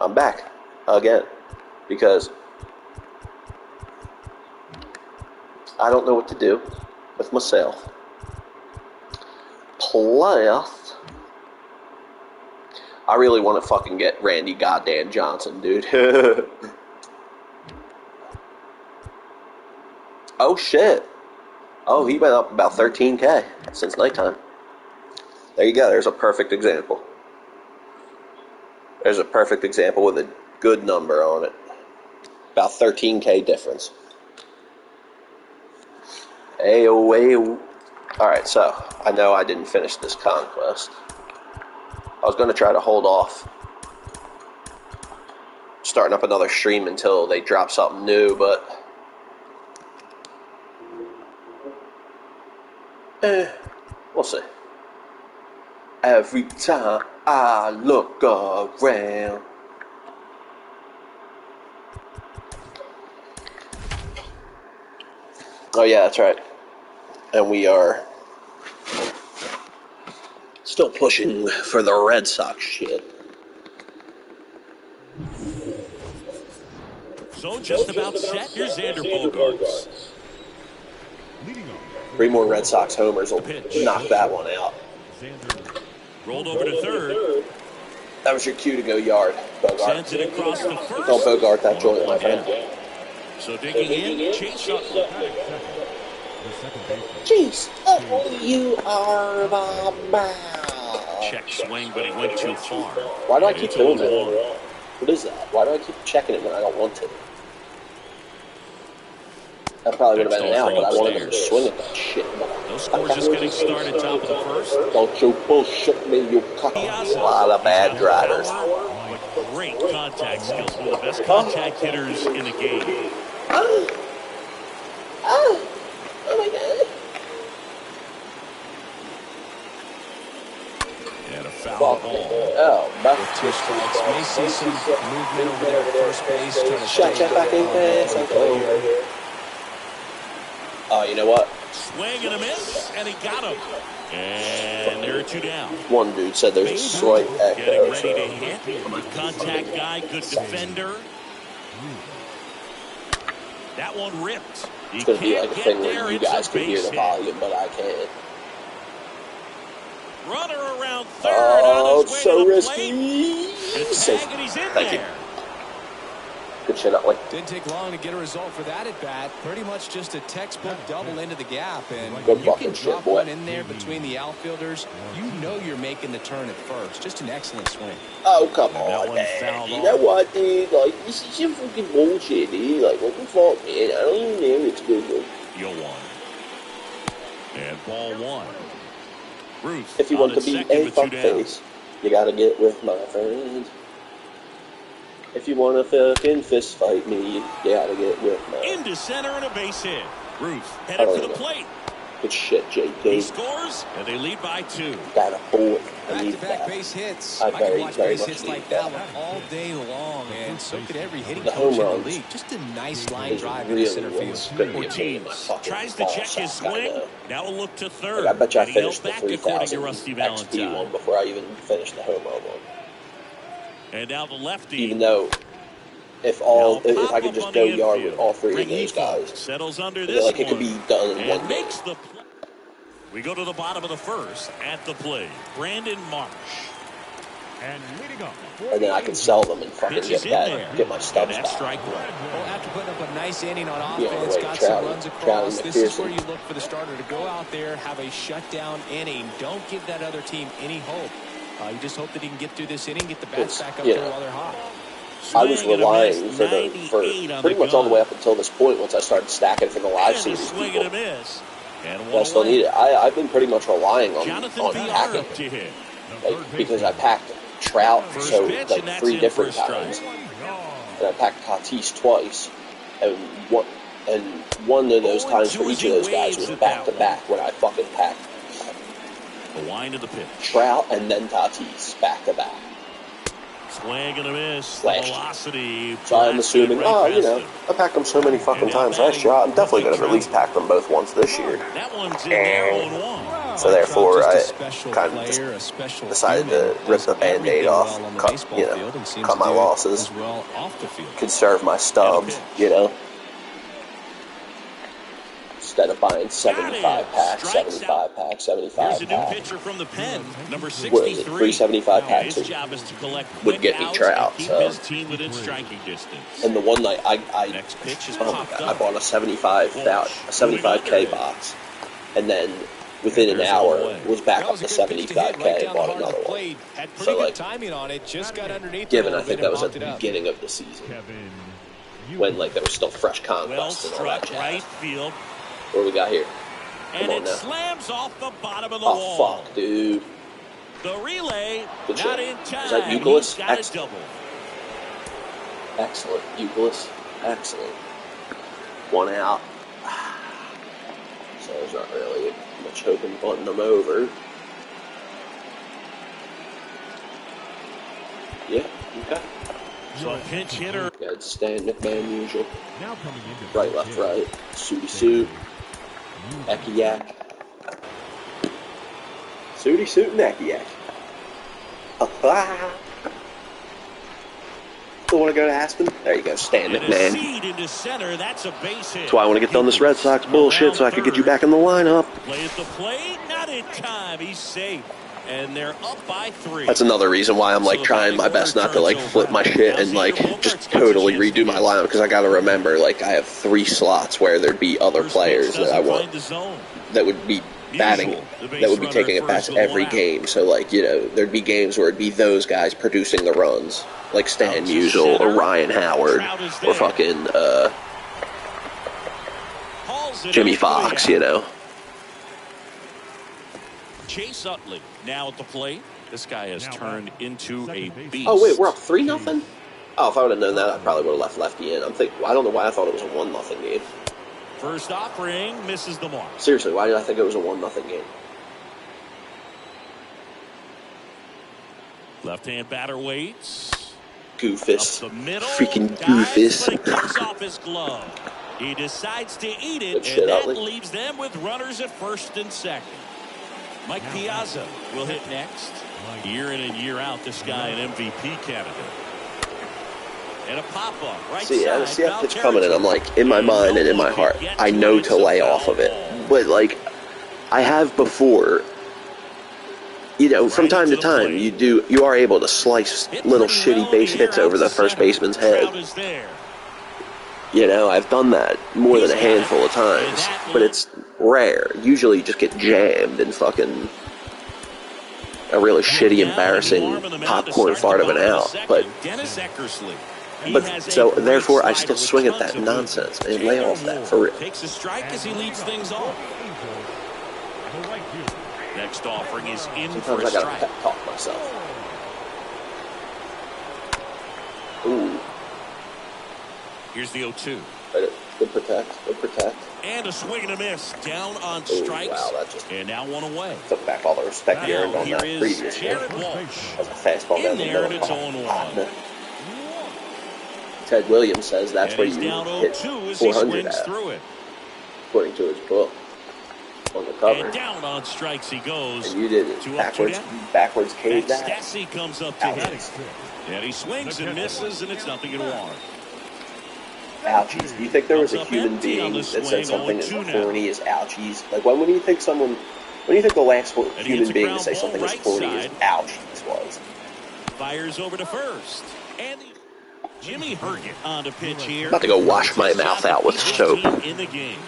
I'm back again because I don't know what to do with myself. Plus, I really want to fucking get Randy goddamn Johnson, dude. Oh shit. Oh, he went up about 13K since nighttime. There you go. There's a perfect example. There's a perfect example with a good number on it. About 13K difference. Ayo, ayo. Alright, so I know I didn't finish this conquest. I was going to try to hold off starting up another stream until they drop something new, but we'll see. Every time I look around. Oh yeah, that's right. And we are still pushing for the Red Sox shit. So just about set. Here's Xander Bogaerts. 3 more Red Sox homers will knock that one out. Rolled over to third. That was your cue to go yard, Bogart. Sends it across the first. Don't Bogart that joint, my friend. So digging in, Chase Utley. Jeez, you are the man. Check swing, but he went too far. Why do I keep doing that? What is that? Why do I keep checking it when I don't want to? That probably would have been an out, but I wanted him to swing at that shit. No score, just getting started, top of the first. Don't you bullshit me, you cuck. A lot of bad drivers. Great contact skills, one of the best contact hitters in the game. Oh my God. And a foul ball. Oh, back. With 2 strikes, may see some movement over there at first base. Trying to Shut your fucking face. Oh, you know what? Swing and a miss, and he got him. And there are 2 down. One dude said there's a slight echo. Getting ready to hit. Good contact guy, good defender. That one ripped. It's going to be like a thing where you guys can hear the volume, but I can't. Runner around third. Oh, it's so risky. And he's in Thank there. you. Good shit, Utley. Didn't take long to get a result for that at bat. Pretty much just a textbook double into the gap, and Good you fucking can drop shit, boy. one in there between the outfielders. You know you're making the turn at first. Just an excellent swing. Oh, come And that on, one man. fouled You off. know what, dude? Like, this is some fucking bullshit, dude. Like, what the fuck, man? I don't even know it's good. Yo one. And ball 1. Ruth. If you want to be a fuckface, you gotta get with my friend. If you want to fucking fist fight me, you gotta get with my friend. Into center and a base hit. Ruth headed for the plate. Good shit, JK. He scores, and they lead by 2. Got a boy. I need Back-to-back that. base hits. I I can very, watch very base much hits need like that. that one all day long, and so could every hitting The coach home in the runs league. Just a nice line is drive really into center field. what's gonna be a pain in my Ortiz fucking tries to ball check his sack, I swing. know. Now a look to third. Like, I bet you I And he held finished the back, according to 3000 Rusty XP Valentine. one before I even finished the home run one. And now the lefty. Even though if I could just go yard with all 3 of those guys, settles under I this feel like it could one. be done in And one game. makes the play. We go to the bottom of the first. At the plate, Brandon Marsh. And leading up. And then I could sell them and fucking Pitches in get there. my stubs And that's back. strike 1. Well, after putting up a nice inning on Yeah, offense, wait, got Trout- some runs Trout across, and this is McPherson. where you look for the starter to go out there, have a shutdown inning. Don't give that other team any hope. You just hope that he can get through this inning, get the bats back up you there know, while they're hot. I was Swing and a relying miss, for 98 on pretty the much all the gun. way up until this point once I started stacking for the live And a series swing people. and a miss. And But I one still away. need it. I've been pretty much relying on Jonathan VR packing. up to hit. Like, because I packed Trout First so pitch, like and that's 3 in different for a strike. times. And I packed Tatis twice. And one of those times for each of those guys was back to back when I fucking packed The wind of the pitch. Trout and then Tatis back to back. Swing and a miss. The Flashed. velocity. So I'm blasted assuming, right you past know, him. I packed them so many fucking times last year. I'm definitely going to at least pack them both once this year. That one's in there 0-1. So therefore, I just kind of just decided to rip the Band-Aid off, cut my losses, conserve my stubs, instead of buying 75 packs, 75 packs, 75 Here's a packs. new pitcher from the pen, number 63. What is it, 375 packs? His job is to collect would get me trout, keep so. his team within striking distance. And the one night I bought a 75K box, and then within an hour was back up to 75K and bought another one. So like, given I think that was at the beginning of the season, when like there was still fresh conquests and all that jazz. Right field. What do we got here? And it slams off the bottom of the wall. Oh fuck, dude. The relay Good not shot. in time. Is that Euclid? He's got a double. Excellent. Euclid. Excellent. One out. So there's not really much hope in butting them over. Yeah, okay. So a pinch hitter. Got Stan McMahon usual. Right, left, right. Sooty Suit. Ekiyak. Sooty Suit and Ekiyak. Still want to go to Aspen? There you go, Stan McMahon. That's why I want to get done this Red Sox bullshit so I could get you back in the lineup. Play at the plate, not in time. He's safe. And they're up by 3. That's another reason why I'm like trying my best not to like flip my shit and like just totally redo my lineup, because I gotta remember like I have 3 slots where there'd be other players that I want that would be batting, that would be taking at bats every game. So like, there'd be games where it'd be those guys producing the runs, like Stan Musial or Ryan Howard or fucking Jimmy Fox, Chase Utley now at the plate. This guy has turned into a beast. Oh wait, we're up 3-0. Oh, if I would have known that, I probably would have left lefty in. I don't know why I thought it was a 1-0 game. First offering misses the mark. Seriously, why did I think it was a 1-0 game? Left-hand batter waits. Goofus. Up the middle. Freaking Goofus. But it kicks off his glove. He decides to eat it, Good shit, and that Utley. leaves them with runners at first and second. Mike Piazza will hit next. Year in and year out, this guy an MVP candidate. And a pop-up right See, side. I see that pitch coming, and I'm like, in my mind and in my heart, I know to lay off of it. But like, I have before. From time to time, you are able to slice little shitty base hits over the first baseman's head. I've done that more than a handful of times, but it's rare. Usually you just get jammed in fucking a really shitty, embarrassing popcorn fart of an out. But so therefore I still swing at that nonsense and lay off that for real. Takes a strike as he leads things off. Next offering is in for a strike. Sometimes I gotta pep talk myself. Ooh. Here's the 0-2. Good protect. And a swing and a miss. Down on strikes. Wow, that just and now one away. took back all the respect he earned on that previous hit. That was a fastball down the In there, and middle. it's 0-1. Ted Williams says that's And where he's you down hit 0-2 as he 400 swings at, through it. according to his book on the cover. And down on strikes he goes. And you did it backwards cave that. Stassi comes up to hit. And he swings and misses, and it's 0-1. Ouchies. Do you think there was a human being that said something as corny as ouchies? Like, when do you think the last human being to say something as corny as ouchies was? Fires over to first. And Jimmy Herget on to pitch here. About to go wash my mouth out with soap. In the game.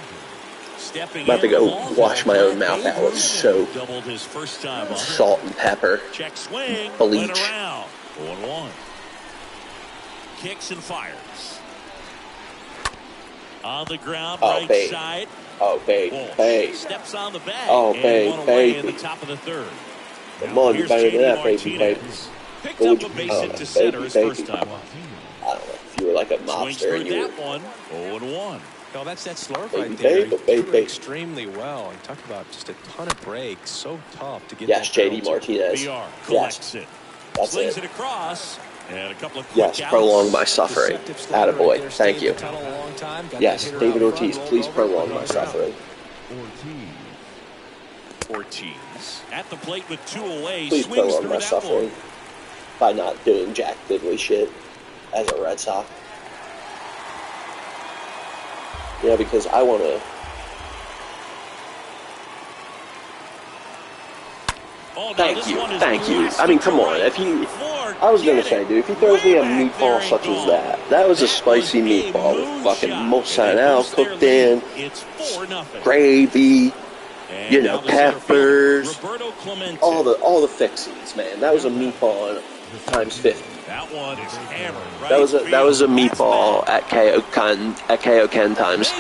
About to go wash my own mouth out with soap. Doubled his first time up. Salt and pepper. Check swing. Bleach. 0-1. Kicks and fires. On the ground, right side. Oh, baby. Steps on the bag. Oh, baby. In the baby. top of the third. Come on, you better than that, baby. Picked up a base hit to center his first time up. I don't know if you were like a mobster and you were... that one. 0-1. No, that's that slurve right there. He threw it Baby. extremely well. And talk about just a ton of breaks. So tough to get. Yes, that JD Martinez. BR collects it. That's Slings it. it across. And a couple of Yes, prolong my suffering. Attaboy. Thank you. Yes, David Ortiz, please prolong my suffering. Ortiz at the plate with 2 away. Please Swings prolong through my that suffering by not doing jack diddly shit as a Red Sox. Yeah, because I want to. Thank you. I mean, come on. If he, I was gonna say, dude, if he throws me a meatball such as that was a spicy meatball with fucking mozzarella cooked in, gravy, you know, peppers, all the fixings, man. That was a meatball times 50. That one is hammered. Right, that was a meatball at Kaioken times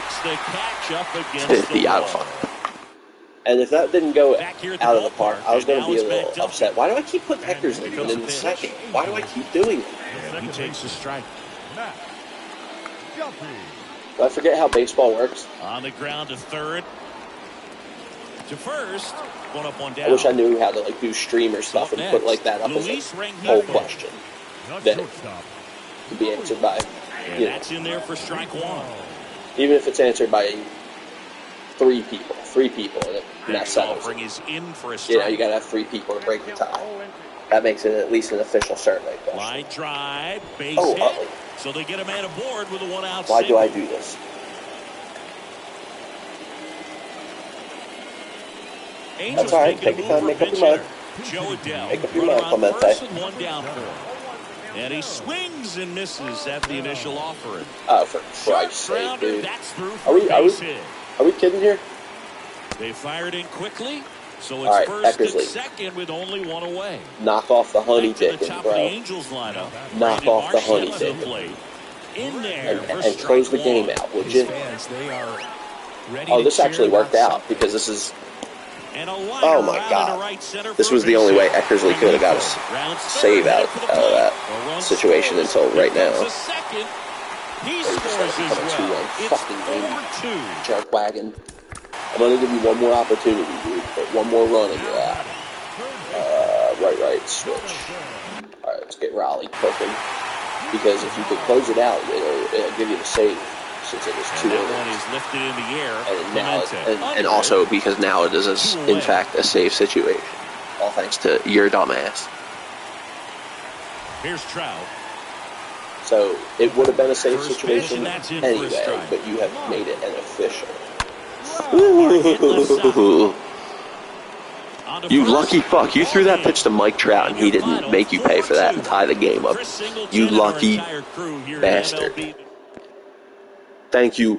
50 out of 5. And if that didn't go out of the park, I was going to be a little upset. Why do I keep putting Eckersley in second? Why do I keep doing it? He takes the strike. Do I forget how baseball works? On the ground to third. To first. One up, one down. I wish I knew how to like do streamer stuff and put like that up as a whole question that could be answered by, you know, that's in there for strike 1. Even if it's answered by 3 people, and that settles it. Is in for a strike. You know, you got to have 3 people to break the tie. That makes it at least an official survey question. Line drive, base hit. So they get a man aboard with a 1-out. Why do I do this? That's all right. Take your time. Make up your mind. Make up your mind, Clemente. And he swings and misses at the initial offering. Oh, for Christ's sake, dude. Are we kidding here? They fired in quickly, so it's all right, first Eckersley. And second with only 1 away. Knock off the honey dicking, bro. Knock off the honey dicking. In there and close the game out, would you? Oh, this actually worked out because this is. Oh my God! This was the only way Eckersley could have got a save out of that situation until right now. He scores his way. It's 4-2. Jerk wagon. I'm gonna give you one more opportunity, dude. Put one more run in your lap. Right, switch. All right, let's get Raleigh cooking. Because if you could close it out, it'll give you the save. Since it was 2 innings. Lifted in the air. And now, and also because now it is in fact a safe situation. All thanks to your dumbass. Here's Trout. So it would have been a safe situation anyway, but you have made it an official. Ooh. You lucky fuck. You threw that pitch to Mike Trout and he didn't make you pay for that and tie the game up. You lucky bastard. Thank you,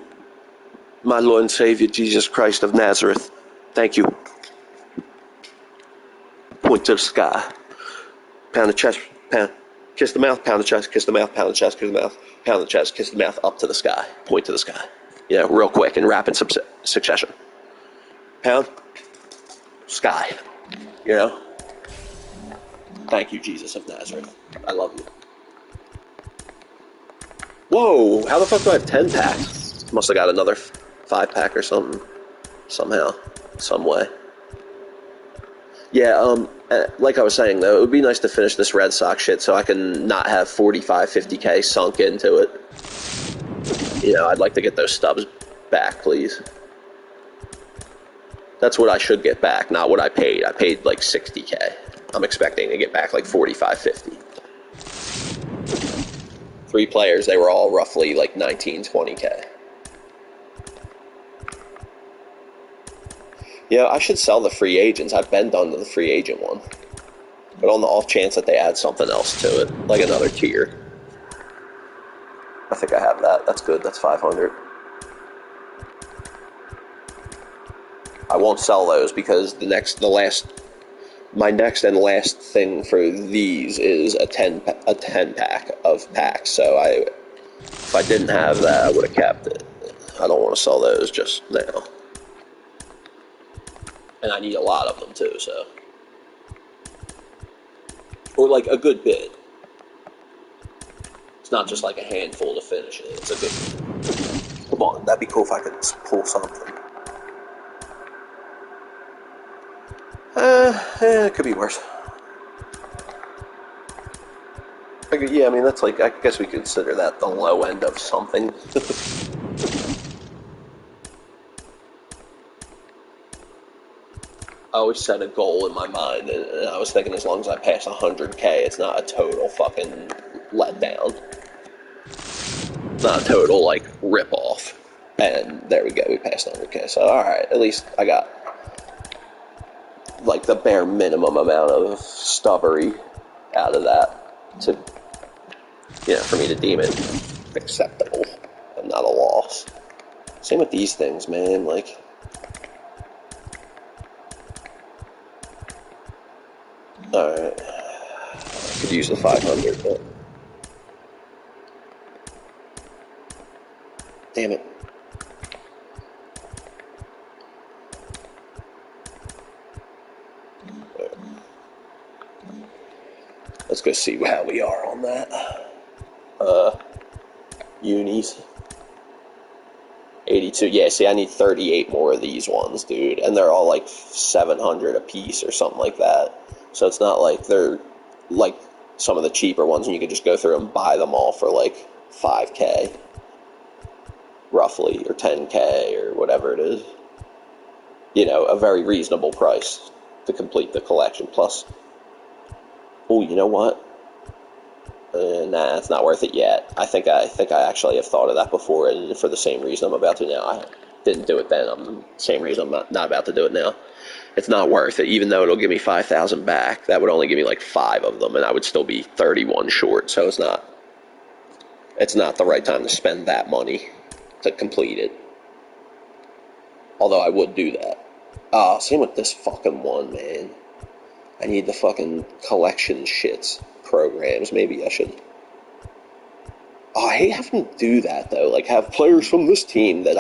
my Lord and Savior, Jesus Christ of Nazareth. Thank you. Point to the sky. Pound the chest, pound. Kiss the mouth, pound the chest, kiss the mouth, pound the chest, kiss the mouth, pound the chest, kiss the mouth, up to the sky. Point to the sky. You know, real quick in rapid succession. Pound. Sky. You know? Thank you, Jesus of Nazareth. I love you. Whoa, how the fuck do I have 10 packs? Must have got another 5-pack or something. Somehow. Some way. Yeah, like I was saying, though, it would be nice to finish this Red Sox shit so I can not have 45, 50K sunk into it. You know, I'd like to get those stubs back, please. That's what I should get back, not what I paid. I paid like 60K. I'm expecting to get back like 45, 50. 3 players, they were all roughly like 19, 20K. Yeah, I should sell the free agents. I've been done to the free agent one. But on the off chance that they add something else to it, like another tier. I think I have that. That's good. That's 500. I won't sell those because my next and last thing for these is a 10 pack of packs. So if I didn't have that, I would have kept it. I don't want to sell those just now. And I need a lot of them too, so. Or like a good bit. It's not just like a handful to finish it. It's a good. Come on, that'd be cool if I could pull something. It could be worse. Yeah, I mean, that's like, I guess we consider that the low end of something. I always set a goal in my mind, and I was thinking as long as I pass 100K, it's not a total fucking letdown. Not a total, like, rip-off. And there we go, we passed 100K. So, alright, at least I got, like, the bare minimum amount of stubbery out of that to, you know, for me to deem it acceptable and not a loss. Same with these things, man, like... Alright. I could use the 500, but... Damn it. Let's go see how we are on that. Unis. 82. Yeah, see, I need 38 more of these ones, dude. And they're all like 700 a piece or something like that. So it's not like they're like some of the cheaper ones and you could just go through and buy them all for like 5K. Roughly, or 10K, or whatever it is. You know, a very reasonable price to complete the collection. Plus, oh, you know what? Nah, it's not worth it yet. I think I actually have thought of that before, and for the same reason I'm about to now. I didn't do it then. Same reason I'm not about to do it now. It's not worth it, even though it'll give me 5,000 back. That would only give me like 5 of them, and I would still be 31 short. So it's not the right time to spend that money to complete it. Although I would do that. Same with this fucking one, man. I need the fucking collection shits programs. Maybe I should. I hate having to do that though. Like have players from this team that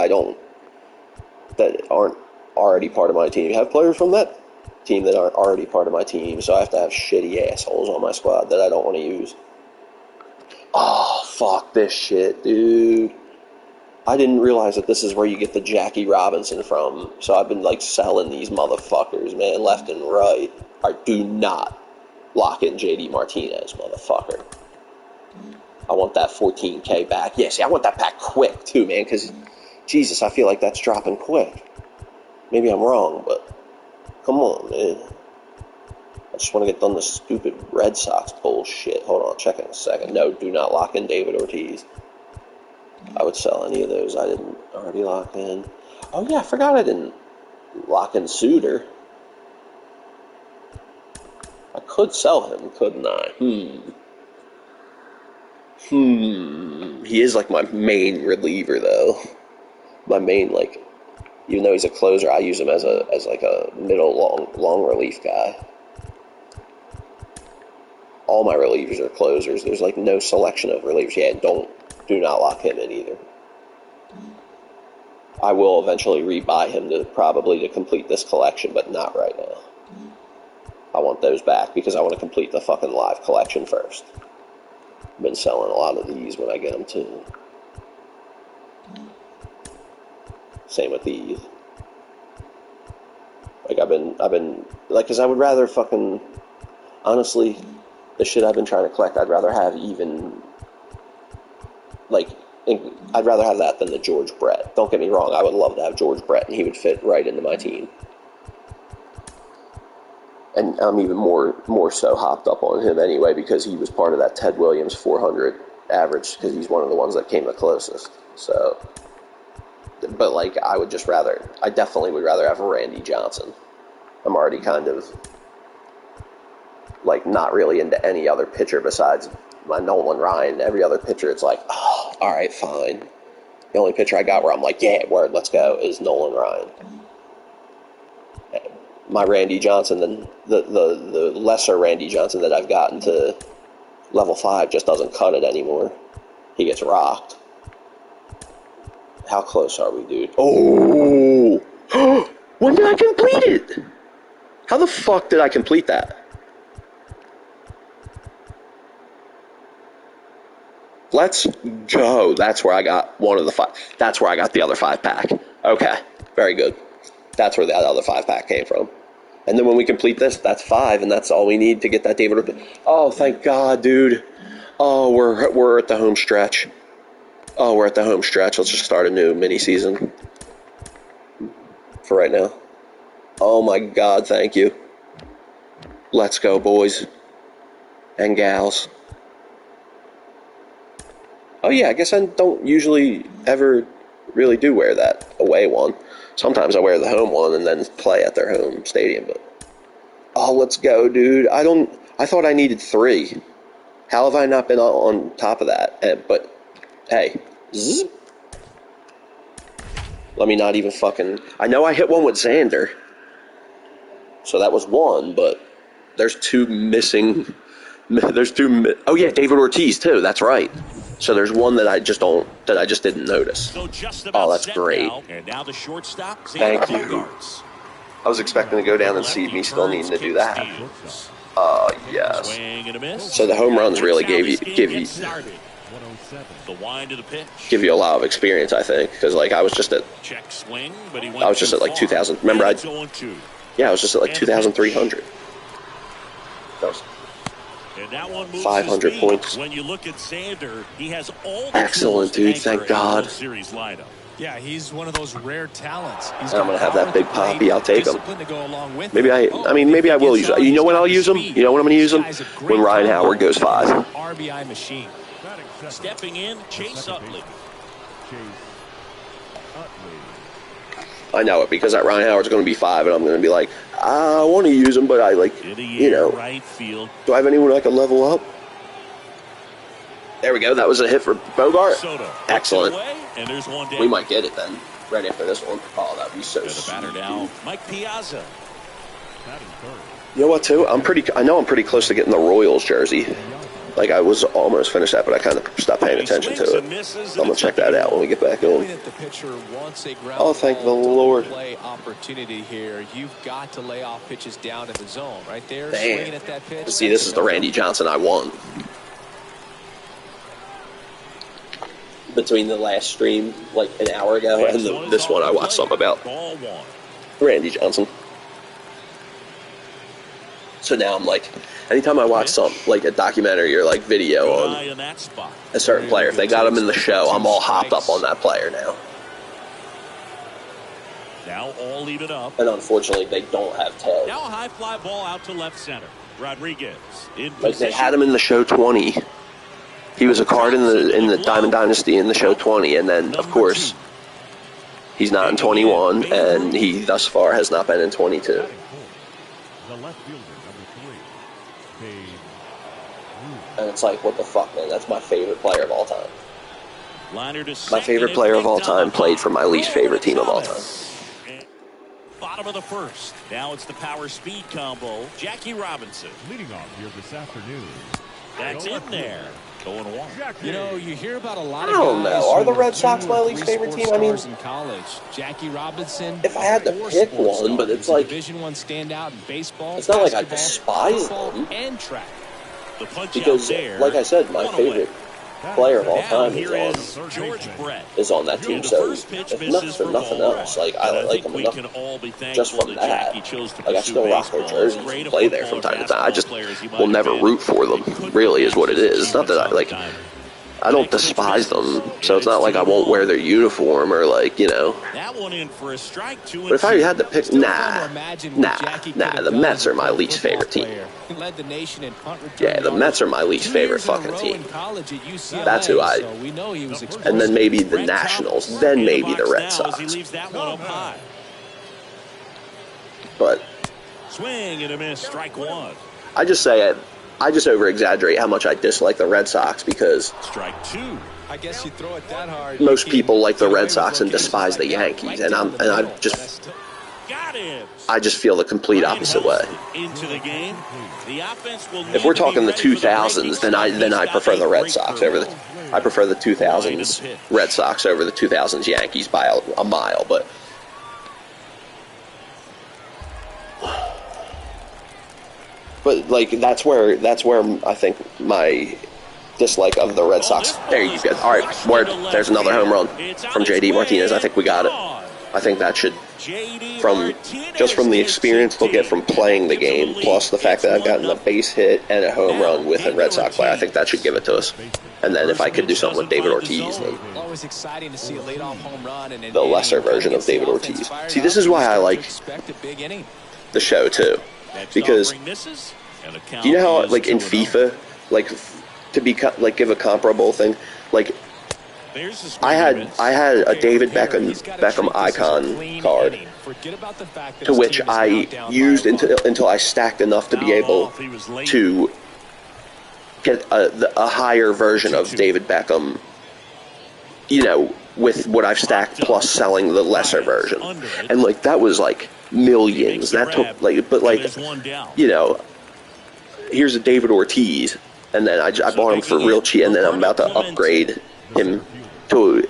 aren't already part of my team. Have players from that team that aren't already part of my team. So I have to have shitty assholes on my squad that I don't want to use. Oh, fuck this shit, dude. I didn't realize that this is where you get the Jackie Robinson from. So I've been like selling these motherfuckers, man, left and right. I do not lock in JD Martinez, motherfucker. I want that 14K back. Yeah, see, I want that back quick, too, man, because, Jesus, I feel like that's dropping quick. Maybe I'm wrong, but come on, man. I just want to get done this stupid Red Sox bullshit. Hold on, check in a second. No, do not lock in David Ortiz. I would sell any of those I didn't already lock in. Oh, yeah, I forgot I didn't lock in Suter. I could sell him, couldn't I? He is like my main reliever, though. My main, like, even though he's a closer, I use him as like a middle long relief guy. All my relievers are closers. There's like no selection of relievers. Yeah, do not lock him in either. I will eventually rebuy him to complete this collection, but not right now. I want those back because I want to complete the fucking live collection first. I've been selling a lot of these when I get them too. Same with these. Like I've been like, cause I would rather fucking, honestly, the shit I've been trying to collect, I'd rather have even, like, I'd rather have that than the George Brett. Don't get me wrong, I would love to have George Brett, and he would fit right into my team. And I'm even more so hopped up on him anyway because he was part of that Ted Williams 400 average because he's one of the ones that came the closest. So, but like I definitely would rather have Randy Johnson. I'm already kind of like not really into any other pitcher besides my Nolan Ryan. Every other pitcher, it's like, oh, all right, fine. The only pitcher I got where I'm like, yeah, word, let's go, is Nolan Ryan. My Randy Johnson, the lesser Randy Johnson that I've gotten to level 5 just doesn't cut it anymore. He gets rocked. How close are we, dude? Oh! When did I complete it? How the fuck did I complete that? Let's go. That's where I got one of the 5. That's where I got the other 5-pack. Okay, very good. That's where that other 5-pack came from. And then when we complete this, that's 5, and that's all we need to get that David. Oh, thank God, dude. Oh, we're at the home stretch. Oh, we're at the home stretch. Let's just start a new mini season for right now. Oh my God, thank you. Let's go, boys and gals. Oh yeah, I guess I don't usually ever really do wear that away one. Sometimes I wear the home one and then play at their home stadium, but oh, let's go, dude. I thought I needed 3. How have I not been on top of that? But hey, zzz. Let me not even fucking... I know I hit one with Xander. So that was 1, but there's 2 missing... There's 2... Oh yeah, David Ortiz too, that's right. So there's 1 that I just didn't notice. Oh, that's great. And now the shortstop, thank you. I was expecting to go down and see me still needing to do that. Yes. So the home runs really give you a lot of experience, I think, because like I was just at like 2,000. Remember, I was just at like 2,300. That was 500 points. When you look at Xander, he has all excellent, dude. Thank God. Series lineup. Yeah, he's one of those rare talents. I'm gonna have that big poppy. I'll take him. Maybe maybe I will use it. You know when I'll use him? You know when I'm gonna use him? When Ryan Howard goes 5. RBI machine. Stepping in, Chase Utley. I know it because that Ryan Howard's going to be 5, and I'm going to be like, I want to use him, but I like, you know, right field. Do I have anyone I can level up? There we go. That was a hit for Bogart. Excellent. And there's one we might get it then, right after this one. Oh, that'd be so sweet. Now, Mike Piazza. You know what, too? I know I'm pretty close to getting the Royals jersey. Like, I was almost finished that, but I kind of stopped paying attention to it. I'm going to check that out when we get back in. Oh, thank the Lord. Opportunity here. You've got to lay off pitches down in the zone. Right there, damn. swinging at that pitch. See, this is the Randy Johnson I want. Between the last stream, like an hour ago, and this one I watched something about. Randy Johnson. So now I'm like, anytime I watch something, like a documentary or like video on a certain player, if they got him in the show, I'm all hopped up on that player now. Now all even up. And unfortunately, they don't have Ted. Now a high fly ball out to left center. Rodriguez in like they had him in the show 20. He was a card in the Diamond Dynasty in the show 20, and then of course he's not in 21, and he thus far has not been in 22. And it's like, what the fuck, man? That's my favorite player of all time. My favorite player of all time played for my least favorite team of all time. Bottom of the first. Now it's the power speed combo. Jackie Robinson leading off here this afternoon. That's in there. Going one. You know, you hear about a lot of guys. I don't know. Are the Red Sox my least favorite team? I mean, in college, Jackie Robinson. If I had to pick one, but it's like Division I standout in baseball. It's not like I despise them. And track. Because, like I said, my favorite player of all time is on that team. So, if not for nothing else, like I like them enough just from that. Like I still rock their jerseys and play there from time to time. I just will never root for them. Really, is what it is. It's not that I like. I don't despise them, so it's not like I won't wear their uniform or like, you know. But if I had to pick, nah, the Mets are my least favorite team. Yeah, the Mets are my least favorite fucking team. That's who I. And then maybe the Nationals, then maybe the Red Sox. But swing and a miss, strike one. I just say I just over-exaggerate how much I dislike the Red Sox because strike two. I guess you throw it that hard. Most people like the Red Sox and despise the Yankees, and I just feel the complete opposite way. If we're talking the 2000s, then I prefer the Red Sox over the. I prefer the 2000s Red Sox over the 2000s Yankees by a mile, but. But like that's where I think my dislike of the Red Sox. There you go. All right, word. There's another home run from JD Martinez. I think we got it. I think that should, from the experience they'll get from playing the game, plus the fact that I've gotten a base hit and a home run with a Red Sox player, I think that should give it to us. And then if I could do something with David Ortiz, then Always exciting to see a leadoff home run and the lesser version of David Ortiz. See, this is why I like the show too, because you know how like in FIFA, like to be like give a comparable thing, like I had a David Beckham icon card, to which I used until I stacked enough to be able to get a higher version of David Beckham, you know, with what I've stacked plus selling the lesser version. And like that was like millions. That took like, but like, you know, here's a David Ortiz, and then I bought him for real cheap, and then I'm about to upgrade him to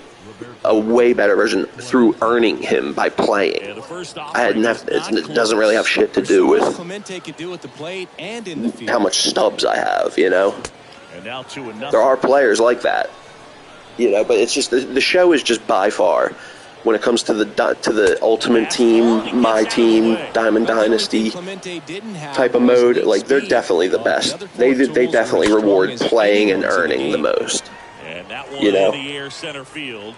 a way better version through earning him by playing. I hadn't have, it doesn't really have shit to do with how much stubs I have, you know. There are players like that, you know, but it's just the show is just by far, when it comes to the Ultimate Team, My Team, Diamond Dynasty type of mode, like they're definitely the best. They definitely reward playing and earning the most. You know,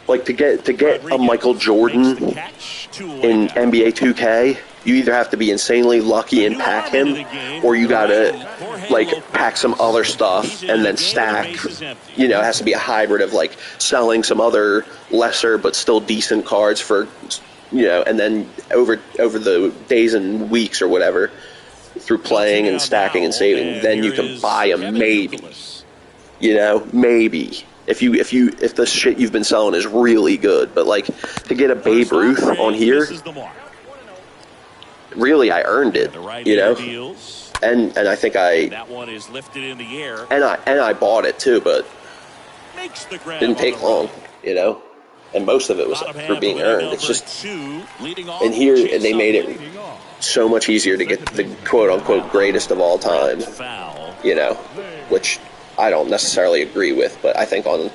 like to get a Michael Jordan in NBA 2K, you either have to be insanely lucky and pack him, or you gotta like pack some other stuff and then stack. You know, it has to be a hybrid of like selling some other lesser but still decent cards for, you know, and then over the days and weeks or whatever, through playing and stacking and saving, then you can buy them maybe. You know, maybe if the shit you've been selling is really good, but like to get a Babe Ruth on here, really I earned it, you know, and I think that one is lifted in the air, and I bought it too, but didn't take long, you know, and most of it was for being earned. It's just and here, and they made it so much easier to get the quote unquote greatest of all time, you know, which I don't necessarily agree with, but I think on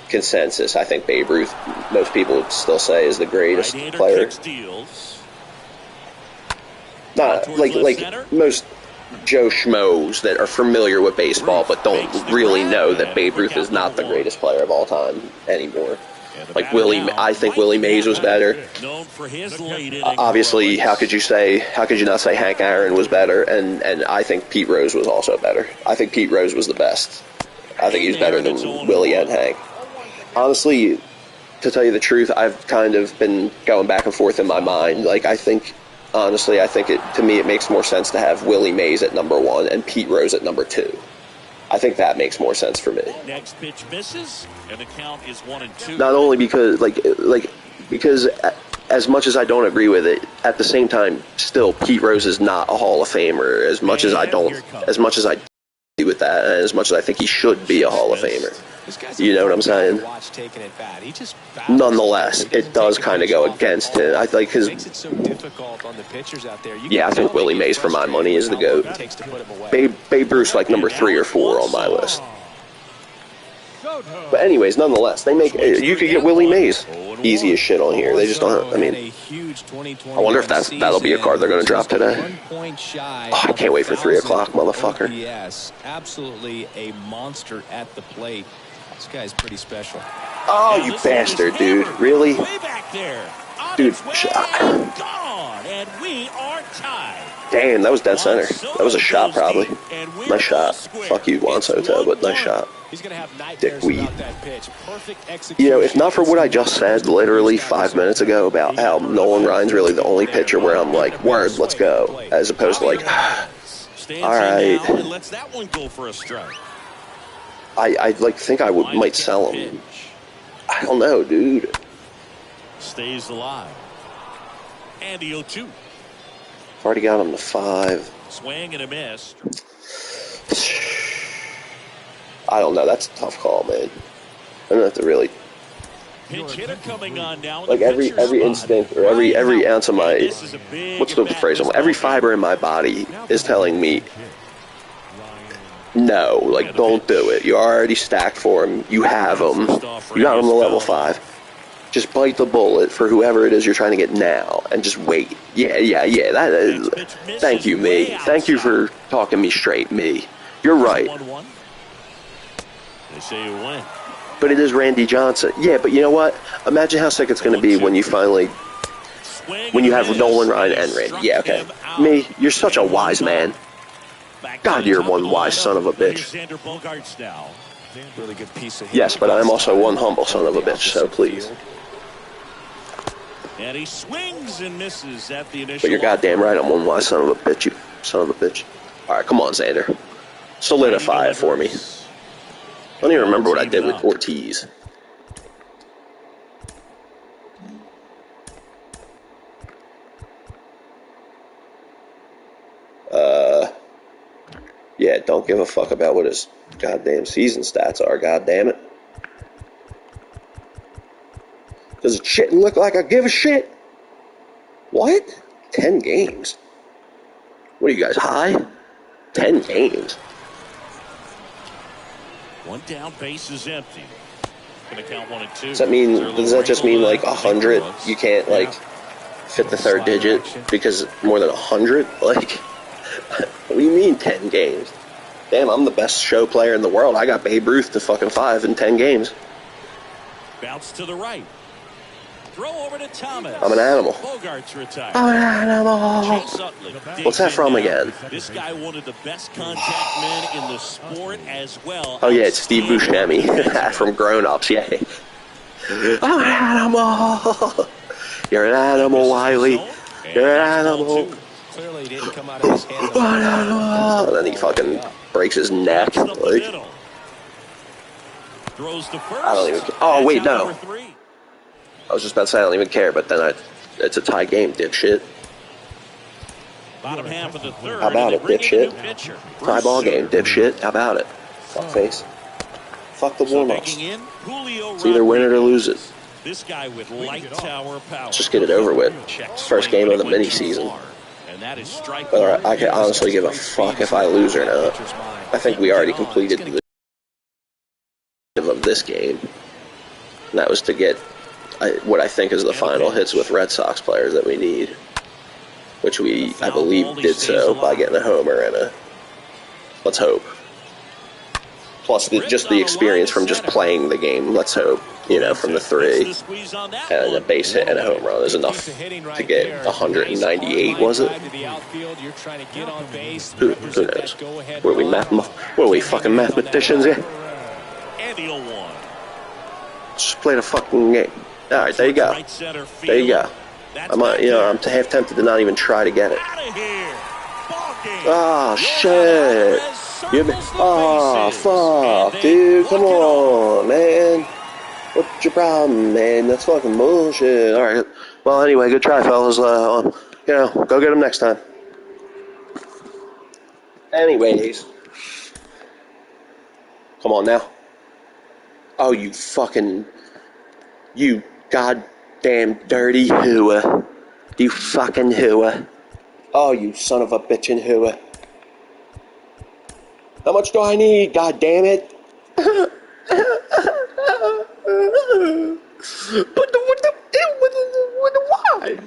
consensus, I think Babe Ruth, most people would still say, is the greatest player. Not like most Joe Schmoes that are familiar with baseball but don't really know that Babe Ruth is not the greatest player of all time anymore. Like I think Willie Mays was better. Obviously, how could you not say Hank Aaron was better? And I think Pete Rose was also better. I think Pete Rose was the best. I think he's better than Willie and Hank. Honestly, to tell you the truth, I've kind of been going back and forth in my mind. Like honestly, I think to me it makes more sense to have Willie Mays at number 1 and Pete Rose at number 2. I think that makes more sense for me. Next pitch misses, and the count is 1-2. Not only because because as much as I don't agree with it, at the same time, still Pete Rose is not a Hall of Famer. As much as I agree with that, and as much as I think he should be a Hall of Famer. You know what I'm saying? Nonetheless, it does kind of go against him. I like his. Yeah, I think Willie Mays for my money is the GOAT. Babe Ruth like number 3 or 4 on my list. But anyways, nonetheless, they make you could get Willie Mays easy as shit on here. They just don't. I mean, I wonder if that'll be a card they're going to drop today. Oh, I can't wait for 3 o'clock, motherfucker. Yes, absolutely a monster at the plate. This guy's pretty special. Oh, you bastard, dude! Really? Dude, damn, that was dead center. That was a shot, probably. Nice shot. Fuck you, Juan Soto, but nice shot. Dickweed. You know, if not for what I just said literally 5 minutes ago about how Nolan Ryan's really the only pitcher where I'm like, word, let's go, as opposed to like, all right. I like think I might sell him. I don't know, dude. Stays alive. And the 0-2. I've already got him to 5. Swing and a miss. I don't know. That's a tough call, man. I don't have to really. Pinch hitter coming on now. Like every instinct or every ounce of my what's the phrase? Every fiber in my body is telling me no. Like don't do it. You're already stacked for him. You have him. You got him to level 5. Just bite the bullet for whoever it is you're trying to get now, and just wait. Yeah. That is. Thank you, me. Thank you for talking me straight, me. You're right. They say you win. But it is Randy Johnson. Yeah, but you know what? Imagine how sick it's going to be when you finally, when you have Nolan Ryan and Randy. Yeah, okay. Me, you're such a wise man. God, you're one wise son of a bitch. Really good piece of yes, but I'm also one humble son of a bitch, so please. And he swings and misses at the initial. But you're goddamn right, I'm one wise son of a bitch, you son of a bitch. Alright, come on, Xander. Solidify it for me. I don't even remember what I did with Ortiz. Yeah, don't give a fuck about what his goddamn season stats are, goddammit. Does it shit look like I give a shit? What? 10 games? What are you guys, high? 10 games? One down, base is empty. Gonna count 1 and 2. Does that just mean like 100? You can't like fit the third digit because more than 100? Like, what do you mean 10 games? Damn, I'm the best show player in the world. I got Babe Ruth to fucking 5 in 10 games. Bounce to the right. Throw over to Thomas. I'm an animal. Bogart's retired. I'm an animal. What's that from again? This guy one of the best contact men in the sport as well. Oh yeah, it's Steve Buscemi from Grown Ups. Yeah. I'm an animal. You're an animal, Wiley. You're an animal. Clearly didn't come out of his hand. And then he fucking breaks his neck. Like, throws the first. I don't even. Oh wait, no. I was just about to say I don't even care, but then it's a tie game, dipshit. Bottom half of the third. How about it, dipshit? Tie ball game, dipshit. How about it? Fuckface. Fuck the warm-ups. It's either win it or lose it. This guy with light tower power. Let's just get it over with. First game of the mini season. Whether I could honestly give a fuck if I lose or not. I think we already completed the of this game. And that was to get what I think is the final hits with Red Sox players that we need. Which we, I believe, did so by getting a homer and a... Let's hope. Plus, just the experience from just playing the game, let's hope, you know, from the 3. And a base hit and a home run is enough to get 198, was it? Who knows? What are we, fucking mathematicians here? Just play the fucking game. Alright, there you go. There you go. I'm half tempted to not even try to get it. Oh, shit. Oh, fuck, dude. Come on, man. What's your problem, man? That's fucking bullshit. Alright. Well, anyway, good try, fellas. Go get him next time. Anyways. Come on now. Oh, you goddamn dirty hooah. You fucking hooah. Oh, you son of a bitchin' hooah. How much do I need, god damn it? Why?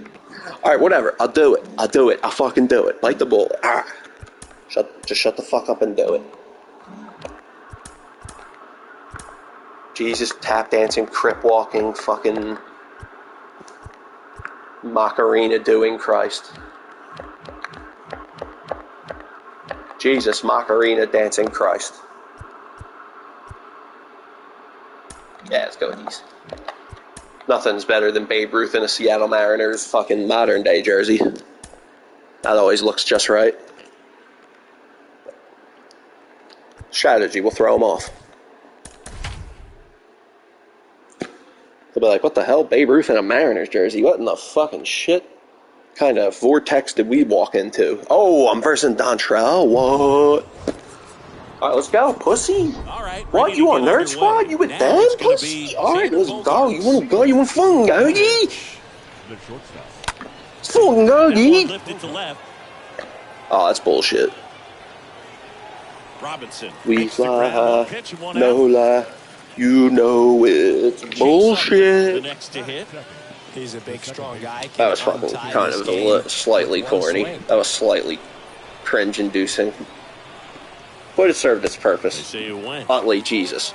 Alright, whatever. I'll do it. I'll fucking do it. Bite the bullet. Just shut the fuck up and do it. Jesus, tap dancing, crip walking, fucking Macarena doing Christ. Jesus, Macarena dancing Christ. Yeah, let's go with these. Nothing's better than Babe Ruth in a Seattle Mariners fucking modern day jersey. That always looks just right. Strategy, we'll throw them off. They'll be like, what the hell? Babe Ruth in a Mariners jersey? What in the fucking shit kind of vortex did we walk into? Oh, I'm versing Dontrell. What? Alright, let's go, pussy. What? You on Nerd Squad? You with them, pussy? Alright, let's go. You wanna go? You want fun, go, ye? Fun, go, ye? Oh, that's bullshit. Robinson. We fly high, no lie. You know it's The bullshit. next to hit. He's a big, strong guy. That was fucking kind of slightly corny. That was slightly cringe-inducing. But it served its They purpose. say you win. Utley, Jesus.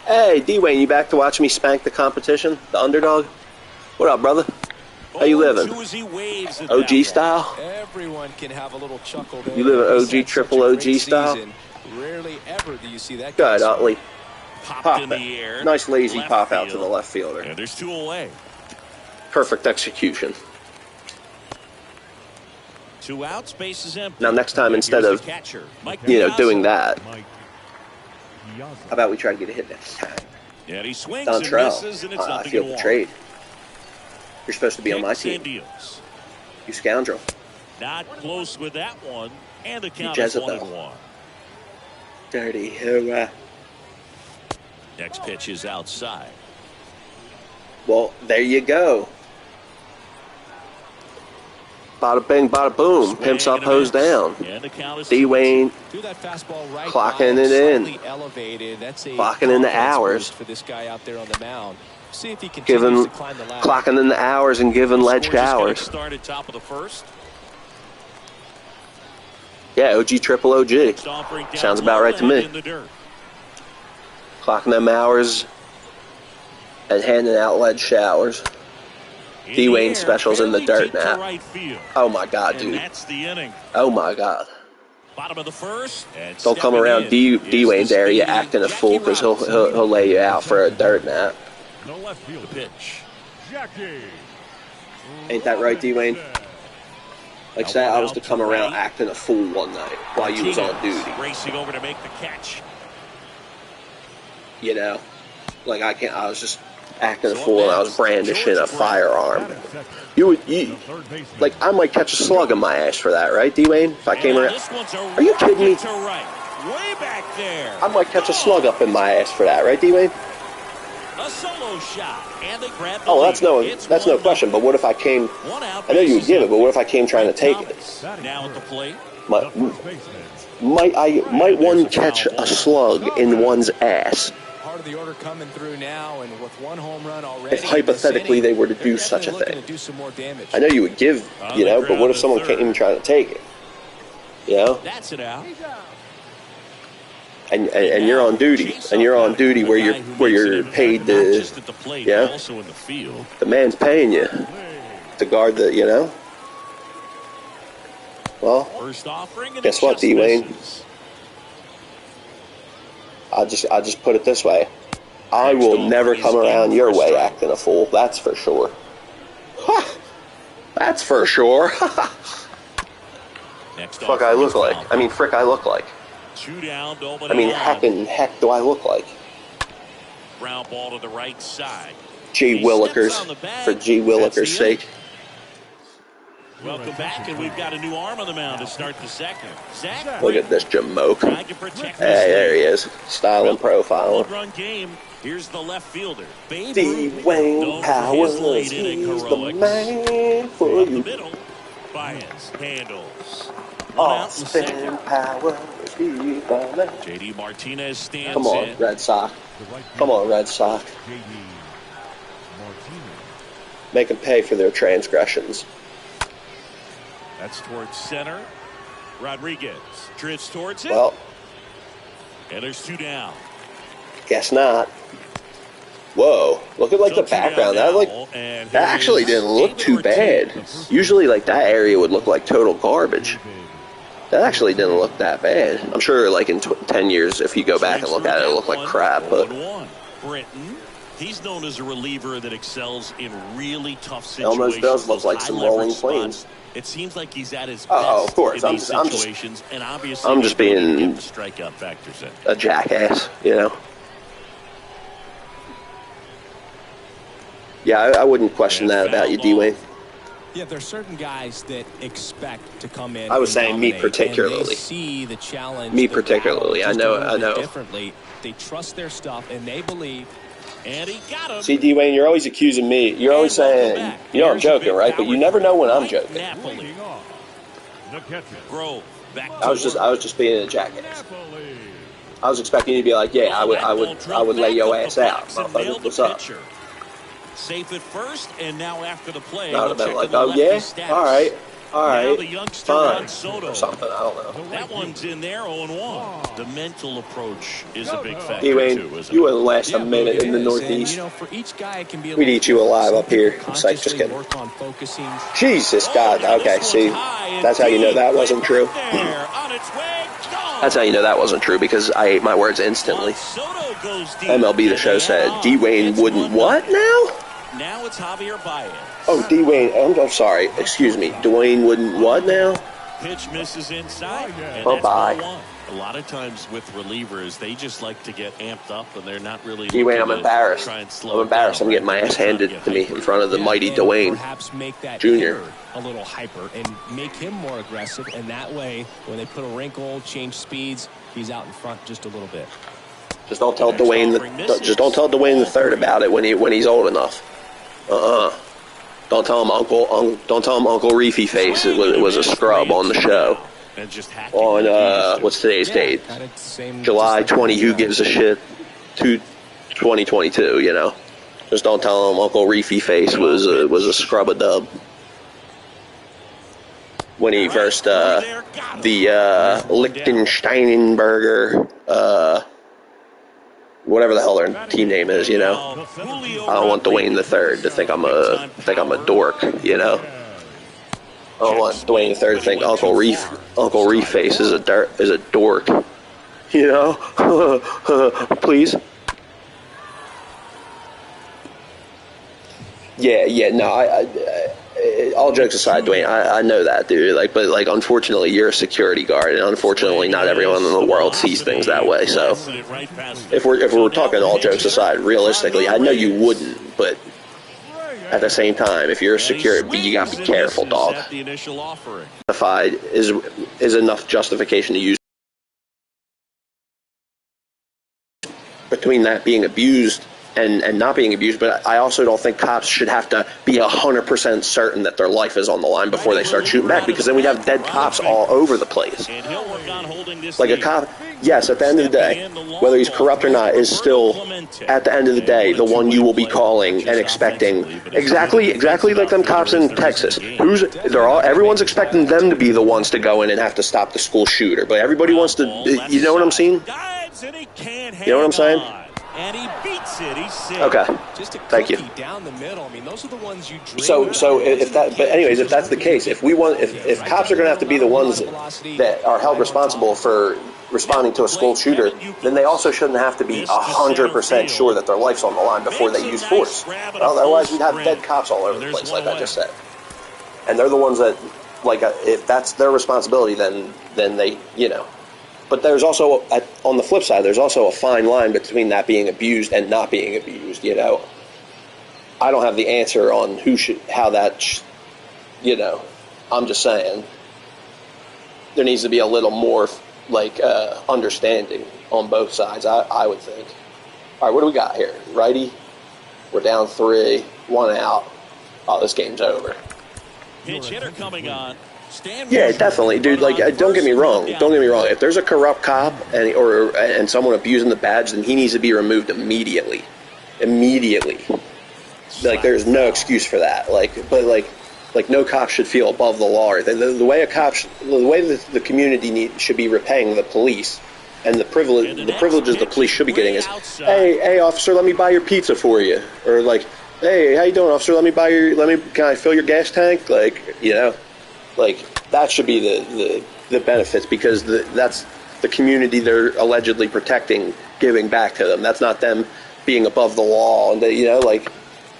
Hey, D-Wayne, you back to watch me spank the competition? The underdog? What up, brother? How you living? OG style? Everyone can have a little chuckle there. You live in OG, triple OG style? Rarely ever do you see that. Good, Utley. Popped in the air. Nice lazy Left pop out to field. the left fielder. And there's 2 away. Perfect execution. 2 outs, base is empty. Now, next time, instead Here's of, the catcher, Mike doing Piazza. that, Mike how about we try to get a hit next time? And he swings and misses, and it's I nothing feel to betrayed. You're supposed to be on my Kicks and team. deals. You scoundrel. Not close with that one, and the count You is Jezebel. 1-1. Dirty hurrah. Next pitch is outside. Well, there you go. Bada bing, bada boom. Pimps up, hose down. And the count is D-Wayne Do that fastball right clocking by, it in. slightly elevated. That's a Clocking in the confidence hours. boost for this guy out there on the mound. See if he Giving, continues to climb the ladder. clocking in the hours and giving lead Score just getting showers. started top of the first. Yeah, OG, triple OG. Sounds about right to me. In the dirt. Clocking them hours and handing out lead showers. In D-Wayne the air, specials in the barely dirt deep to now. right field. Oh my God, And dude. that's the inning. Oh my God. Bottom of the first. And Don't come stepping around in D-Wayne's is the area speedy acting a Jackie fool because he'll lay you out for a dirt nap. the left field The pitch. Jackie. Ain't that right, D-Wayne? Like say I was to come around acting a fool one night while you was on Martinez duty. racing over to make the catch. You know? Like I was just acting a fool and I was brandishing a firearm. You, like I might catch a slug in my ass for that, right, D-Wayne? If I came And around, this one's a are you kidding me? rocket to right. Way back there. I might catch a slug up in my ass for that, right, D-Wayne? A solo shot, and they grab the Oh, lead. that's no It's question. 1-0. But what if I came? One out, I know you would bases give it, but what if I empty. came trying to take it? Thomas now at the plate. Might baseman. one catch a slug in one's ass Part of the order coming through now, and with 1 home run already. if hypothetically they were to do they're such a definitely thing? looking to do some more damage. I know you would give, but what if someone came trying to take it? You know, That's it out. and you're on duty, and you're on duty where you're paid not to. just at the plate, Yeah. but also in the field. The man's paying you to guard the. Well, First offering, and Guess it what, just D-Wayne? misses. I'll just put it this way: I will never come around your way acting a fool. That's for sure. That's for sure. Next Fuck, I look like. I mean, frick, I look like. 2 down, I mean, heck, do I look like? Ground ball to the right side. G. He Willikers, steps on the bag. for G. That's Willikers' the sake. Welcome back, and we've got a new arm on the mound to start the second. Zach, Look at this Jamoke. trying to protect Hey, there he is. Style and profile. One-run game. Here's the left fielder. Babe Ruth, D-Wayne known for Powers, his late-inning he's the heroics. man for Up the you. middle, Baez handles. One out in the Austin second. Powers, he's the man. JD Martinez stands Come on, in. Red Sox. Come on, Red Sox. JD Martinez. Make them pay for their transgressions. That's towards center. Rodriguez drifts towards it. Well, And there's 2 down. guess not. Whoa, look at like the So 2 down background. now, That and that here actually is didn't look David too bad. Ortiz. Usually like that area would look like total garbage. That actually didn't look that bad. I'm sure like in 10 years if you go back and look at it, it'll look like crap, but 0-1. Britton, he's known as a reliever that excels in really tough it situations. almost does look like those some high-leverage rolling spots. plains. It seems like he's at his best Oh, of course. in I'm these just- situations, and obviously I'm just the ability to being get the strikeout factors in. a jackass, you know? Yeah, I wouldn't question that about you, D-Wayne. Yeah, there's certain guys that expect to come in. I was and saying me dominate, particularly. And they see the challenge. Me the particularly. battle I know, just a I little bit know. Differently, they trust their stuff and they believe. And he got him. See, D-Wayne, you're always accusing me. You're always saying, I'm joking, right? But you never know when I'm joking. Napoli. Leading off, the catcher. Grove back I was to work. just being a jackass. Napoli. I was expecting you to be like, yeah, I would lay your ass out, motherfucker. What's up? Safe at first, and now after the play, I would have been like, oh yeah, all right, fine, Soto. or something. I don't know. That one's in there, 0-1. The mental approach is a big factor D-Wayne, too, isn't you it? wouldn't last a minute in the Northeast. And, for each guy, it can be We'd eat you alive up here. It's like, just kidding. Jesus, God. Okay, see, that's how you know that wasn't true. That's how you know that wasn't true, because I ate my words instantly. MLB The Show said, D-Wayne wouldn't what now? Now it's Javier Baez. Oh, D-Wayne, I'm sorry. Excuse me. Dwayne wouldn't what now? Pitch misses inside. Bye-bye. A lot of times with relievers, they just like to get amped up, and they're not really. D-Wayne, I'm embarrassed. I'm embarrassed. I'm getting my ass handed to me in front of the mighty Dwayne Perhaps make that Jr. a little hyper and make him more aggressive, and that way, when they put a wrinkle, change speeds, he's out in front just a little bit. Just don't tell Dwayne. Just don't tell Dwayne the third about it when he's old enough. Don't tell him Uncle Reefy Face. It was a scrub on the show. On what's today's date? July 20. Who gives a shit? 2022. You know. Just don't tell him Uncle Reefy Face was a scrub a dub when he versed the Lichtensteinenberger. Whatever the hell their team name is, you know. I don't want Dwayne the Third to think I'm a dork, you know. I don't want Dwayne the Third to think Uncle Reef Face is a dork, you know. Please. Yeah, no, all jokes aside, Dwayne, I know that, dude. But unfortunately, you're a security guard, and unfortunately, not everyone in the world sees things that way. So, if we're talking all jokes aside, realistically, I know you wouldn't, but at the same time, if you're a security, you gotta be careful, dog. Justified is enough justification to use between that being abused and not being abused, but I also don't think cops should have to be 100% certain that their life is on the line before they start shooting back, because then we'd have dead cops all over the place. Like a cop, yes, at the end of the day, whether he's corrupt or not, is still, at the end of the day, the one you will be calling and expecting, exactly like them cops in Texas. Everyone's expecting them to be the ones to go in and have to stop the school shooter, but everybody wants to, you know what I'm saying? You know what I'm saying? And he beats it. He's safe. Okay. Thank you. Down the middle. I mean, those are the ones you dream so if that's the case, if cops are going to have to be the ones that are held responsible for responding to a school shooter, then they also shouldn't have to be 100% sure that their life's on the line before they use force. Otherwise, we'd have dead cops all over the place, like I just said. And they're the ones that, if that's their responsibility, then they, you know. But there's also, on the flip side, there's also a fine line between that being abused and not being abused, you know. I don't have the answer on how that, you know. I'm just saying there needs to be a little more, understanding on both sides, I would think. All right, what do we got here? Righty, we're down 3, 1 out. Oh, this game's over. Pitch hitter coming on. Yeah, definitely, dude. Don't get me wrong. If there's a corrupt cop and someone abusing the badge, then he needs to be removed immediately. There's no excuse for that. No cop should feel above the law. The way the community should be repaying the police, and the privileges the police should be getting is, hey, officer, let me buy your pizza for you, or hey, how you doing, officer? Can I fill your gas tank? That should be the benefits, because that's the community they're allegedly protecting, giving back to them. That's not them being above the law. And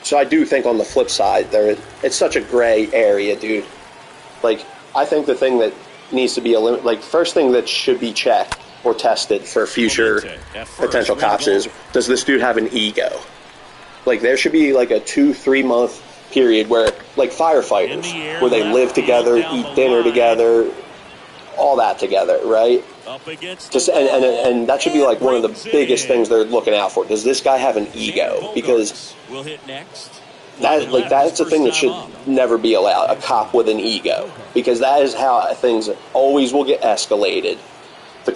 so I do think on the flip side, it's such a gray area, dude. I think the thing that needs to be first thing that should be checked or tested for future potential cops is, does this dude have an ego? There should be a 2-3 month period where, firefighters, where they live together, eat dinner together, all that together, right? Just and that should be one of the biggest things they're looking out for. Does this guy have an ego? Because that's a thing that should never be allowed. A cop with an ego, because that is how things always will get escalated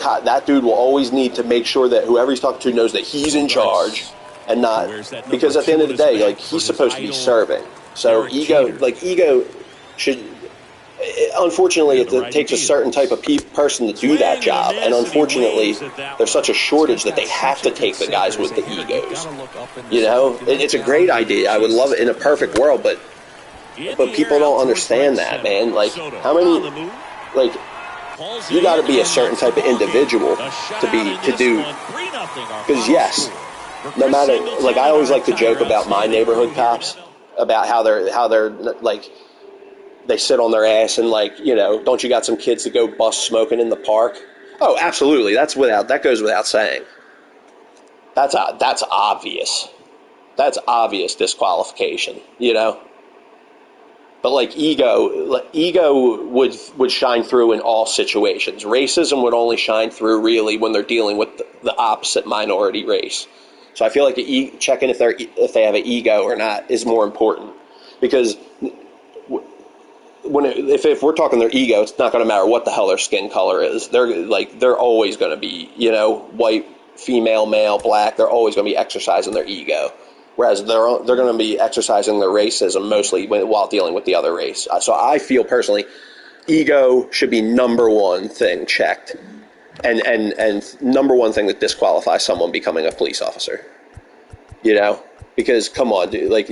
that dude will always need to make sure that whoever he's talking to knows that he's in charge and not, because at the end of the day, like, he's supposed to be serving. So ego should, unfortunately, it takes a certain type of person to do that job, and unfortunately, there's such a shortage that they have to take the guys with the egos. You know, it's a great idea. I would love it in a perfect world, but people don't understand that, man. Like, how many, like, you got to be a certain type of individual to do, because yes, no matter, like, I always like to joke about my neighborhood cops, about how they're like, they sit on their ass and, like, you know, don't you got some kids to go bust smoking in the park? Oh, absolutely. That goes without saying. That's obvious. That's obvious disqualification, you know? But, like, ego would shine through in all situations. Racism would only shine through, really, when they're dealing with the opposite minority race. So I feel like checking if they have an ego or not is more important, because if we're talking their ego, it's not going to matter what the hell their skin color is. They're always going to be, you know, white, female, male, black. They're always going to be exercising their ego, whereas they're going to be exercising their racism mostly while dealing with the other race. So I feel personally, ego should be number one thing checked. And number one thing that disqualifies someone becoming a police officer, you know, because come on, dude, like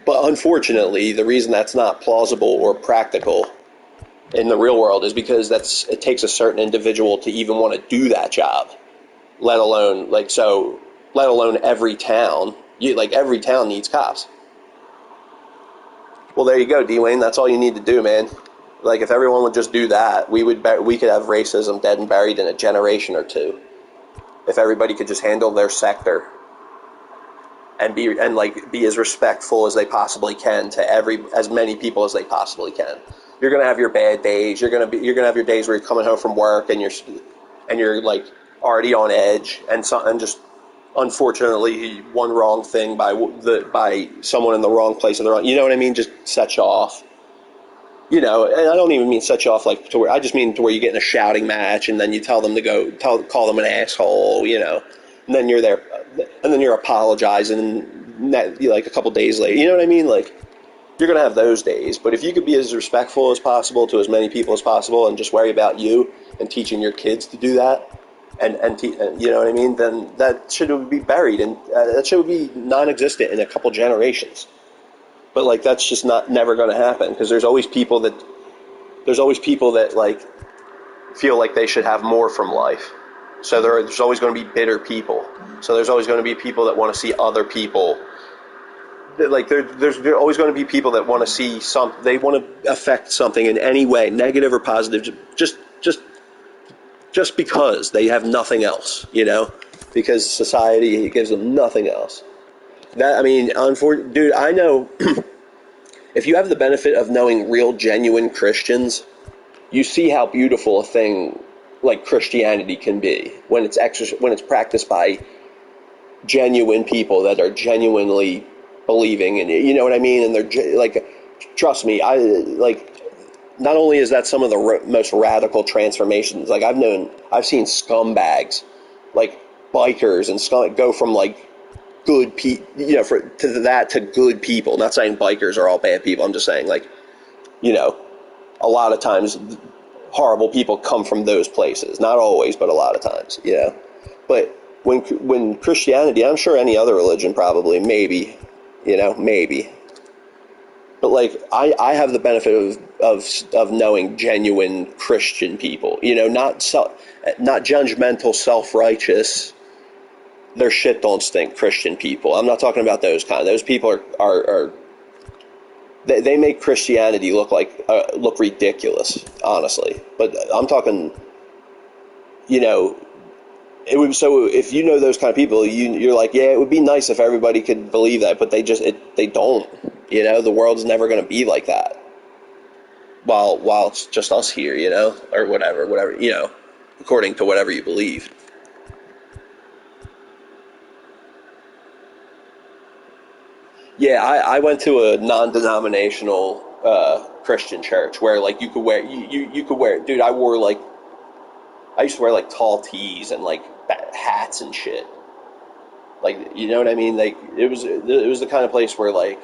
but unfortunately, the reason that's not plausible or practical in the real world is because it takes a certain individual to even want to do that job, let alone every town. Every town needs cops. Well, there you go, D-Wayne. That's all you need to do, man. Like, if everyone would just do that, we could have racism dead and buried in a generation or two. If everybody could just handle their sector and be as respectful as they possibly can to as many people as they possibly can. You're gonna have your bad days. You're gonna have your days where you're coming home from work and you're like already on edge, and just unfortunately one wrong thing by someone in the wrong place in the wrong. You know what I mean? Just sets you off. You know, and I don't even mean set you off like to where, I just mean to where you get in a shouting match and then you tell them to call them an asshole, you know, and then you're there, and then you're apologizing like a couple days later. You know what I mean? Like, you're going to have those days. But if you could be as respectful as possible to as many people as possible and just worry about you and teaching your kids to do that, and you know what I mean, then that should be buried, and that should be non-existent in a couple generations. But, like, that's just never going to happen, because there's always people that like feel like they should have more from life. So there's always going to be bitter people. So there's always going to be people that want to see other people. Like, there's always going to be people that want to see they want to affect something in any way, negative or positive, just because they have nothing else, you know, because society gives them nothing else. Dude, I know if you have the benefit of knowing real, genuine Christians, you see how beautiful a thing like Christianity can be when it's practiced by genuine people that are genuinely believing, and you know what I mean. And they're like, trust me, not only is that some of the most radical transformations. Like, I've seen scumbags, like bikers and go from like good people, you know, to good people. Not saying bikers are all bad people. I'm just saying, like, you know, a lot of times horrible people come from those places. Not always, but a lot of times, you know. But when Christianity, I'm sure any other religion probably, maybe, you know, maybe. But, like, I have the benefit of knowing genuine Christian people, you know, not judgmental, self-righteous, their shit don't stink Christian people. I'm not talking about those kind. Those people are they make Christianity look ridiculous, honestly. But I'm talking, you know, so if you know those kind of people, you're like, yeah, it would be nice if everybody could believe that, but they don't. You know, the world's never going to be like that. While it's just us here, you know, or whatever, you know, according to whatever you believe. Yeah, I went to a non-denominational Christian church where, like, you could wear, dude, I wore, like, I used to wear like tall tees and like hats and shit. Like, you know what I mean? Like, it was the kind of place where like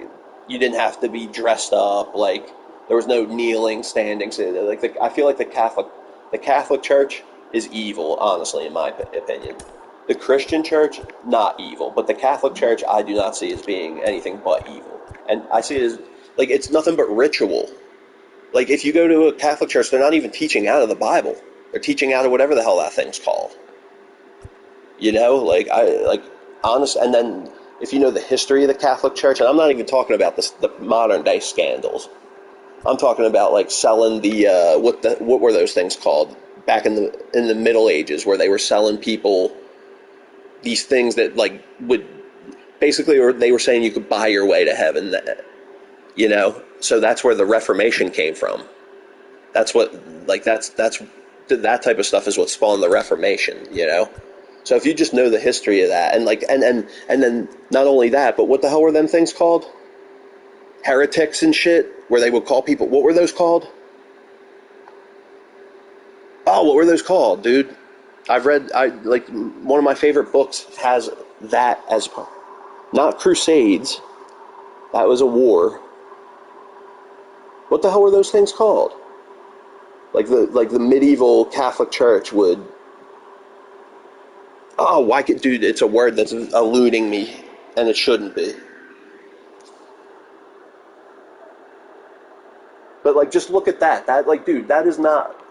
you didn't have to be dressed up. Like, there was no kneeling, standing. So, like, I feel like the Catholic Church is evil, honestly, in my opinion. The Christian Church, not evil, but the Catholic Church, I do not see as being anything but evil, and I see it as like it's nothing but ritual. Like, if you go to a Catholic church, they're not even teaching out of the Bible. They're teaching out of whatever the hell that thing's called. You know, honest. And then if you know the history of the Catholic Church, and I'm not even talking about the modern day scandals. I'm talking about like selling the what were those things called back in the Middle Ages, where they were selling people these things that like would basically, or they were saying you could buy your way to heaven. You know, so that's where the Reformation came from. That's what, like, that type of stuff is what spawned the Reformation, you know? So if you just know the history of that, and like, and then not only that, but what the hell were them things called? Heretics and shit, where they would call people, what were those called? Oh, what were those called, dude? Like, one of my favorite books has that as, not Crusades, that was a war. What the hell were those things called? Like the medieval Catholic Church would. Oh, why could, dude? It's a word that's eluding me, and it shouldn't be. But like, just look at that. That, like, dude, that is not.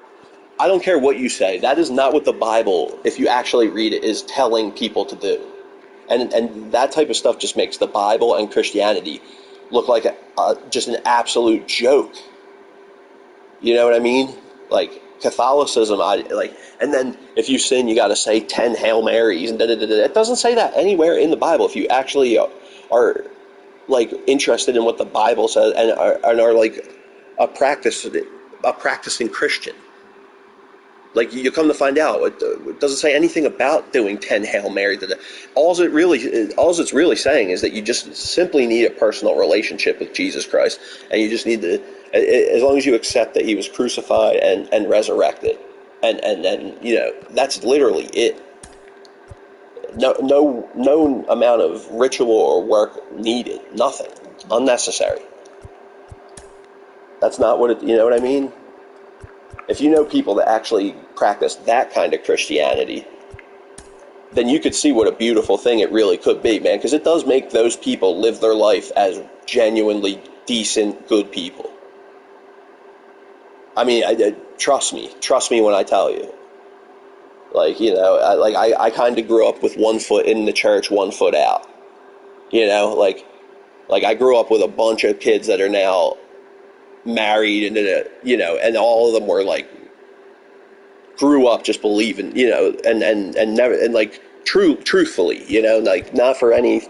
I don't care what you say. That is not what the Bible, if you actually read it, is telling people to do. And that type of stuff just makes the Bible and Christianity look like just an absolute joke. You know what I mean? Like, Catholicism, and then if you sin, you got to say 10 Hail Marys and da-da-da-da. It doesn't say that anywhere in the Bible. If you actually are like interested in what the Bible says and are like a practicing Christian, like, you come to find out, it doesn't say anything about doing 10 Hail Marys. All it's really saying is that you just simply need a personal relationship with Jesus Christ, and you just need to, as long as you accept that he was crucified and resurrected, and you know, that's literally it. No amount of ritual or work needed. Nothing. Unnecessary. That's not what it, you know what I mean? If you know people that actually practice that kind of Christianity, then you could see what a beautiful thing it really could be, man, because it does make those people live their life as genuinely decent, good people. I mean, trust me when I tell you. Like, you know, I kind of grew up with one foot in the church, one foot out. You know, like I grew up with a bunch of kids that are now married, and you know, and all of them were like grew up just believing, you know, and never, and like truthfully, you know, like, not for any.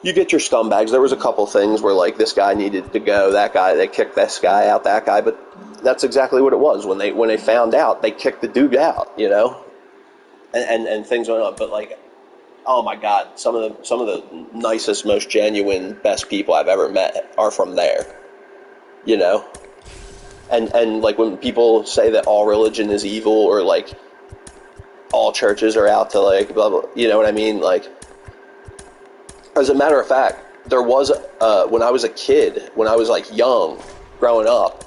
You get your scumbags. There was a couple things where like this guy needed to go, that guy, they kicked this guy out, that guy, but that's exactly what it was. When they found out, they kicked the dude out, you know, and things went on. But like, oh my God, some of the nicest, most genuine, best people I've ever met are from there. You know, and like, when people say that all religion is evil, or like all churches are out to like blah blah, you know what I mean? Like, as a matter of fact, there was when I was a kid, when I was like young, growing up,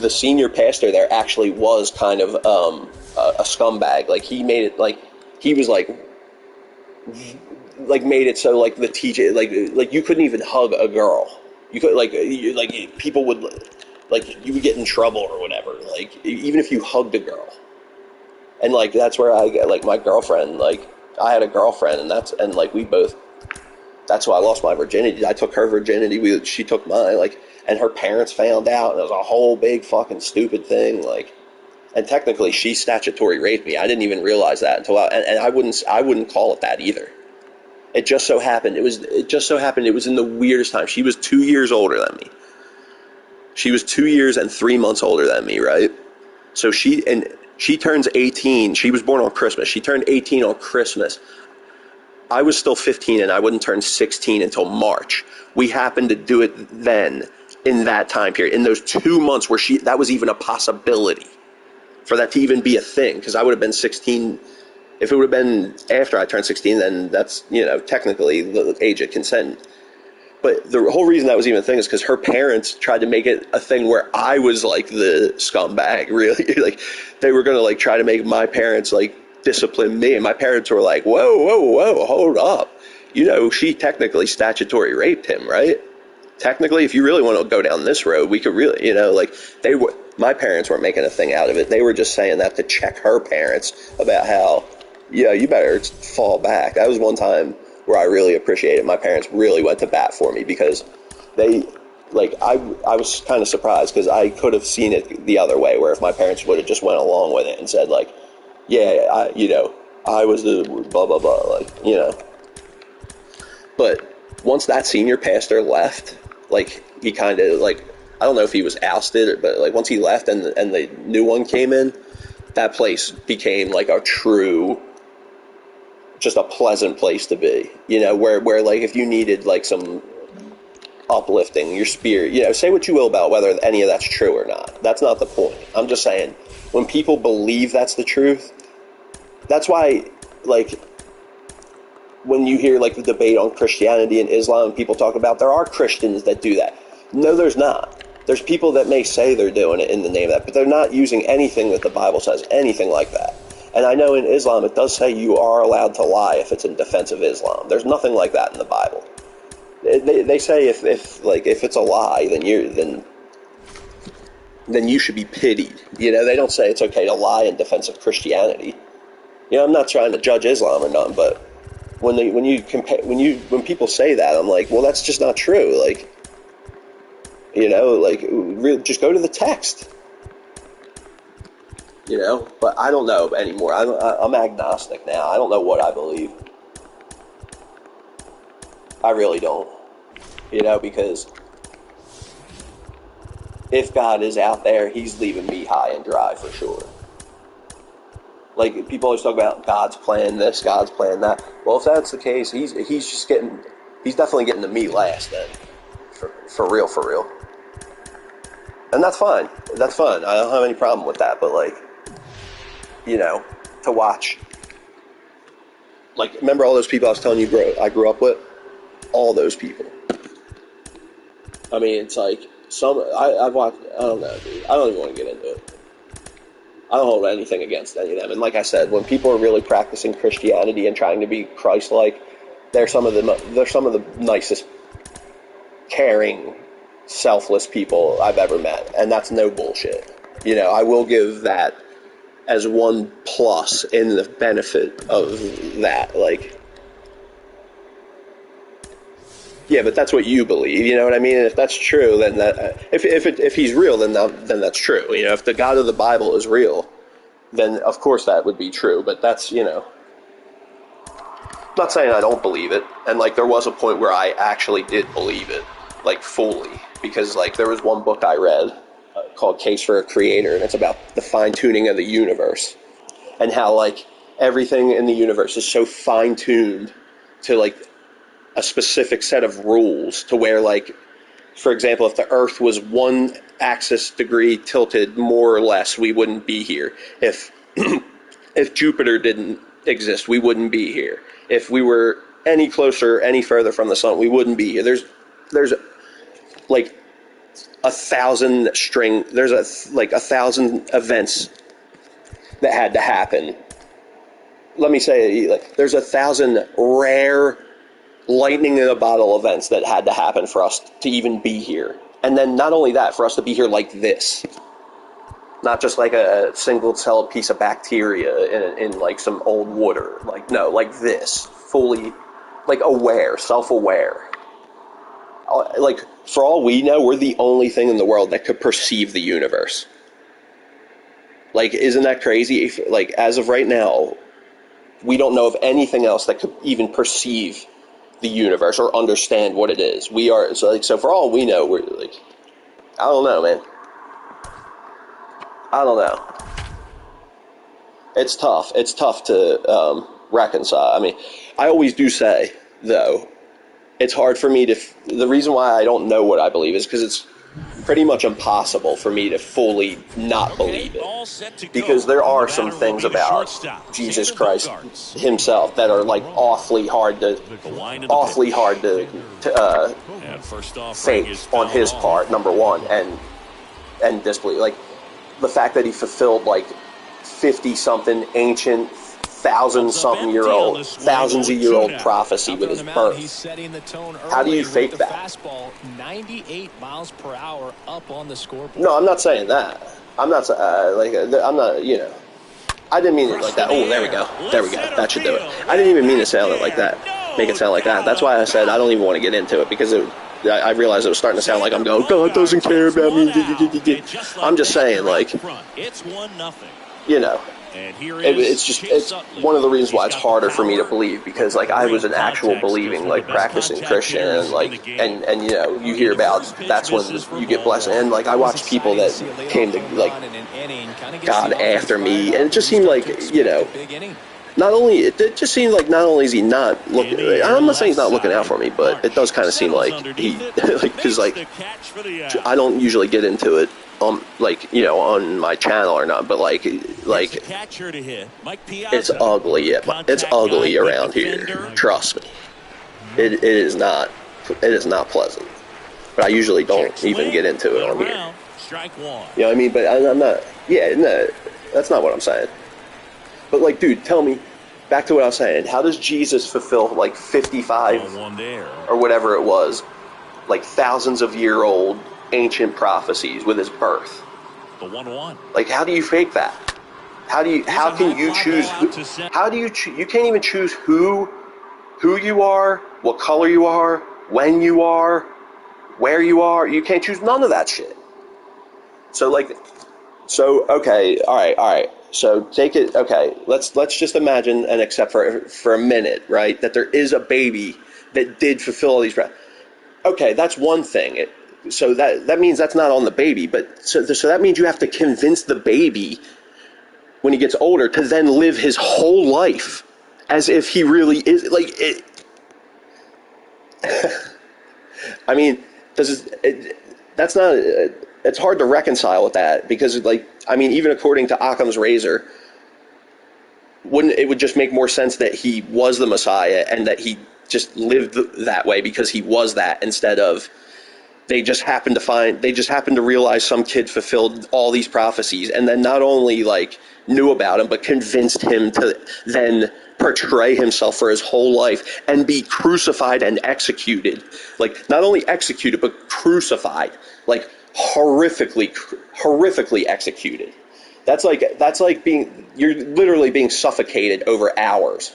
the senior pastor there actually was kind of a scumbag. Like, he made it like he was like made it so like the teacher, like you couldn't even hug a girl. You could people would, like, you would get in trouble or whatever, like, even if you hugged a girl. And like, that's where I get like my girlfriend, like, I had a girlfriend, and like, that's why I lost my virginity. I took her virginity, she took mine, like, and her parents found out, and it was a whole big fucking stupid thing, like, and technically she statutory raped me. I didn't even realize that until and I wouldn't call it that either. It just so happened it was in the weirdest time. She was 2 years older than me. She was 2 years and 3 months older than me, right? So she turns 18. She was born on Christmas. She turned 18 on Christmas. I was still 15, and I wouldn't turn 16 until March. We happened to do it then, in that time period, in those 2 months where that was even a possibility. for that to even be a thing, because I would have been 16. If it would have been after I turned 16, then that's, technically the age of consent. But the whole reason that was even a thing is because her parents tried to make it a thing where I was like the scumbag, really. Like, they were going to like try to make my parents like discipline me. And my parents were like, whoa, hold up. She technically statutory raped him, right? Technically, if you really want to go down this road, we could really, my parents weren't making a thing out of it. They were just saying that to check her parents about how, you better fall back. That was one time where I really appreciated my parents really went to bat for me, because they, I was kind of surprised, because I could have seen it the other way, where if my parents would have just went along with it and said, like, yeah, I was the blah, blah, blah, But once that senior pastor left, he kind of, I don't know if he was ousted, but, once he left and the new one came in, that place became, a true, just a pleasant place to be, where if you needed, some uplifting your spirit, say what you will about whether any of that's true or not. That's not the point. I'm just saying, when people believe that's the truth, that's why, when you hear, the debate on Christianity and Islam, people talk about there are Christians that do that. No, there's not. There's people that may say they're doing it in the name of that, but they're not using anything that the Bible says, anything like that. And I know in Islam it does say you are allowed to lie if it's in defense of Islam. There's nothing like that in the Bible. They say if it's a lie, then you should be pitied. They don't say it's okay to lie in defense of Christianity. I'm not trying to judge Islam or none, but when people say that, I'm like, well, that's just not true. Just go to the text. But I don't know anymore. I'm agnostic now. I don't know what I believe. I really don't. Because if God is out there, he's leaving me high and dry for sure. People always talk about God's plan this, God's plan that. Well, if that's the case, he's definitely getting to me last then. For real. And that's fine. That's fun. I don't have any problem with that. But, to watch. Remember all those people I was telling you I grew up with? All those people. I mean, it's I've watched, I don't know, dude. I don't even want to get into it. I don't hold anything against any of them. And like I said, when people are really practicing Christianity and trying to be Christ-like, they're some of the nicest, caring, selfless people I've ever met. And that's no bullshit. I will give that as one plus in the benefit of that. Yeah, but that's what you believe, you know what I mean? And if that's true, then if he's real, then that's true. If the God of the Bible is real, then of course that would be true. But that's, I'm not saying I don't believe it. And there was a point where I actually did believe it, fully, because there was one book I read called Case for a Creator, and it's about the fine-tuning of the universe, and how everything in the universe is so fine-tuned to a specific set of rules, to where for example, if the Earth was one axis degree tilted more or less, we wouldn't be here. If Jupiter didn't exist, we wouldn't be here. If we were any closer, any further from the sun, we wouldn't be here. There's 1,000 there's 1,000 events that had to happen. Let me say, there's 1,000 rare lightning in a bottle events that had to happen for us to even be here. And then not only that, for us to be here like this. Not just a single-celled piece of bacteria in some old water. No, this. Fully, aware, self-aware. For all we know, we're the only thing in the world that could perceive the universe. Isn't that crazy? As of right now, we don't know of anything else that could even perceive the universe or understand what it is. We are, so for all we know, we're I don't know, man. I don't know. It's tough. It's tough to reconcile. I mean, I always do say, though, it's hard for me to, the reason why I don't know what I believe is because pretty much impossible for me to fully not believe it, because there are some things about Jesus Christ himself that are like awfully hard to fake on his part, number one, and disbelieve. Like the fact that he fulfilled like 50-something ancient, thousands of year old prophecy with his birth. How do you fake that? Fastball 98 miles per hour up on the scoreboard. No, I'm not saying that. I'm not I'm not, you know. I didn't mean it like that. Oh, there we go. That should do it. I didn't even mean to sound it like that. Make it sound like that. That's why I said I don't even want to get into it, because I realized it was starting to sound like I'm going, God doesn't care about me. I'm just saying, like, it's 1-0. You know. It's one of the reasons why it's harder for me to believe, because like I was an actual believing, like practicing Christian, and like and you know, you hear about that's when you get blessed, and like I watched people that came to like God after me, and it just seemed like, you know, it just seemed like not only is he not looking, I'm not saying he's not looking out for me, but it does kind of seem like he like, because like I don't usually get into it like, you know, on my channel or not, but like it's ugly. It's ugly around here. Trust me, it is not pleasant. But I usually don't even get into it on here. You know what I mean? But I'm not. Yeah, no, that's not what I'm saying. But like, dude, tell me, back to what I was saying. How does Jesus fulfill like 55 or whatever it was, like thousands of year old ancient prophecies with his birth? The 1-1. Like, how do you fake that? How can you choose? You can't even choose who you are, what color you are, when you are, where you are. You can't choose none of that shit. So okay, all right. So take it. Okay, let's just imagine and accept for a minute, right, that there is a baby that did fulfill all these. Okay, that's one thing. So that means that's not on the baby, but so that means you have to convince the baby when he gets older to then live his whole life as if he really is like it. I mean, that's not. It's hard to reconcile with that, because like, I mean, even according to Occam's razor, it would just make more sense that he was the Messiah and that he just lived that way because he was that, instead of they just happened to realize some kid fulfilled all these prophecies, and then not only like knew about him, but convinced him to then portray himself for his whole life and be crucified and executed. Like, not only executed, but crucified, like horrifically executed. That's like you're literally being suffocated over hours.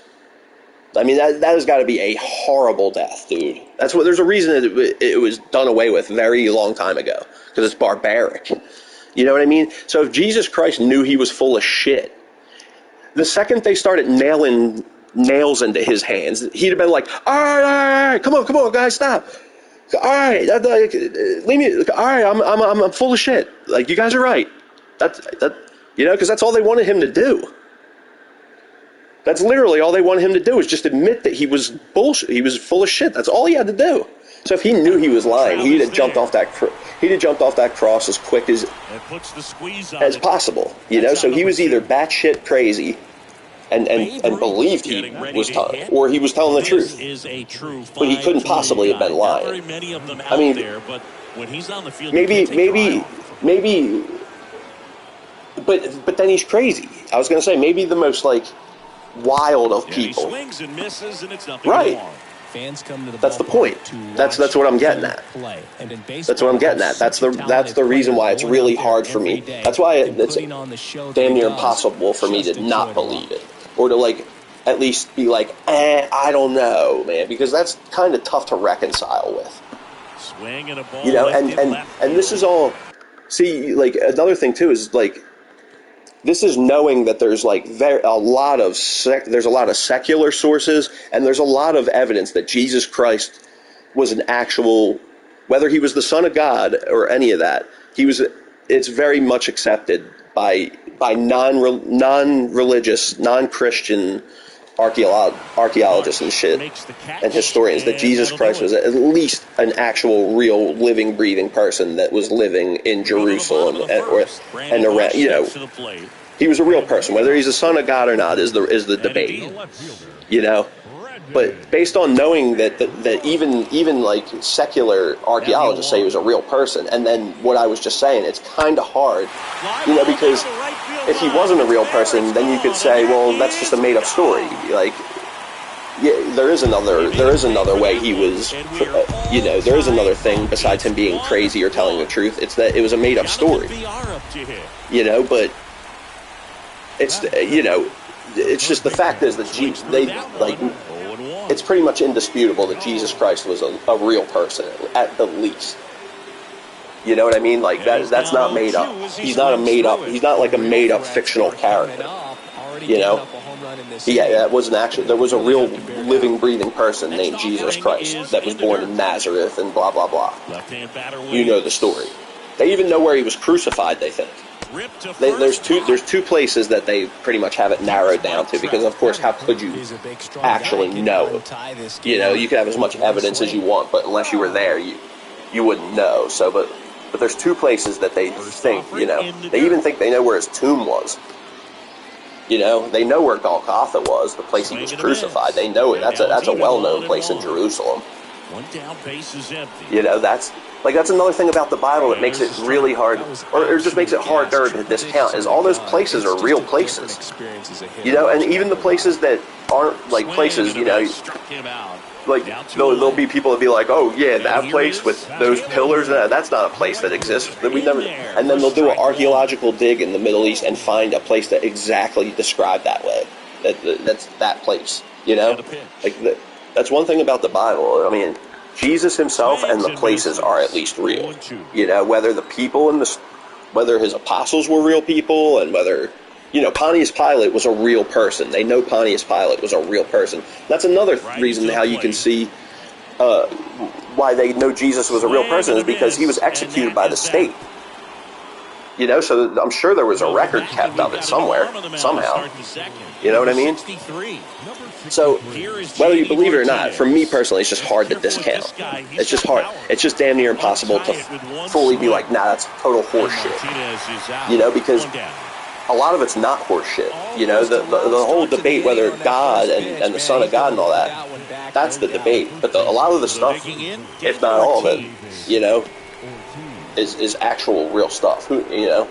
I mean, that has got to be a horrible death, dude. There's a reason it was done away with very long time ago, because it's barbaric. You know what I mean? So if Jesus Christ knew he was full of shit, the second they started nailing nails into his hands, he'd have been like, all right, come on, guys, stop. All right, leave me. All right, I'm full of shit. Like, you guys are right. You know, because that's all they wanted him to do. That's literally all they wanted him to do, is just admit that he was bullshit. He was full of shit. That's all he had to do. So if he knew he was lying, he'd have jumped off that cross as quick as possible. You know, so he was either batshit crazy and believed he was or he was telling the truth. But he couldn't possibly have been lying. I mean, maybe. But then he's crazy. I was going to say, maybe the most like wild of people. He swings and misses, and it's nothing right. wrong. Fans come to the That's the point. That's what I'm getting at. That's what I'm getting at. That's the reason why it's really hard for me. That's why it's damn near impossible for me to not believe it, or to like at least be like, I don't know, man, because that's kind of tough to reconcile with. Swing and a ball, you know, and this is all. See, like, another thing too is like, this is knowing that there's like there's a lot of secular sources, and there's a lot of evidence that Jesus Christ was an actual, whether he was the Son of God or any of that, it's very much accepted by non-religious, non-Christian archaeologists and shit and historians that Jesus Christ was at least an actual, real, living, breathing person that was living in Jerusalem and around. You know, he was a real person. Whether he's a son of God or not is the debate. You know. But based on knowing that even like secular archaeologists say he was a real person, and then what I was just saying, it's kind of hard, you know, because if he wasn't a real person, then you could say, well, that's just a made-up story. Like, yeah, there is another way he was, you know, there is another thing besides him being crazy or telling the truth. It's that it was a made-up story, you know. But it's, you know, it's just the fact is that it's pretty much indisputable that Jesus Christ was a real person, at the least. You know what I mean? Like, that's not made up. He's not like a made up fictional character. You know? Yeah, that wasn't actually, there was a real living, breathing person named Jesus Christ that was born in Nazareth and blah, blah, blah. You know the story. They even know where he was crucified, they think. There's two places that they pretty much have it narrowed down to, because of course, how could you actually know? You know, you could have as much evidence as you want, but unless you were there, you wouldn't know. So, but there's two places that they think, you know, they even think they know where his tomb was. You know, they know where Golgotha was, the place he was crucified. They know it. That's a well-known place in Jerusalem. One down, base is empty. You know, that's another thing about the Bible that makes it really hard, or just makes it harder to discount, is all those places are real places. You know, and even the places that aren't like places, you know, like there'll be people that be like, oh yeah, that place with those pillars, that's not a place that exists. That we never, and then they'll do an archaeological dig in the Middle East and find a place that exactly described that way. That's that place. You know, like that's one thing about the Bible. I mean, Jesus himself and the places are at least real. You know, whether the people and whether his apostles were real people, and whether, you know, Pontius Pilate was a real person. They know Pontius Pilate was a real person. That's another reason how you can see why they know Jesus was a real person, is because he was executed by the state. You know, so I'm sure there was a record kept of it somewhere, somehow. You know what I mean? So, whether you believe it or not, for me personally, it's just hard to discount. It's just hard. It's just damn near impossible to fully be like, nah, that's total horseshit. You know, because a lot of it's not horseshit. You know, the whole debate whether God and the Son of God and all that, that's the debate. But a lot of the stuff, if not all of it, you know, is actual real stuff. You know,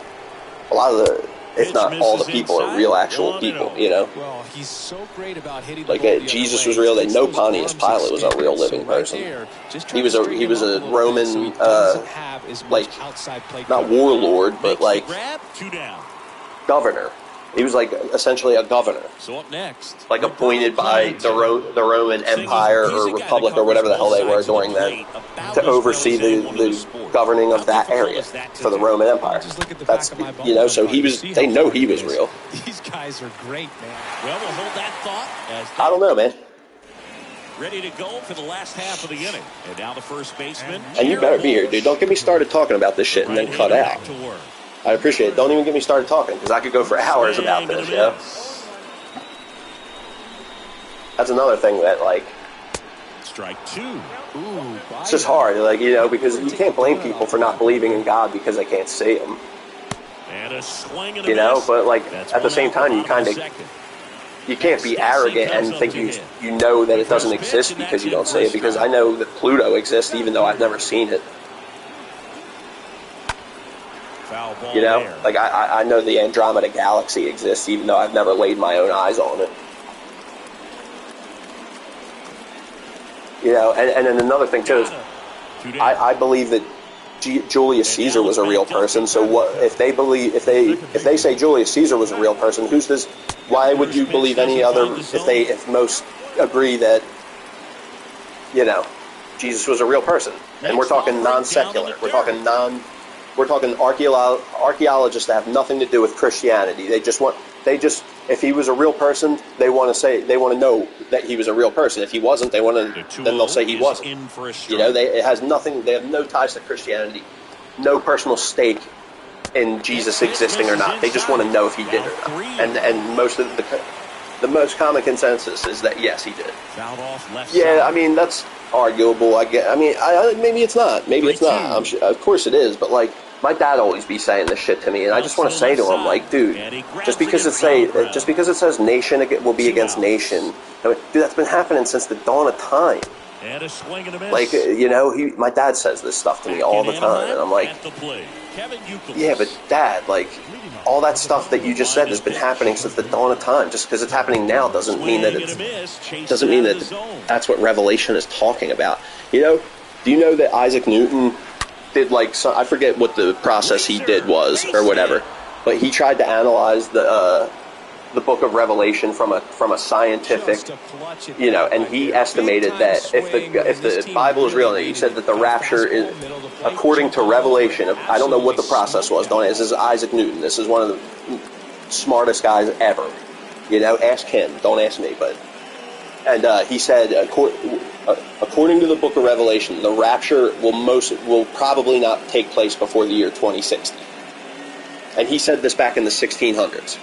a lot of the, if not all the people, are real actual people. You know, well, he's so great about hitting like Jesus was real. They know Pontius Pilate was a real living person. He was a Roman like, not warlord, but like governor. He was like essentially a governor, so up next, like appointed by the Roman Empire or Republic or whatever the hell they were during then, to oversee the governing of that area for the Roman Empire. That's, you know, so they know he was real. These guys are great, man. Well, we'll hold that thought. I don't know, man. Ready to go for the last half of the inning. And now the first baseman. And you better be here, dude. Don't get me started talking about this shit and then cut out. I appreciate it. Don't even get me started talking, because I could go for hours about this, you know? That's another thing that, like, strike two. It's just hard, like, you know, because you can't blame people for not believing in God because they can't see him. You know, but, like, at the same time, you can't be arrogant and think you know that it doesn't exist because you don't see it, because I know that Pluto exists even though I've never seen it. You know, like I know the Andromeda Galaxy exists even though I've never laid my own eyes on it. You know, and then another thing too is I believe that Julius Caesar was a real person. So what if they say Julius Caesar was a real person? Why would you believe any other if most agree that, you know, Jesus was a real person? And we're talking non-secular. We're talking archaeologists that have nothing to do with Christianity. If he was a real person, they want to know that he was a real person. If he wasn't, then they'll say he wasn't. You know, it has nothing. They have no ties to Christianity, no personal stake in Jesus existing or not. They just want to know if he did or not. And most of the most common consensus is that yes, he did. Fouled off left Yeah, side. I mean that's arguable. I get. I mean, maybe it's not. Maybe it's not. I'm sure, of course it is. But like, my dad always be saying this shit to me, and I just want to say to him, like, dude, just because it says nation will be against nation, I mean, dude, that's been happening since the dawn of time. And a swing and a miss. Like, you know, my dad says this stuff to me all the time, and I'm like, yeah, but Dad, like, all that stuff that you just said has been happening since the dawn of time. Just because it's happening now doesn't mean that that's what Revelation is talking about. You know, do you know that Isaac Newton did like I forget what the process he did was or whatever, but he tried to analyze the book of Revelation from a scientific, you know, and he estimated that if the Bible is real, he said that the rapture is, according to Revelation, I don't know what the process was. Don't ask. This is Isaac Newton. This is one of the smartest guys ever. You know, ask him. Don't ask me. And he said, according to the book of Revelation, the rapture will probably not take place before the year 2060. And he said this back in the 1600s.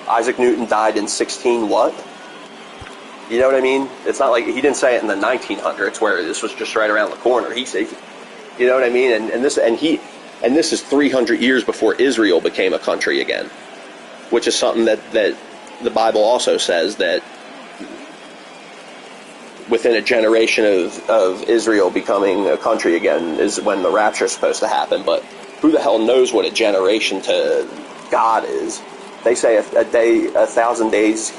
Isaac Newton died in 16 what? You know what I mean? It's not like he didn't say it in the 1900s where this was just right around the corner. He said, you know what I mean? And this is 300 years before Israel became a country again, which is something that the Bible also says that within a generation of Israel becoming a country again is when the rapture is supposed to happen. But who the hell knows what a generation to God is? They say a day, 1,000 days,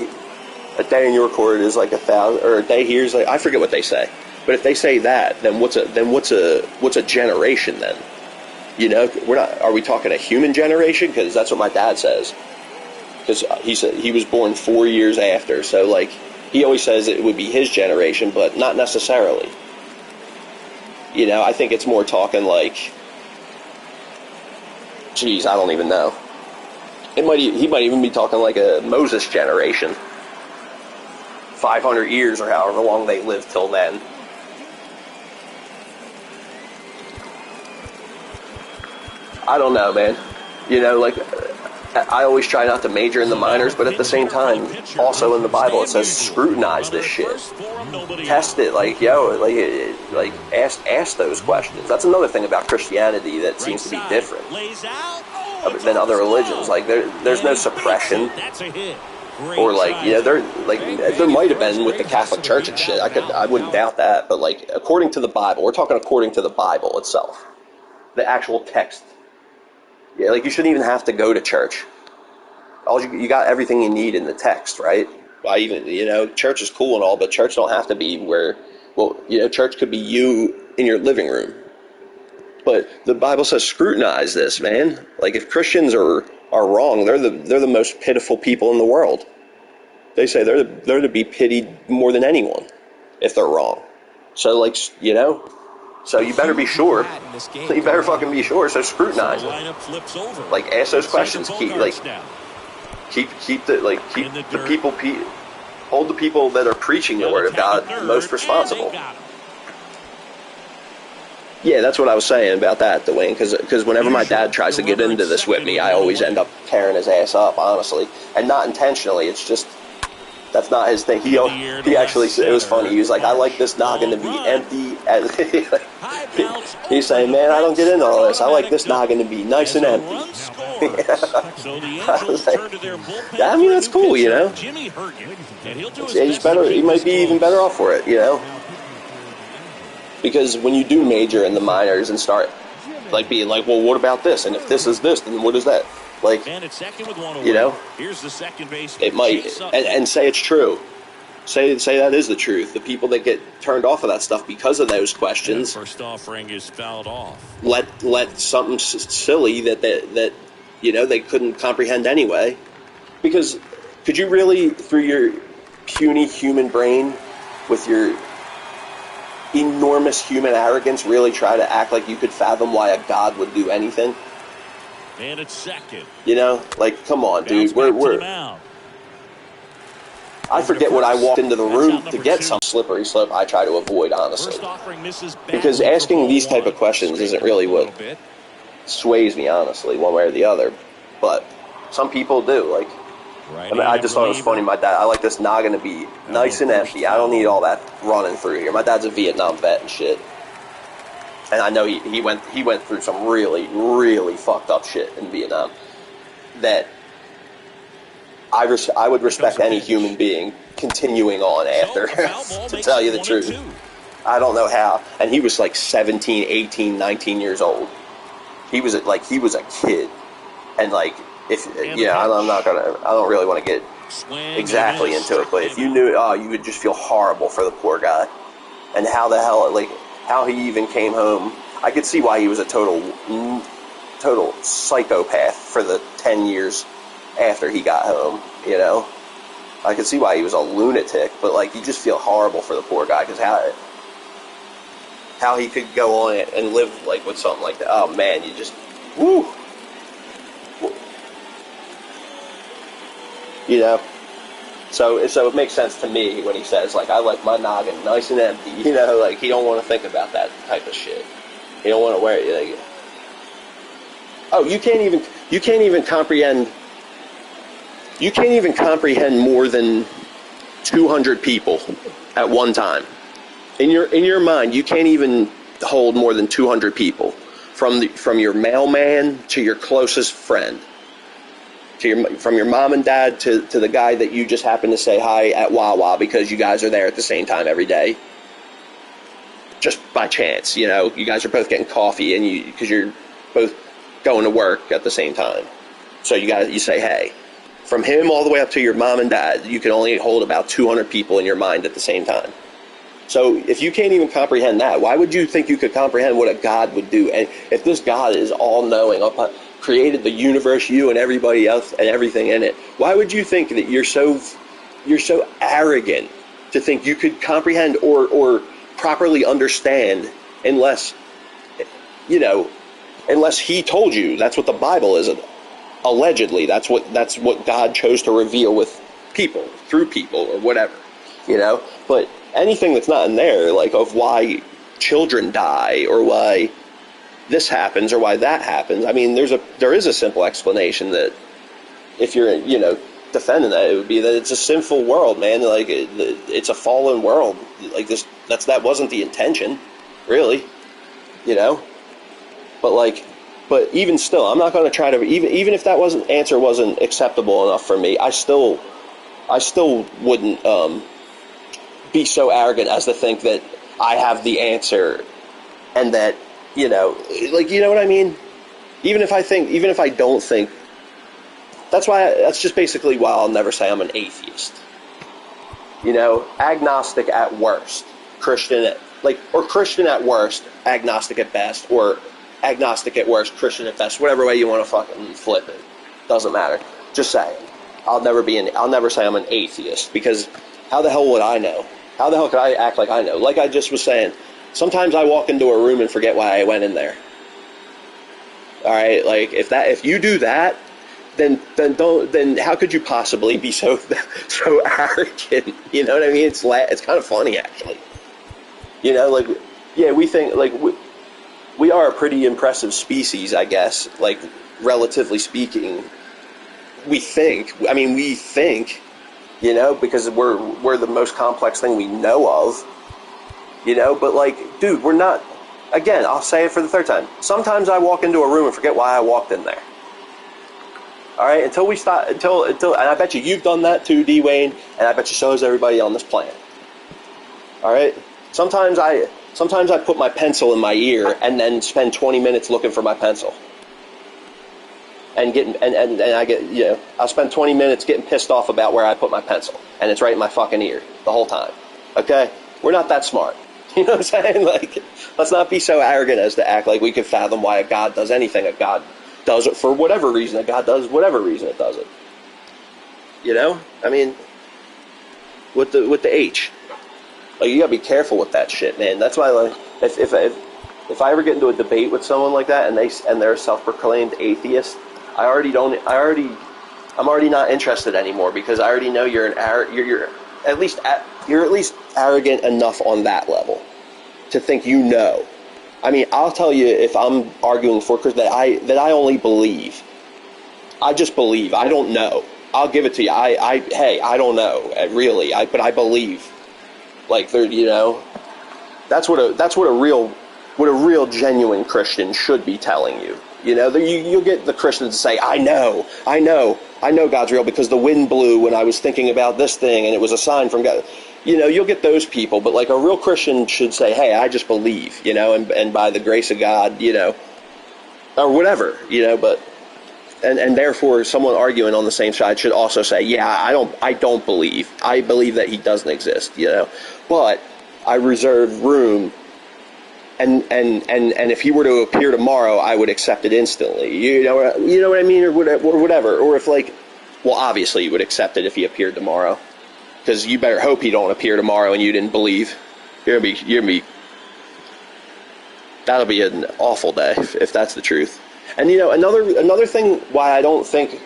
a day in your court is like 1,000, or a day here is like, I forget what they say. But if they say that, then what's a generation then? You know, are we talking a human generation? Because that's what my dad says. Because he said he was born 4 years after, so like he always says it would be his generation, but not necessarily. You know, I think it's more talking like, geez, I don't even know. He might even be talking like a Moses generation. 500 years or however long they lived till then. I don't know, man. You know, like, I always try not to major in the minors, but at the same time, also in the Bible it says scrutinize this shit. Test it, like, ask those questions. That's another thing about Christianity that seems to be different than other religions. Like, there's no suppression, or like, you know, there might have been with the Catholic Church and shit. I wouldn't doubt that, but like, according to the Bible, we're talking according to the Bible itself, the actual text. Yeah, like, you shouldn't even have to go to church. You got everything you need in the text, right? Well, even, you know, church is cool and all, but church don't have to be where, well, you know, church could be you in your living room. But the Bible says scrutinize this, man. Like, if Christians are wrong, they're the most pitiful people in the world. They say they're to be pitied more than anyone if they're wrong. So, like, you know, so you better be sure. You better fucking be sure. So scrutinize it. Like, ask those questions. Keep the people, hold the people that are preaching the word of God most responsible. Yeah, that's what I was saying about that, Dwayne, because whenever my dad tries to get into this with me, I always end up tearing his ass up, honestly. And not intentionally, it's just, that's not his thing. He actually, it was funny, he was like, I like this noggin to be empty. He's saying, man, I don't get into all this. I like this noggin to be nice and empty. I was like, yeah, I mean, that's cool, you know. He's better, he might be even better off for it, you know. Because when you do major in the minors and start, like, being like, well, what about this? And if this is this, then what is that? Like, you know, it might, and say it's true. Say that is the truth. The people that get turned off of that stuff because of those questions, first offering is fouled off. Let something silly that you know, they couldn't comprehend anyway. Because could you really, through your puny human brain, with your enormous human arrogance, really try to act like you could fathom why a god would do anything? And it's second. You know, like, come on, dude. I forget what I walked into the room to get. Some slippery slope I try to avoid, honestly. Because asking these type of questions isn't really what sways me, honestly, one way or the other. but some people do. Like, I mean, I just thought it was funny. My dad, I like this noggin to be nice and empty. I don't need all that running through here. My dad's a Vietnam vet and shit, and I know he went through some really, really fucked up shit in Vietnam that I would respect any human being continuing on after, to tell you the truth. I don't know how. And he was like 17, 18, 19 years old. He was a kid. And like, I don't really want to get exactly into it, but if you knew, you would just feel horrible for the poor guy. And how the hell, like, how he even came home. I could see why he was a total psychopath for the 10 years after he got home, you know? I could see why he was a lunatic, but like, you just feel horrible for the poor guy, because how he could go on and live like with something like that. Oh man, you just, woo! You know? So it makes sense to me when he says, like, I like my noggin nice and empty, you know? Like, he don't want to think about that type of shit. He don't want to wear it, like, oh, you can't even comprehend more than 200 people at one time. In your mind, you can't even hold more than 200 people, from your mailman to your closest friend, from your mom and dad to the guy that you just happen to say hi at Whoooowayyyyow because you guys are there at the same time every day. Just by chance, you know, you guys are both getting coffee and because you're both going to work at the same time. So you say hey. From him all the way up to your mom and dad, you can only hold about 200 people in your mind at the same time. So if you can't even comprehend that, why would you think you could comprehend what a God would do? And if this God is all-knowing, created the universe, you and everybody else and everything in it, why would you think that you're so arrogant to think you could comprehend or properly understand unless he told you? That's what the Bible is. Allegedly, that's what God chose to reveal with people, through people, or whatever, you know. But anything that's not in there, like of why children die, or why this happens, or why that happens. I mean, there is a simple explanation that, if you're defending that, it would be that it's a sinful world, man. Like it's a fallen world. Like this, that wasn't the intention, really, you know. But even still, I'm not going to try to, even if that answer wasn't acceptable enough for me, I still wouldn't be so arrogant as to think that I have the answer, and that, you know what I mean? Even if I don't think, that's just basically why I'll never say I'm an atheist. You know, agnostic at worst, Christian at worst, agnostic at best, or agnostic at worst, Christian at best, whatever way you want to fucking flip it. Doesn't matter. Just saying. I'll never say I'm an atheist, because how the hell would I know? How the hell could I act like I know? Like I just was saying, sometimes I walk into a room and forget why I went in there. Alright, like if you do that, then how could you possibly be so arrogant? You know what I mean? It's kind of funny, actually. You know, like, yeah, we think, like, we are a pretty impressive species, I guess, like, relatively speaking. We think, you know, because we're the most complex thing we know of, you know, but, like, dude, we're not, again, I'll say it for the third time. Sometimes I walk into a room and forget why I walked in there. Alright, until and I bet you've done that too, D. Wayne, and I bet you so has everybody on this planet. Alright? Sometimes I put my pencil in my ear and then spend 20 minutes looking for my pencil. And I get, you know, I'll spend 20 minutes getting pissed off about where I put my pencil. And it's right in my fucking ear the whole time. Okay? We're not that smart. You know what I'm saying? Like, let's not be so arrogant as to act like we can fathom why a God does anything. A God does it for whatever reason. A God does whatever reason it does it. You know? I mean, with the H. Like, you gotta be careful with that shit, man. That's why, like, if I ever get into a debate with someone like that and they're a self-proclaimed atheist, I'm already not interested anymore, because I already know you're at least arrogant enough on that level to think you know. I mean, I'll tell you, if I'm arguing for Christ, that I only believe I just believe. I don't know. I'll give it to you. Hey, I don't know, really. But I believe. Like, that's what a real genuine Christian should be telling you. You'll get the Christians to say, I know God's real because the wind blew when I was thinking about this thing and it was a sign from God. You'll get those people, but like a real Christian should say, hey, I just believe, and by the grace of God, or whatever, but, and therefore someone arguing on the same side should also say, yeah, I don't believe. I believe that he doesn't exist, but I reserve room. And if he were to appear tomorrow, I would accept it instantly. You know what I mean, or whatever. Or if obviously you would accept it if he appeared tomorrow, because you better hope he don't appear tomorrow and you didn't believe. You're gonna be. That'll be an awful day if that's the truth. And another thing why I don't think.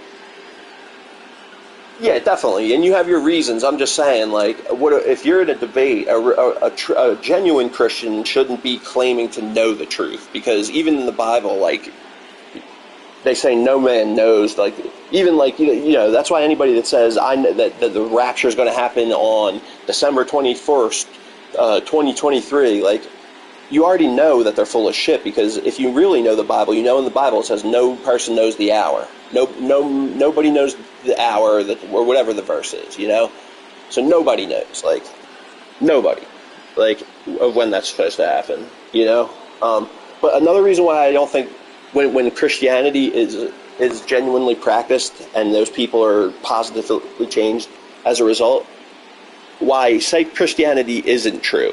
Yeah, definitely, and you have your reasons. I'm just saying, if you're in a debate, a genuine Christian shouldn't be claiming to know the truth, because even in the Bible, they say no man knows. That's why anybody that says that the rapture is going to happen on December 21st, 2023, you already know that they're full of shit, because if you really know the Bible, in the Bible it says no person knows the hour. Nobody knows the hour or whatever the verse is, So nobody knows, nobody, of when that's supposed to happen, But another reason why I don't think when Christianity is genuinely practiced and those people are positively changed as a result, why say Christianity isn't true.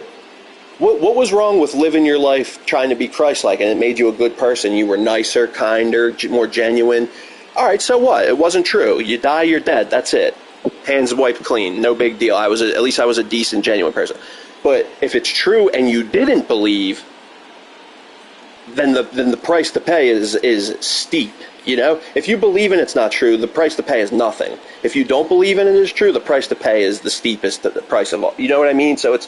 What was wrong with living your life trying to be Christ-like, and it made you a good person? You were nicer, kinder, more genuine. All right, so what? It wasn't true. You die, you're dead. That's it. Hands wiped clean. No big deal. At least I was a decent, genuine person. But if it's true and you didn't believe, then the price to pay is steep. If you believe and it's not true, the price to pay is nothing. If you don't believe and it is true, the price to pay is the steepest price of all. You know what I mean? So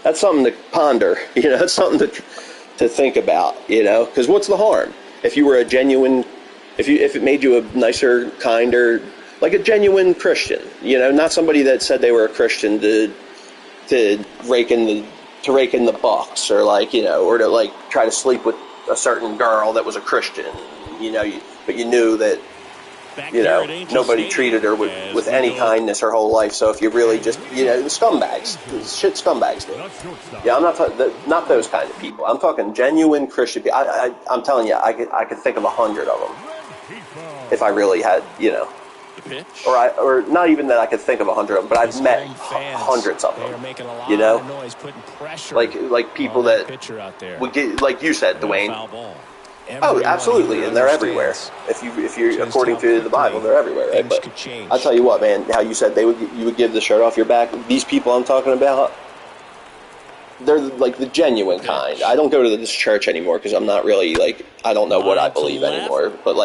that's something to ponder. That's something to think about. Because what's the harm? If you were a genuine, if it made you a nicer, kinder, like a genuine Christian, not somebody that said they were a Christian to rake in the bucks, or or to try to sleep with a certain girl that was a Christian, but you knew that nobody treated her with any kindness her whole life. So if you really just, scumbags, shit scumbags do. Yeah, I'm not those kind of people. I'm talking genuine Christian people. I'm telling you, I could think of 100 of them if I really had, or not even that I could think of 100 of them, but I've met hundreds of them. Like people that would get, like you said, Dwayne. Oh, absolutely, and they're everywhere. If you're according to the Bible, they're everywhere, right? But I'll tell you what, man. How you said you would give the shirt off your back. These people I'm talking about, they're like the genuine kind. I don't go to this church anymore because I'm not really I don't know what I believe anymore. But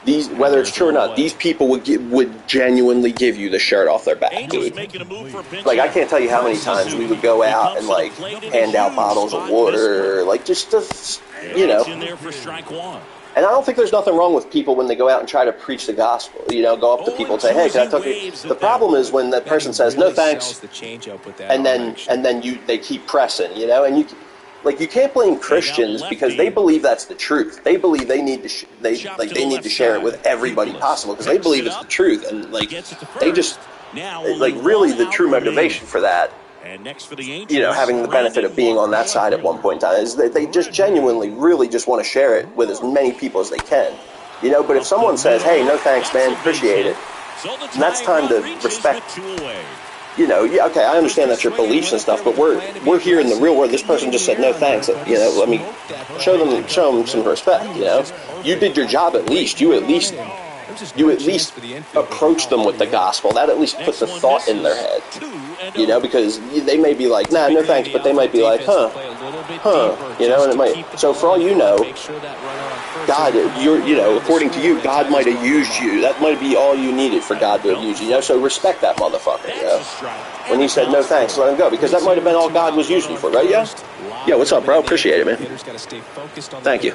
these, whether it's true or not, these people would genuinely give you the shirt off their back, dude. I can't tell you how many times we would go out and hand out bottles of water, just And I don't think there's nothing wrong with people when they go out and try to preach the gospel. Go up to people and say, "Hey, can I talk to you?" The problem is when that person says, "No, thanks," and then they keep pressing, and you can't blame Christians because they believe that's the truth. They believe they need to they need to share it with everybody possible because they believe it's the truth, and they just really the true motivation for that. Having the benefit of being on that side at one point in time is that they just genuinely really just want to share it with as many people as they can. But if someone says, "Hey, no thanks, man, appreciate it," and that's time to respect. Okay, I understand that's your beliefs and stuff, but we're here in the real world. This person just said no thanks. Let me show them some respect. You did your job at least. You at least approach them with the gospel. That at least puts a thought in their head. Because they may be like, "Nah, no thanks," but they might be like, huh, and it might. So for all you know, God, according to you, God might have used you. That might be all you needed for God to have used you. So respect that motherfucker. When he said no thanks, let him go, because that might have been all God was using you for, right? Yeah. What's up, bro? Appreciate it, man. Thank you.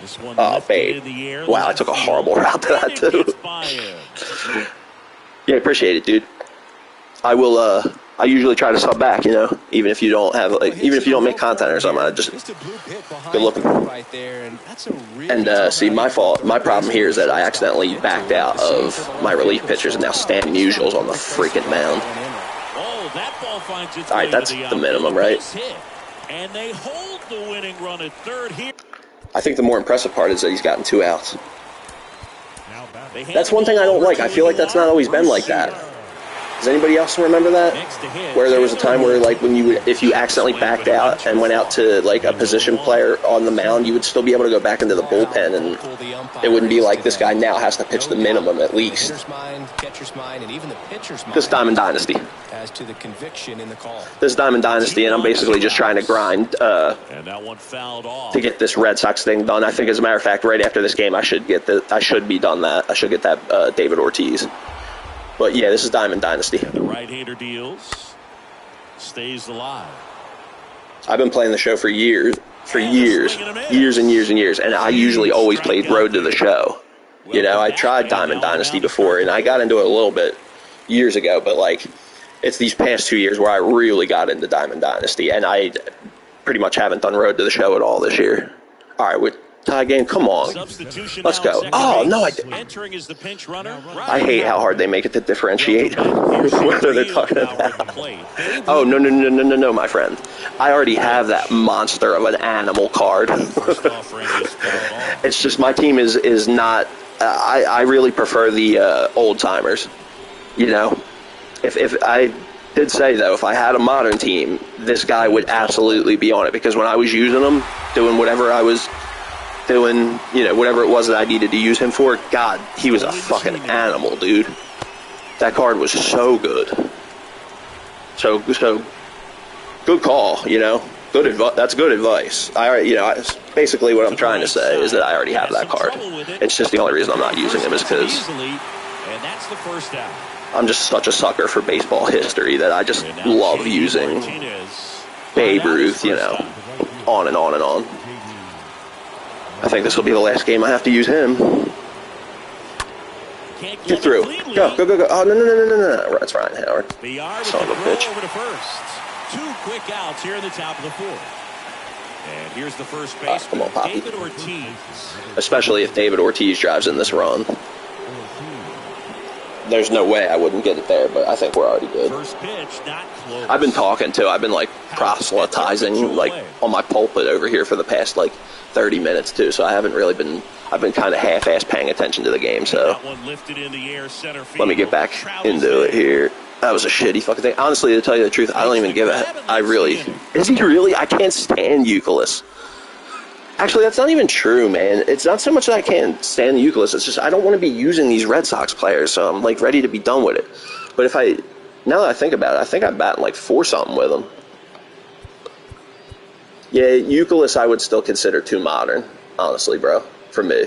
This one Oh, lifted babe. in the air. Wow, I took a horrible route to that, too. Yeah, appreciate it, dude. I will, I usually try to sub back, you know, even if you don't have, like, even if you don't make content or something, I just, good looking. And, see, my problem here is that I accidentally backed out of my relief pitchers, and now Stan Musial's on the freaking mound. All right, that's the minimum, right? And they hold the winning run at third here. I think the more impressive part is that he's gotten 2 outs. That's one thing I don't like. I feel like that's not always been like that. Does anybody else remember that? Where there was a time where, like, when if you accidentally backed out and went out to, like, a position player on the mound, you would still be able to go back into the bullpen, and it wouldn't be like this guy now has to pitch the minimum at least. This Diamond Dynasty. This is Diamond Dynasty, and I'm basically just trying to grind to get this Red Sox thing done. I think, as a matter of fact, right after this game, I should be done that. I should get that David Ortiz. But yeah, this is Diamond Dynasty. The right-hander deals, stays alive. I've been playing the show for years, years and years, and I usually always played Road to the Show. You know, I tried Diamond Dynasty before, and I got into it a little bit years ago, but, like, it's these past 2 years where I really got into Diamond Dynasty, and I pretty much haven't done Road to the Show at all this year. All right, with tie game, come on. Let's go. Oh, no, I hate how hard they make it to differentiate whether they're talking about. Oh, no, my friend. I already have that monster of an animal card. It's just my team is not. I really prefer the old timers. You know, if I did say, though, if I had a modern team, this guy would absolutely be on it, because when I was using him, doing whatever I was doing, you know, whatever it was that I needed to use him for, God, he was a fucking animal, dude. That card was so good. So good call, you know. Good advice. That's good advice. Basically what I'm trying to say is that I already have that card. It's just the only reason I'm not using him is because I'm just such a sucker for baseball history that I just love using Babe Ruth, you know, on and on and on. I think this will be the last game I have to use him. Get through. Go. Oh, no. That's Ryan Howard. Son of a bitch. Over to first. 2 quick outs here in the top of the 4th. And here's the first baseman, come on, Poppy. David Ortiz. Especially if David Ortiz drives in this run. There's no way I wouldn't get it there, but I think we're already good. First pitch, not close. I've been talking, too. I've been, like, proselytizing, like, on my pulpit over here for the past, like, 30 minutes, too, so I've been kind of half-ass paying attention to the game, so let me get back into it here. That was a shitty fucking thing. Honestly, to tell you the truth, I don't even give a... Is he really? I can't stand Youkilis. Actually, that's not even true, man. It's not so much that I can't stand Youkilis, it's just I don't want to be using these Red Sox players, so I'm, like, ready to be done with it. But now that I think about it, I think I'm batting, like, 4-something with him. Yeah, Youkilis I would still consider too modern, honestly, bro, for me.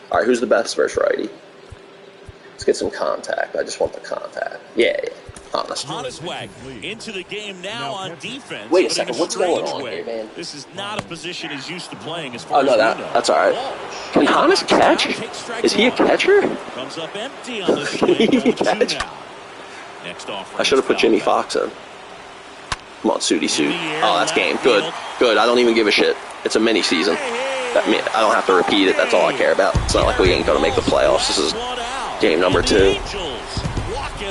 All right, who's the best versus righty? Let's get some contact. I just want the contact. Yeah, honestly. Honiswag into the game now on defense. Wait a second, what's going on here, man? This is not a position he's used to playing as far as that's all right. Can Hanis catch? Is he a catcher? Comes up empty on the swing. He can catch. Next off. I should have put Jimmy Fox in. Come on, Sooty Suit. Oh, that's game. Good. I don't even give a shit. It's a mini season. I don't have to repeat it. That's all I care about. It's not like we ain't going to make the playoffs. This is game number 2.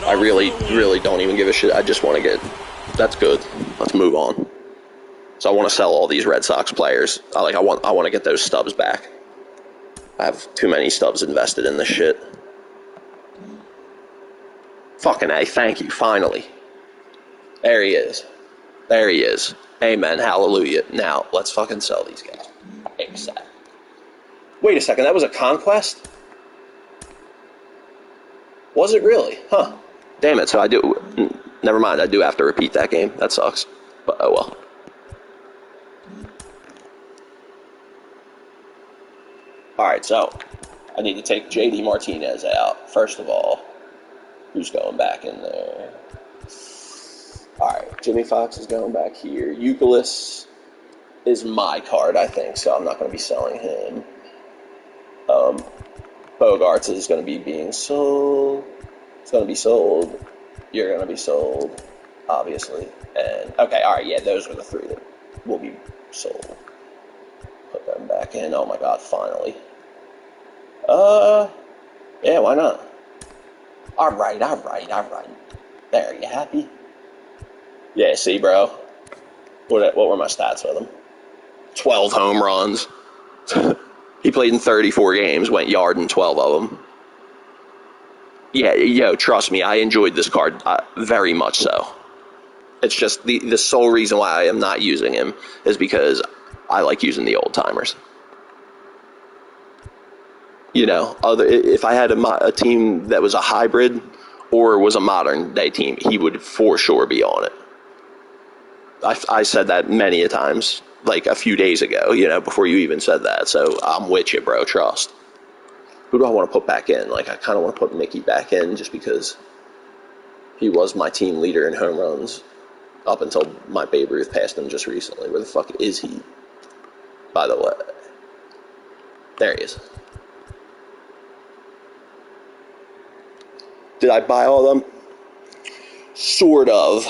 I really don't even give a shit. I just want to get... That's good. Let's move on. So I want to sell all these Red Sox players. I want to get those stubs back. I have too many stubs invested in this shit. Fucking A. Thank you. Finally. There he is. Amen. Hallelujah. Now, let's fucking sell these guys. ASAP. Wait a second. That was a conquest? Was it really? Huh. Damn it. So I do... Never mind. I do have to repeat that game. That sucks. But oh well. Alright, so I need to take JD Martinez out. First of all, who's going back in there? Alright, Jimmy Fox is going back here. Youkilis is my card, I think, so I'm not going to be selling him. Bogarts is going to be being sold. It's going to be sold. You're going to be sold, obviously. And, okay, alright, yeah, those are the three that will be sold. Put them back in. Oh my god, finally. Yeah, why not? Alright. There, you happy? Yeah, see, bro? What were my stats with him? 12 home runs. He played in 34 games, went yard in 12 of them. Yeah, yo, trust me, I enjoyed this card very much so. It's just the sole reason why I am not using him is because I like using the old-timers. You know, if I had a team that was a hybrid or was a modern-day team, he would for sure be on it. I said that many a times, like a few days ago, you know, before you even said that. So I'm with you, bro. Trust. Who do I want to put back in? Like, I kind of want to put Mickey back in just because he was my team leader in home runs up until my Babe Ruth passed him just recently. Where the fuck is he, by the way? There he is. Did I buy all of them? Sort of.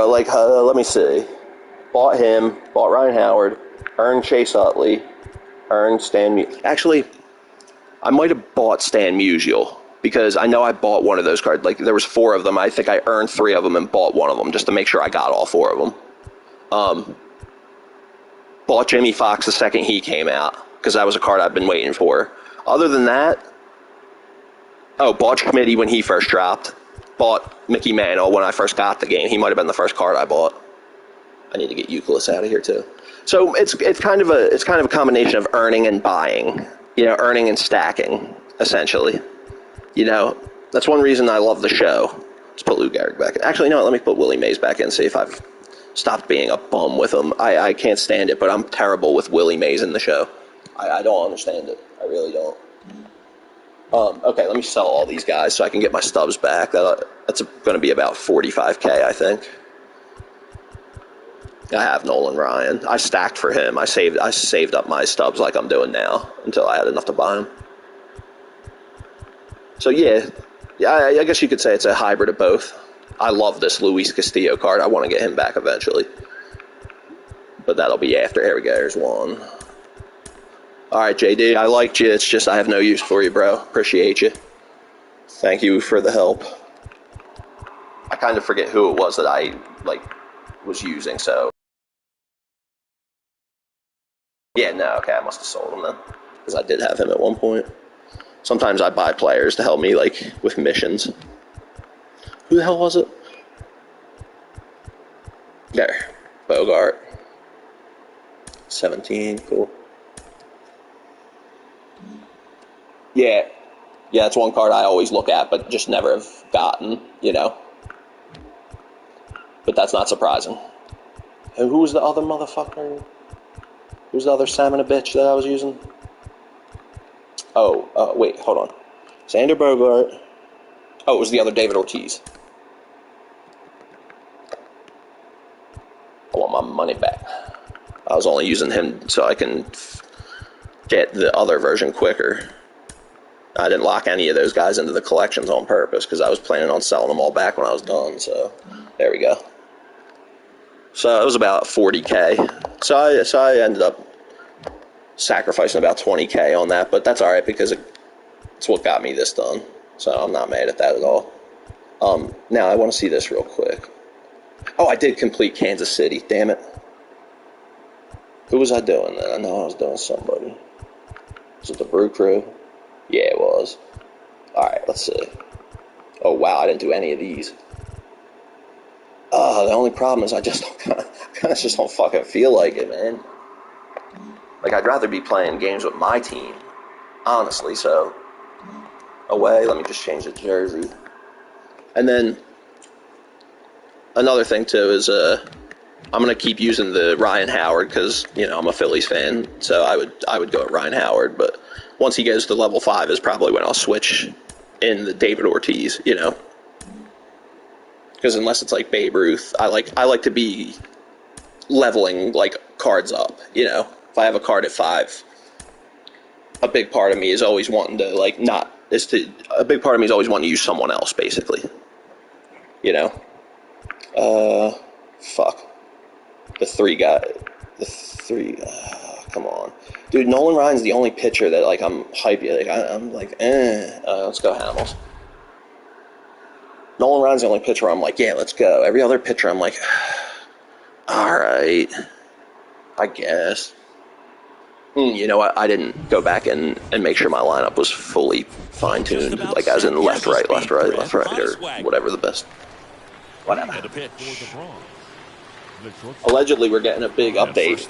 Like, let me see. Bought him, bought Ryan Howard, earned Chase Utley, earned Stan Actually, I might have bought Stan Musial because I know I bought one of those cards. Like, there was 4 of them. I think I earned 3 of them and bought one of them just to make sure I got all 4 of them. Bought Jimmy Fox the second he came out because that was a card I've been waiting for. Other than that, bought Committee when he first dropped. Bought Mickey Mantle when I first got the game. He might have been the first card I bought. I need to get Euclid out of here too. So it's kind of a combination of earning and buying. You know, earning and stacking, essentially. You know, that's one reason I love the show. Let's put Lou Gehrig back in. Actually, no, let me put Willie Mays back in, see if I've stopped being a bum with him. I can't stand it, but I'm terrible with Willie Mays in the show. I don't understand it. I really don't. Okay, let me sell all these guys so I can get my stubs back. That's going to be about $45K, I think. I have Nolan Ryan. I stacked for him. I saved up my stubs like I'm doing now until I had enough to buy him. So yeah, I guess you could say it's a hybrid of both. I love this Luis Castillo card. I want to get him back eventually. But that'll be after. Here we go. Here's one. All right, JD, I liked you. It's just I have no use for you, bro. Appreciate you. Thank you for the help. I kind of forget who it was that I was using, so. Yeah, no, okay, I must have sold him then. Because I did have him at one point. Sometimes I buy players to help me, like, with missions. Who the hell was it? There. Bogart. 17, cool. Yeah, that's one card I always look at, but just never have gotten, you know. But that's not surprising. And who was the other motherfucker? Who's the other salmon a bitch that I was using? Wait, hold on. Xander Bogart. Oh, it was the other David Ortiz. I want my money back. I was only using him so I can get the other version quicker. I didn't lock any of those guys into the collections on purpose because I was planning on selling them all back when I was done, so there we go. So it was about 40K. So I ended up sacrificing about 20K on that, but that's all right because it's what got me this done. So I'm not mad at that at all. Now I want to see this real quick. Oh, I did complete Kansas City. Damn it. Who was I doing then? I know I was doing somebody. Was it the Brew Crew? Yeah, it was. All right, let's see. Oh wow, I didn't do any of these. The only problem is I just kind of just don't fucking feel like it, man. Like, I'd rather be playing games with my team, honestly, so. Away, let me just change the jersey. And then, another thing, too, is I'm going to keep using the Ryan Howard because, you know, I'm a Phillies fan, so I would go at Ryan Howard, but once he goes to level 5 is probably when I'll switch in the David Ortiz, you know. Because unless it's like Babe Ruth, I like to be leveling like cards up, you know. If I have a card at 5, a big part of me is always wanting to a big part of me is always wanting to use someone else, basically. You know? Fuck. The three, come on. Dude, Nolan Ryan's the only pitcher that, like, I'm hyped. Like, I'm like, let's go Hamels. Nolan Ryan's the only pitcher where I'm like, yeah, let's go. Every other pitcher, I'm like, all right, I guess. You know what? I didn't go back and make sure my lineup was fully fine-tuned, like as in left, right, or whatever the best. Whatever. Allegedly, we're getting a big update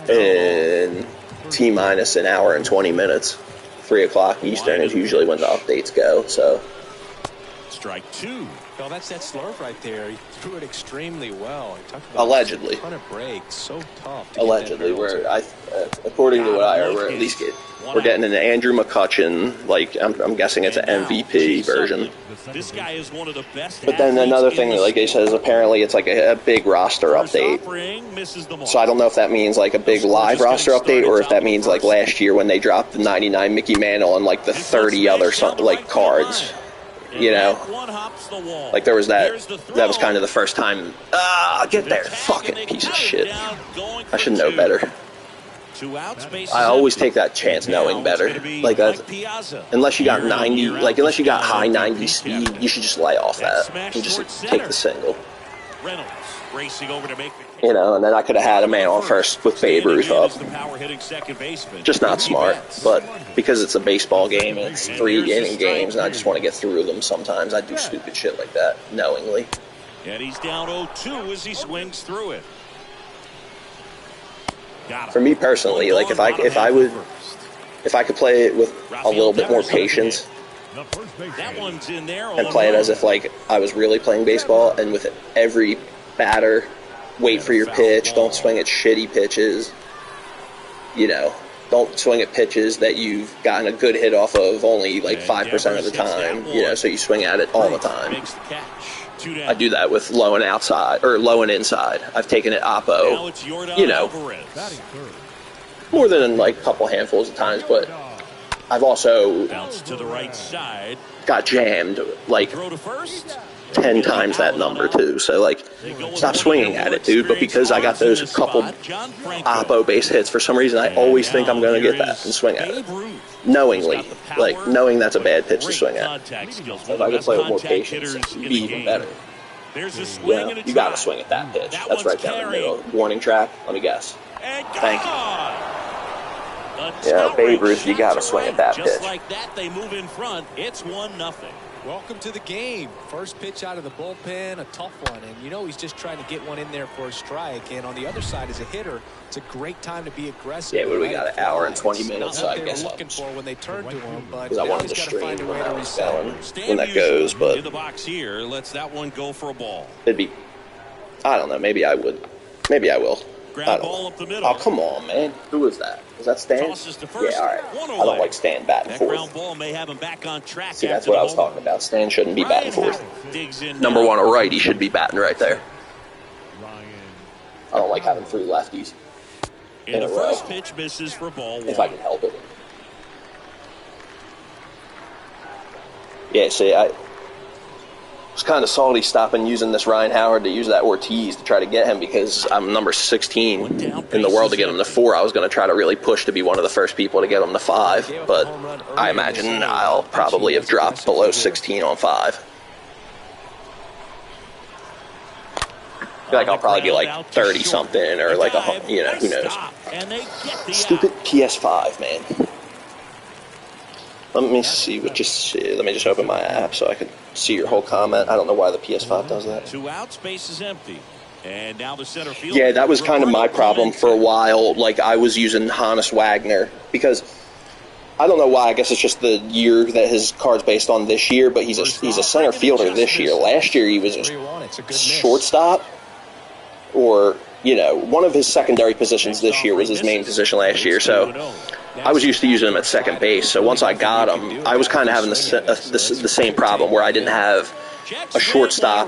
in T-minus an hour and 20 minutes. 3 o'clock Eastern is usually when the updates go, so. Strike 2. Well, that's that slurve right there. He threw it extremely well. Allegedly. A ton of breaks, so tough. Allegedly, according to what I heard, we're getting an Andrew McCutchen. Like I'm guessing it's an MVP version. This guy is one of the best. But then another thing, like he says, apparently it's like a big roster update. So I don't know if that means like a big live roster update, or if that means like last year when they dropped the 99 Mickey Mantle and like the 30 other like cards. You know, like there was that was kind of the first time. Get there, fucking piece of shit. I should know better. I always take that chance knowing better. Like that, unless you got 90, like unless you got high 90 speed, you should just lay off that and just take the single. You know, and then I could have had a man on first with Babe Ruth up. Just not smart, but because it's a baseball game and it's 3-inning games and I just want to get through them sometimes, I do stupid shit like that, knowingly. And he's down 0-2 as he swings through it. For me personally, like if I could play it with a little bit more patience and play it as if like I was really playing baseball, and with every batter, wait for your pitch, don't swing at shitty pitches, you know, don't swing at pitches that you've gotten a good hit off of only like 5% of the time, you know, so you swing at it all the time. I do that with low and outside, or low and inside. I've taken it oppo, you know, more than like a couple handfuls of times, but I've also got jammed like 10 times that number too. So like, stop swinging at it, dude. But because I got those couple oppo base hits, for some reason I always think I'm going to get that and swing at it, knowingly, like knowing that's a bad pitch to swing at. So if I could play with more patience, it'd be even better. Yeah, you got to swing at that pitch. That's right down the middle. Warning track. Let me guess. Thank you. Yeah, Babe Ruth, you got to swing at that pitch. Just like that, they move in front. It's 1-0. Welcome to the game. First pitch out of the bullpen, a tough one. And you know he's just trying to get one in there for a strike. And on the other side, as a hitter, it's a great time to be aggressive. Yeah, what we got, an hour and 20 minutes, so I guess looking for when they turn to him, but I wanted to stream when that was going, when that goes, but in the box here lets that one go for a ball. It'd be, I don't know, maybe I would. Maybe I will. I don't Ball know. up the middle. Oh, come on, man. Who was that? Was that Stan? Yeah, all right. I don't like Stan batting fourth. Ball may have him back on track. See, that's what I was talking about. Stan shouldn't be batting fourth. Number one, a right, he should be batting right there. I don't like having 3 lefties in a row. First pitch misses for ball 1. If I can help it. Yeah, see, I was kind of salty stopping using this Ryan Howard to use that Ortiz to try to get him, because I'm number 16 in the world to get him to 4. I was going to try to really push to be one of the first people to get him to 5, but I imagine I'll probably have dropped below 16 on 5. I feel like I'll probably be like 30 something or like you know, who knows. Stupid PS5, man. Let me see what let me just open my app so I can see your whole comment. I don't know why the PS5 does that. 2 out, space is empty. And now the center field. Yeah, that was kind of my problem for a while. Like, I was using Hannes Wagner because I don't know why. I guess it's just the year that his card's based on this year, but he's a center fielder this year. Last year he was a shortstop, or, you know, one of his secondary positions this year was his main position last year. So I was used to using him at second base. So once I got him, I was kind of having the same problem where I didn't have a shortstop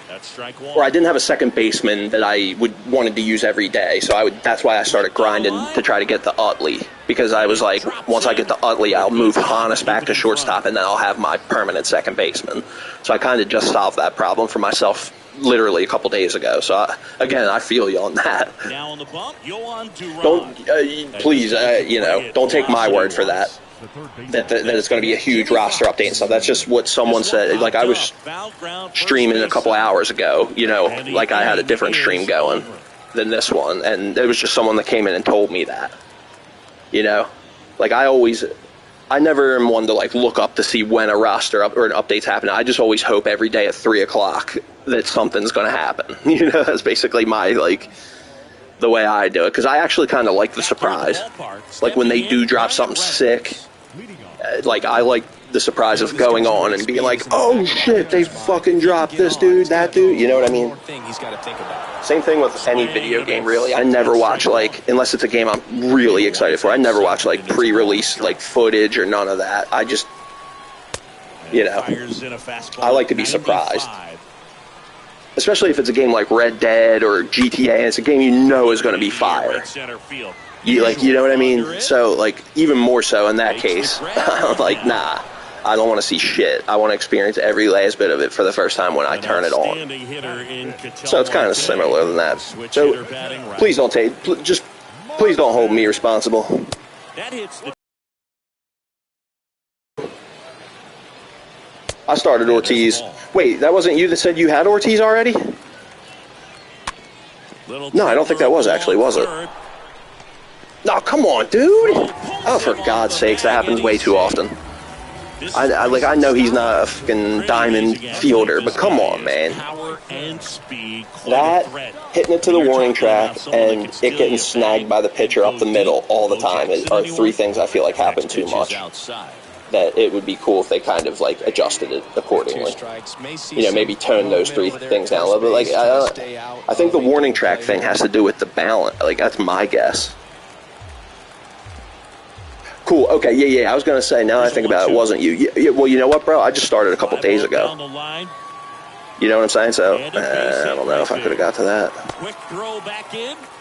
That's strike one. Or I didn't have a second baseman that I wanted to use every day, so that's why I started grinding to try to get the Utley, because I was like, once I get the Utley, I'll move Hannes back to shortstop, and then I'll have my permanent second baseman. So I kind of just solved that problem for myself literally a couple days ago. So again, I feel you on that. Now on the bump, Don't please, don't take my word for that. That it's going to be a huge roster update and stuff. That's just what someone said. Like, I was streaming a couple hours ago, like I had a different stream going than this one, and it was just someone that came in and told me that. Like, I never am one to like look up to see when a roster or an update's happening. I just always hope every day at 3 o'clock that something's going to happen. That's basically my the way I do it, because I actually kind of like the surprise. Like when they do drop something sick, like I like the surprise of going on and being like, oh shit, they fucking dropped this dude, that dude, you know what I mean? Same thing with any video game, really. I never watch, like, unless it's a game I'm really excited for, I never watch like pre-release like footage or none of that. I just, I like to be surprised. Especially if it's a game like Red Dead or GTA, and it's a game is going to be fire. You know what I mean? So, like, even more so in that case, I'm like, nah, I don't want to see shit. I want to experience every last bit of it for the first time when I turn it on. So it's kind of similar than that. So please don't please don't hold me responsible. I started Ortiz. Wait, that wasn't you that said you had Ortiz already? No, I don't think that was actually, was it? No, come on, dude! Oh, for God's sakes, that happens way too often. I know he's not a fucking diamond fielder, but come on, man. That, hitting it to the warning track, and it getting snagged by the pitcher up the middle all the time are three things I feel like happen too much. That it would be cool if they kind of like adjusted it accordingly. Maybe tone those three things down a little bit. Like I think the warning track thing has to do with the balance. Like, that's my guess. Cool. Okay. Yeah. I was gonna say. Now I think about it, it wasn't you. Yeah, well, you know what, bro? I just started a couple days ago. You know what I'm saying? So I don't know if I could have got to that.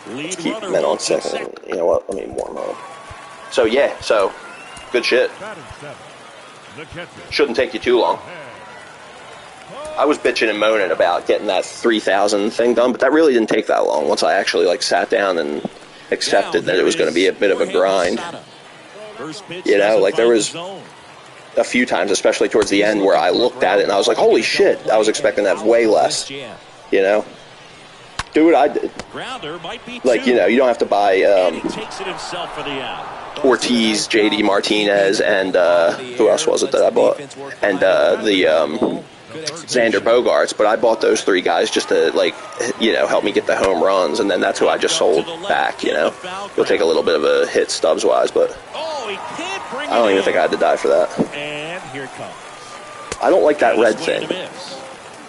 Let's keep men on second. You know what? Let me warm up. So yeah. So. Good shit. Shouldn't take you too long. I was bitching and moaning about getting that 3,000 thing done, but that really didn't take that long once I actually like sat down and accepted that it was going to be a bit of a grind. Like there was a few times, especially towards the end, where I looked at it and I was like, holy shit, I was expecting to have way less. Dude, like, you don't have to buy Ortiz, JD Martinez, and who else was it that I bought? And Xander Bogaerts, but I bought those three guys just to, like, help me get the home runs, and then that's who I just sold back, You'll take a little bit of a hit Stubbs-wise, but I don't even think I had to die for that. I don't like that red thing.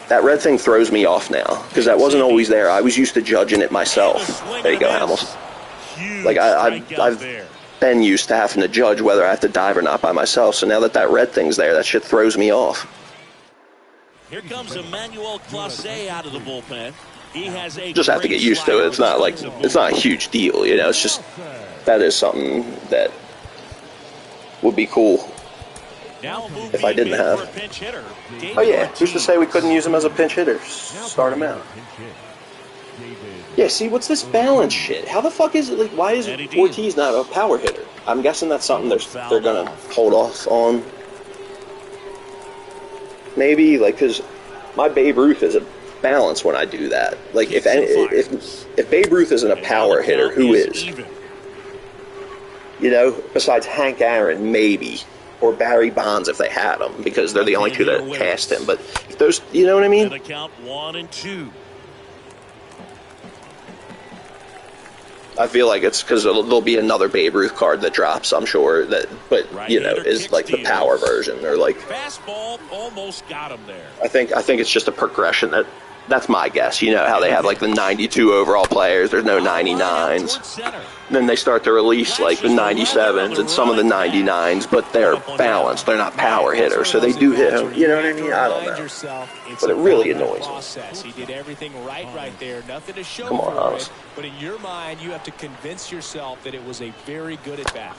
That red thing throws me off now, because that wasn't always there. I was used to judging it myself. There you go, Hamels. Like, I've been used to having to judge whether I have to dive or not by myself, so now that red thing's there, that shit throws me off. Here comes Emmanuel Clase out of the bullpen. He has just have to get used to it. It's not a huge deal, It's just, that is something that would be cool if I didn't have. Oh yeah, who's to say we couldn't use him as a pinch hitter? Start him out. Yeah, see, what's this balance shit? How the fuck is it? Like, why is Ortiz not a power hitter? I'm guessing that's something they're gonna hold off on. Maybe, like, because my Babe Ruth is a balance when I do that. Like, if Babe Ruth isn't a power hitter, who is? Besides Hank Aaron, maybe. Or Barry Bonds if they had him, because they're the only two that passed him. But if those, you know what I mean? I feel like it's because there'll be another Babe Ruth card that drops, I'm sure, but is like the power version, or like fastball almost got him there. I think it's just a progression that That's my guess. You know how they have like the 92 overall players. There's no 99s. Then they start to release like the 97s and some of the 99s, but they're balanced. They're not power hitters, so they do hit home. You know what I mean? I don't know. But it really annoys me. He did everything right there. Nothing to show Come on, for House. it. But in your mind, you have to convince yourself that it was a very good at bat.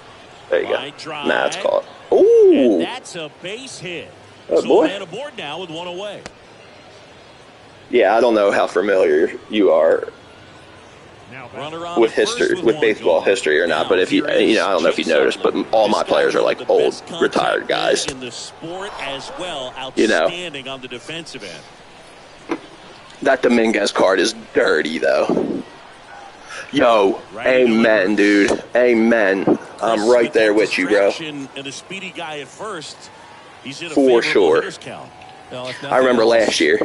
There you go. Nah, it's caught. Ooh. That's a base hit. Oh, So boy. man aboard now with one away. Yeah, I don't know how familiar you are with history, with baseball history or not, but if you, I don't know if you noticed, but all my players are like old, retired guys. In the sport as well, You know. outstanding on the defensive end. That Dominguez card is dirty, though. Yo, amen, dude. Amen. I'm right there with you, bro. And a speedy guy at first. He's in a For favorable sure. hitter's count. I remember last year,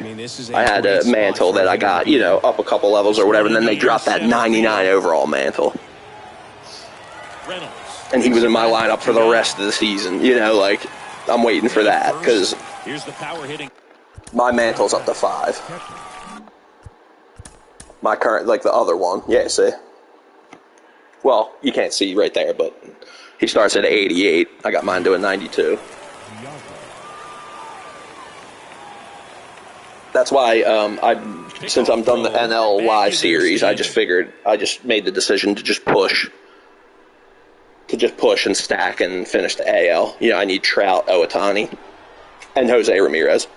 I had a mantle that I got, up a couple levels or whatever, and then they dropped that 99 overall mantle. And he was in my lineup for the rest of the season, like, I'm waiting for that, because my mantle's up to 5. My current, like the other one, yeah, see? Well, you can't see right there, but he starts at 88. I got mine to a 92. That's why since I'm done the NL Live series, I just made the decision to just push and stack and finish the AL. I need Trout, Ohtani, and Jose Ramirez,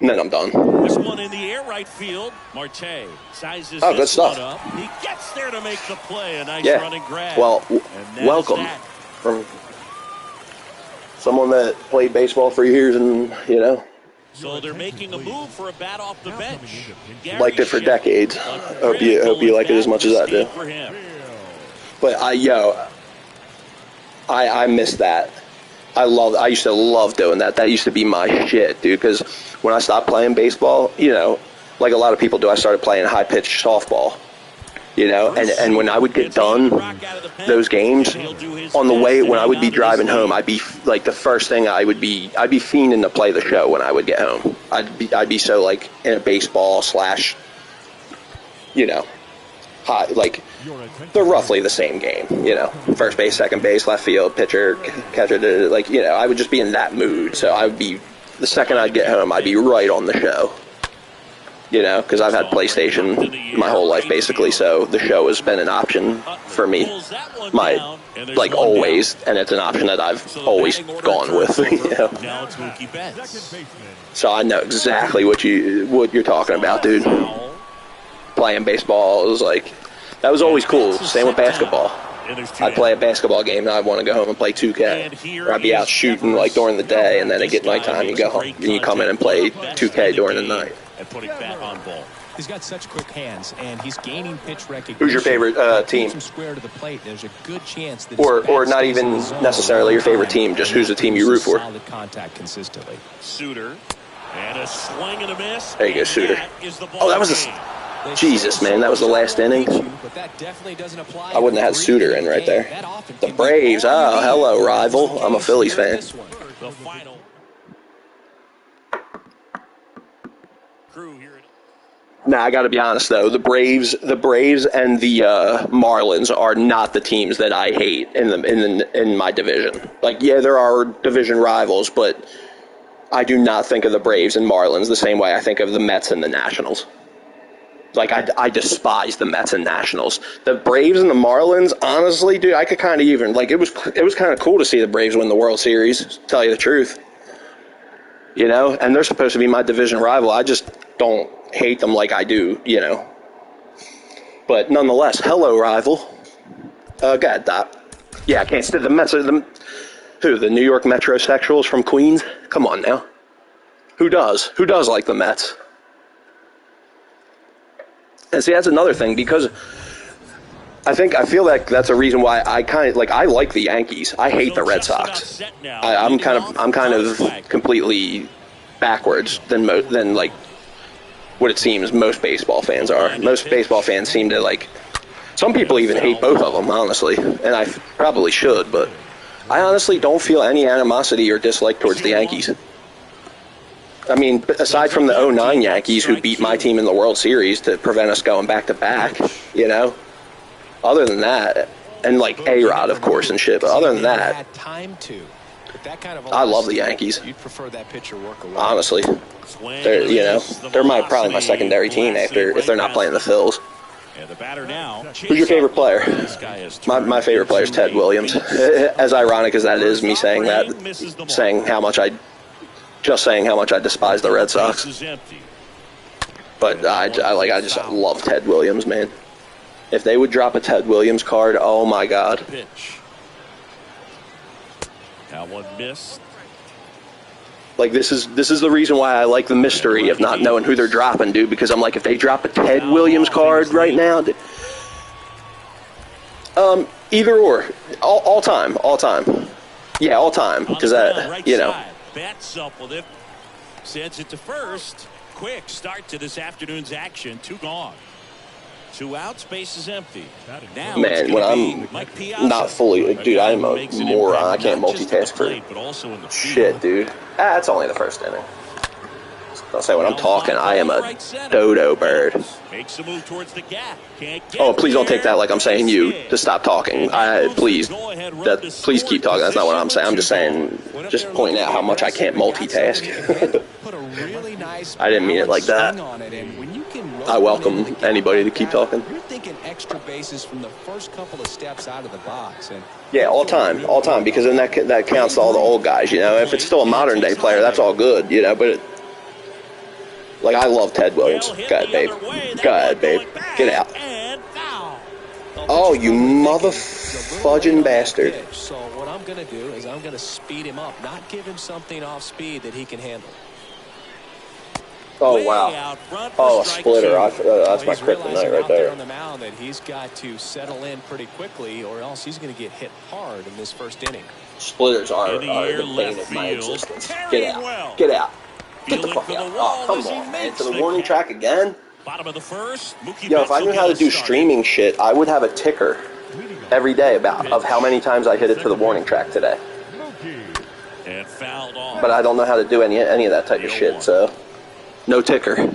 and then I'm done. This one in the air right field. Marte sizes good stuff. Up. He gets there to make the play. A nice running grab. Well, welcome from someone that played baseball for years and So they're making a move for a bat off the bench. Liked it for decades. Hope you like it as much as I do. But I miss that. I used to love doing that. That used to be my shit, dude. Because when I stopped playing baseball, like a lot of people do, I started playing high pitched softball. And when I would get done those games, on the way when I would be driving home, I'd be like the first thing I'd be fiending to play the show when I would get home. I'd be so like in a baseball / high, like they're roughly the same game. First base, second base, left field, pitcher, catcher. I would just be in that mood. So I would be the second I'd get home, I'd be right on the show. Because I've had PlayStation my whole life, basically, so the show has been an option for me, always, and it's an option that I've always gone with, So I know exactly what you're talking about, dude. Playing baseball was that was always cool. Same with basketball. I'd play a basketball game, and I'd want to go home and play 2K. Or I'd be out shooting, during the day, and then it get nighttime, you go home, and you come in and play 2K during the night. And putting back on ball. He's got such quick hands, and he's gaining pitch recognition. Who's your favorite team? Square to the plate. There's a good chance that or not even necessarily your favorite team, just who's the team you root for. Solid contact consistently. Suter, and a swing and a miss. There you go, Suter. Oh, that was Jesus, man, that was the last inning. I wouldn't have had Suter in right there. The Braves, oh, hello, rival. I'm a Phillies fan. The final. Crew here. Nah, I got to be honest though. The Braves, and the Marlins are not the teams that I hate in my division. There are division rivals, but I do not think of the Braves and Marlins the same way I think of the Mets and the Nationals. I despise the Mets and Nationals. The Braves and the Marlins, honestly, dude, I could kind of even it was kind of cool to see the Braves win the World Series. To tell you the truth. And they're supposed to be my division rival. I just don't hate them like I do, But nonetheless, hello, rival. God, Doc. Yeah, I can't stand the Mets. The New York metrosexuals from Queens? Come on now. Who does? Who does like the Mets? And see, that's another thing, because I feel like that's a reason why I kind of I like the Yankees. I hate the Red Sox. I'm kind of completely backwards than what it seems most baseball fans are. Most baseball fans seem to some people even hate both of them, honestly, and I probably should, but I honestly don't feel any animosity or dislike towards the Yankees. I mean, aside from the '09 Yankees who beat my team in the World Series to prevent us going back-to-back, you know? Other than that, and like A-Rod, of course, and shit, but other than that, I love the Yankees. You'd prefer that pitcher work away. Honestly. They're probably my secondary team if they're not playing the Phils. Who's your favorite player? My favorite player is Ted Williams. As ironic as that is, me saying that, saying how much I despise the Red Sox. But I just love Ted Williams, man. If they would drop a Ted Williams card, oh my God. That one missed. Like, this is the reason why I like the mystery of not knowing who they're dropping, dude, because I'm like, if they drop a Ted Williams card right now, either or, all time. Yeah, all time, because Bats up with it. Sends it to first. Quick start to this afternoon's action. 2 gone. 2 outs, base is empty. Now man, when I'm not fully, dude, I'm a moron. I can't multitask for shit, dude. That's only the first inning. I'll say when I'm talking, I am a dodo bird. Oh, please don't take that like I'm saying you to stop talking. Please keep talking. That's not what I'm saying. I'm just saying, just pointing out how much I can't multitask. I didn't mean it like that. I welcome anybody to keep talking. You're thinking extra bases from the first couple of steps out of the box. Yeah, all time, because then that counts to all the old guys, you know. If it's still a modern day player, that's all good, you know, but like, I love Ted Williams. Go ahead, babe. Get out. Oh, you mother-fudging bastard. So what I'm going to do is I'm going to speed him up, not give him something off speed that he can handle. Oh, wow. Oh, a splitter. That's my kryptonite right there. On the mound that he's got to settle in pretty quickly, or else he's going to get hit hard in this first inning. Splitters are the bane of my existence. Get out. Get out. Get the fuck out. Oh, come on, man. To the warning track again? Bottom of the first. Yo, if I knew how to do streaming shit, I would have a ticker every day of how many times I hit it to the warning track today. But I don't know how to do any of that type of shit, so no ticker.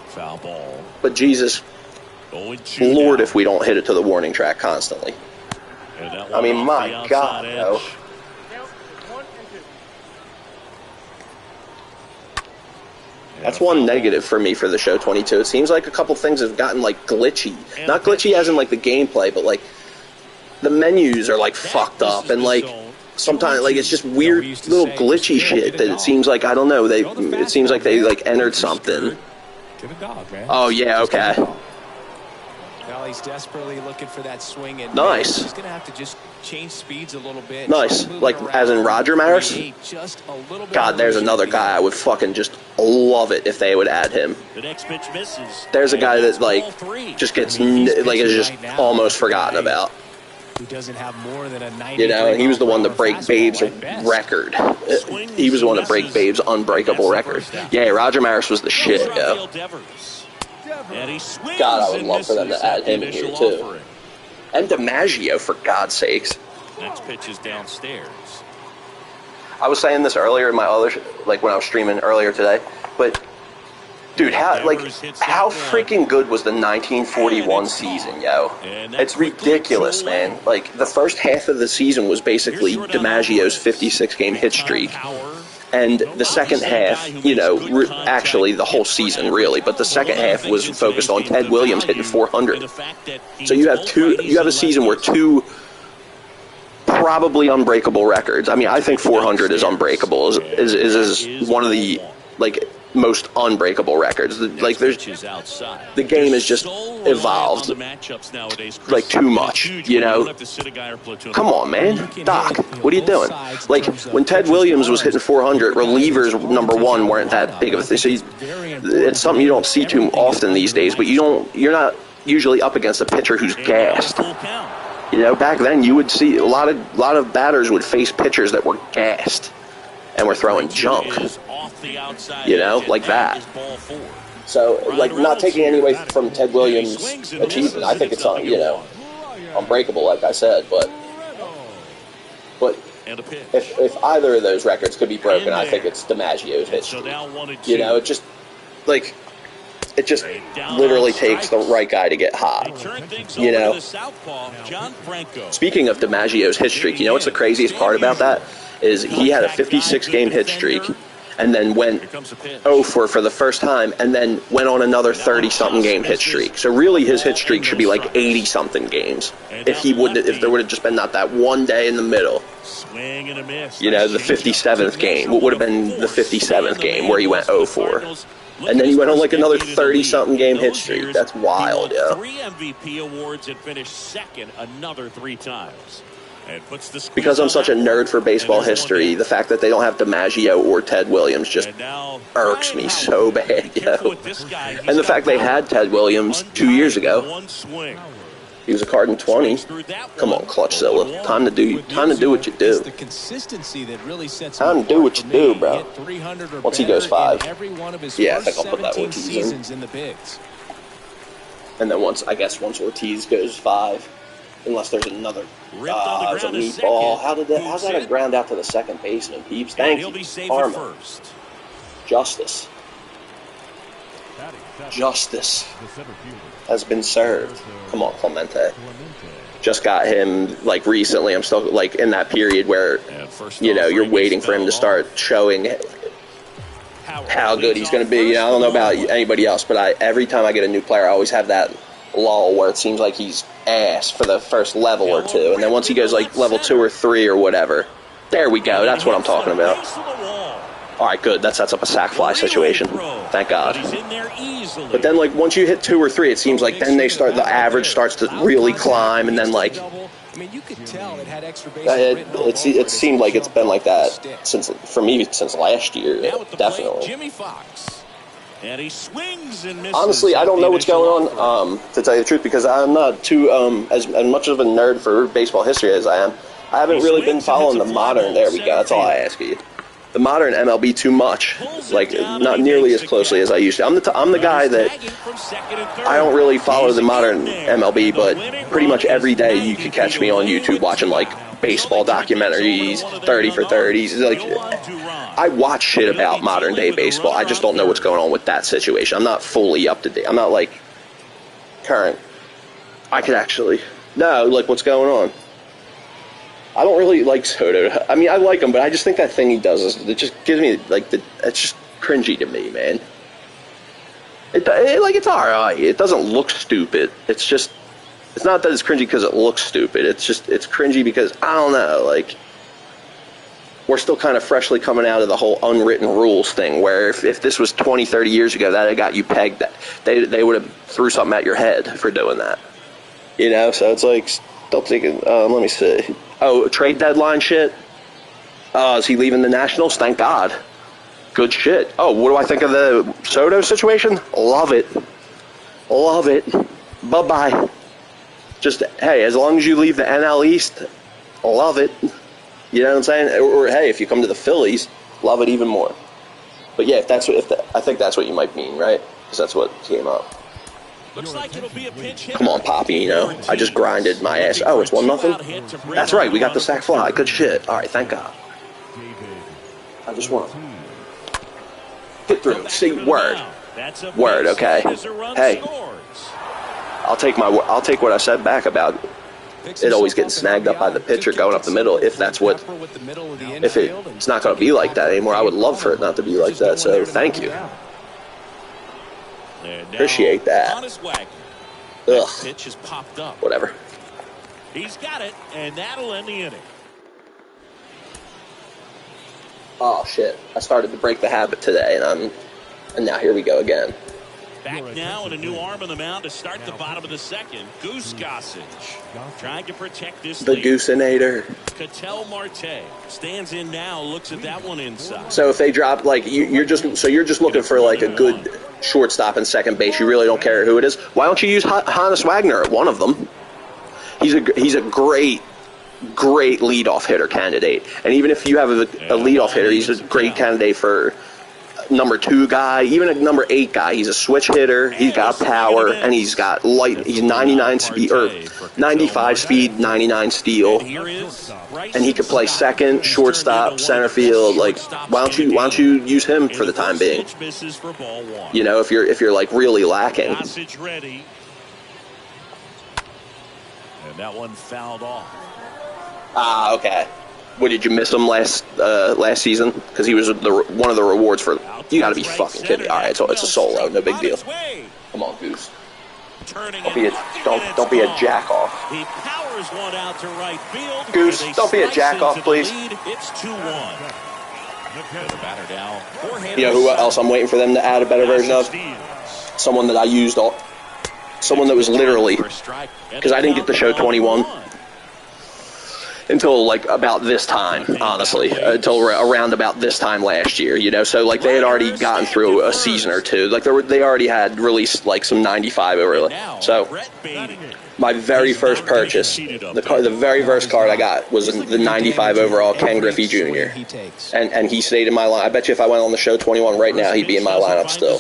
Foul ball. But Jesus, Lord, if we don't hit it to the warning track constantly. I mean, my God, yo. That's one negative for me for the show 22. It seems like a couple things have gotten, like, glitchy. Not glitchy as in, like, the gameplay, but, like, the menus are, like, fucked up. And, like, sometimes, like, it's just weird little glitchy shit that it seems like, I don't know, it seems like they, like, entered something. Oh, yeah, okay. Well, he's desperately looking for that swing. And nice. He's going to have to just change speeds a little bit. Nice. Like, as in Roger Maris? God, there's another guy I would fucking just love it if they would add him. The next pitch misses. There's a guy that, like, just gets, like, is just almost forgotten about. Who doesn't have more than a 90. You know, and he was the one to break Babe's record. He was the one to break Babe's unbreakable record. Yeah, Roger Maris was the shit, yo. God, I would love for them to add him in here, too. And DiMaggio, for God's sakes. Next pitch is downstairs. I was saying this earlier in my other, like, when I was streaming earlier today, but, dude, how freaking good was the 1941 season, yo? It's ridiculous, man. Like, the first half of the season was basically DiMaggio's 56-game hit streak. And the second half, you know, actually the whole season, really, but the second half was focused on Ted Williams hitting 400. So you have a season where 2 probably unbreakable records. I mean, I think 400 is unbreakable, is one of the, like, most unbreakable records. Like, the game has just evolved, like, too much, you know? Come on, man. Doc, what are you doing? Like, when Ted Williams was hitting 400, relievers, number one, weren't that big of a thing. So it's something you don't see too often these days, but you're not usually up against a pitcher who's gassed. You know, back then you would see a lot of batters would face pitchers that were gassed and were throwing junk. You know, like that. So, like, not taking any away from Ted Williams' achievement. I think it's, you know, unbreakable, like I said, but And a pitch. If either of those records could be broken, I think it's DiMaggio's hit So streak. now 1-2. You know, it just literally takes the right guy to get hot. You know? John Franco. Speaking of DiMaggio's hit streak, you know what's the craziest part about that? Is he had a 56-game hit streak, and then went 0 for the first time, and then went on another 30-something game hit streak. So really, his hit streak should be like 80-something games. If there would have just been not that one day in the middle. Swing and a miss. You know, the 57th game. What would have been the 57th game where he went 0-4. And then he went on like another 30-something game hit streak. That's wild, yeah. 3 MVP awards and finished second another 3 times. Because I'm such a nerd for baseball history, the fact that they don't have DiMaggio or Ted Williams just irks me so bad, you know? And the fact they had Ted Williams 2 years ago. He was a card in 20. Come on, Clutchzilla. Time to do what you do. Time to do what you do, bro. Once he goes 5. Yeah, I think I'll put that Ortiz in. And then once Ortiz goes 5. Unless there's another it's a meatball. How's that a ground out to the second baseman, Peeps? Thank you. Karma. Justice has been served. Come on, Clemente. Just got him like recently. I'm still like in that period where you're waiting for him to start showing how good he's going to be. You know, I don't know about anybody else, but every time I get a new player, I always have that lull where it seems like he's ass for the first level or two, and then once he goes like level 2 or 3 or whatever, there we go. That's what I'm talking about. All right, good. That sets up a sack fly situation. Thank God. But then like once you hit 2 or 3, it seems like then the average starts to really climb, and then like it seemed like it's been like that since last year, definitely. Jimmy Fox. And he swings and misses. Honestly, I don't know what's going on, to tell you the truth, because I'm not too as much of a nerd for baseball history as I am. I haven't really been following the modern. There we go. That's all I ask you. The modern MLB too much, like not nearly as closely as I used to. I'm the guy that I don't really follow the modern MLB, but pretty much every day you can catch me on YouTube watching like baseball documentaries, 30 for 30s. Like, I watch shit about modern day baseball. I just don't know what's going on with that situation. I'm not fully up to date. I'm not like current. I could actually like what's going on. I don't really like Soto. I mean, I like him, but I just think that thing he does it just gives me like it's just cringy to me, man. It's alright. It doesn't look stupid. It's not that it's cringy because it looks stupid. It's cringy because I don't know, like we're still kind of freshly coming out of the whole unwritten rules thing, where if this was 20, 30 years ago, that had got you pegged, that they would have threw something at your head for doing that. You know, so it's like still thinking. Let me see. Oh, trade deadline shit. Is he leaving the Nationals? Thank God. Good shit. Oh, what do I think of the Soto situation? Love it. Love it. Bye-bye. Just, hey, as long as you leave the NL East, love it. You know what I'm saying? Or hey, if you come to the Phillies, love it even more. But yeah, I think that's what you might mean, right? Because that's what came up. Looks like it'll be a pinch hit. Come on, Poppy, you know. I just grinded my ass. Oh, it's 1-0? That's right, we got the sack fly. Good shit. All right, thank God. I just want to get through. See, word. Word, okay. Hey, I'll take what I said back about it always getting snagged up by the pitcher going up the middle, if it's not going to be like that anymore. I would love for it not to be like that, so thank you. Appreciate that. Ugh. Pitch has popped up. Whatever. He's got it, and that'll end the inning. Oh shit! I started to break the habit today, and now here we go again. Back now and a new arm on the mound to start the bottom of the second. Goose Gossage trying to protect this the lead. Gooseinator. Ketel Marte stands in now, looks at that one inside. So if they drop, like, you're just looking for like a good shortstop and second base. You really don't care who it is. Why don't you use Hannes Wagner at one of them? He's a great leadoff hitter candidate, and even if you have a leadoff hitter, he's a great candidate for number 2 guy, even a number 8 guy. He's a switch hitter. He's got power, and he's got light. He's 99 speed or 95 speed, 99 steal, and he could play second, shortstop, center field. Like, why don't you use him for the time being? You know, if you're like really lacking. And that one fouled off. Ah, okay. What, did you miss him last season? Because he was one of the rewards for. You got to be fucking kidding me! All right, so it's a solo, no big deal. Come on, Goose. Don't be a jack off. He powers one out to right field. Goose, don't be a jack off, please. It's 2-1. You know who else I'm waiting for them to add a better version of? Someone that I used someone that was literally, because I didn't get the show 21 until like about this time, honestly, until around about this time last year, you know. So like they had already gotten through a season or two, like they already had released like some 95 over. So my very first purchase, the very first card I got was the 95 overall Ken Griffey Jr. And he stayed in my line. I bet you if I went on the show 21 right now, he'd be in my lineup still.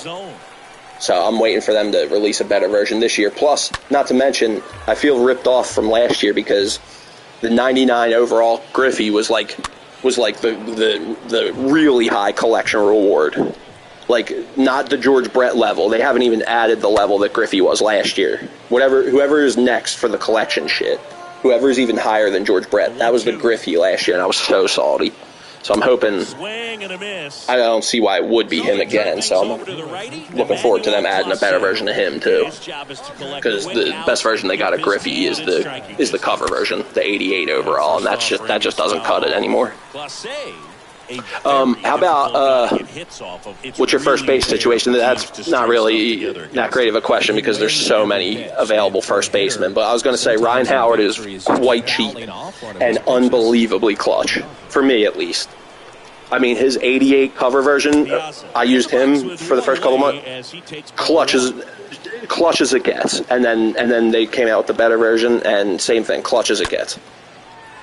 So I'm waiting for them to release a better version this year. Plus, not to mention, I feel ripped off from last year because the 99 overall Griffey was like the really high collection reward. Like, not the George Brett level. They haven't even added the level that Griffey was last year. Whoever is next for the collection shit, whoever's even higher than George Brett, that was the Griffey last year, and I was so salty. So I'm hoping, I don't see why it would be him again, so I'm looking forward to them adding a better version of him too. Because the best version they got of Griffey is the cover version, the 88 overall, and that just doesn't cut it anymore. How about what's your first base situation? That's not really that great of a question because there's so many available first basemen. But I was going to say Ryan Howard is quite cheap and unbelievably clutch, for me at least. I mean, his 88 cover version, I used him for the first couple months. Clutch as it gets, and then they came out with the better version, and same thing, clutch as it gets.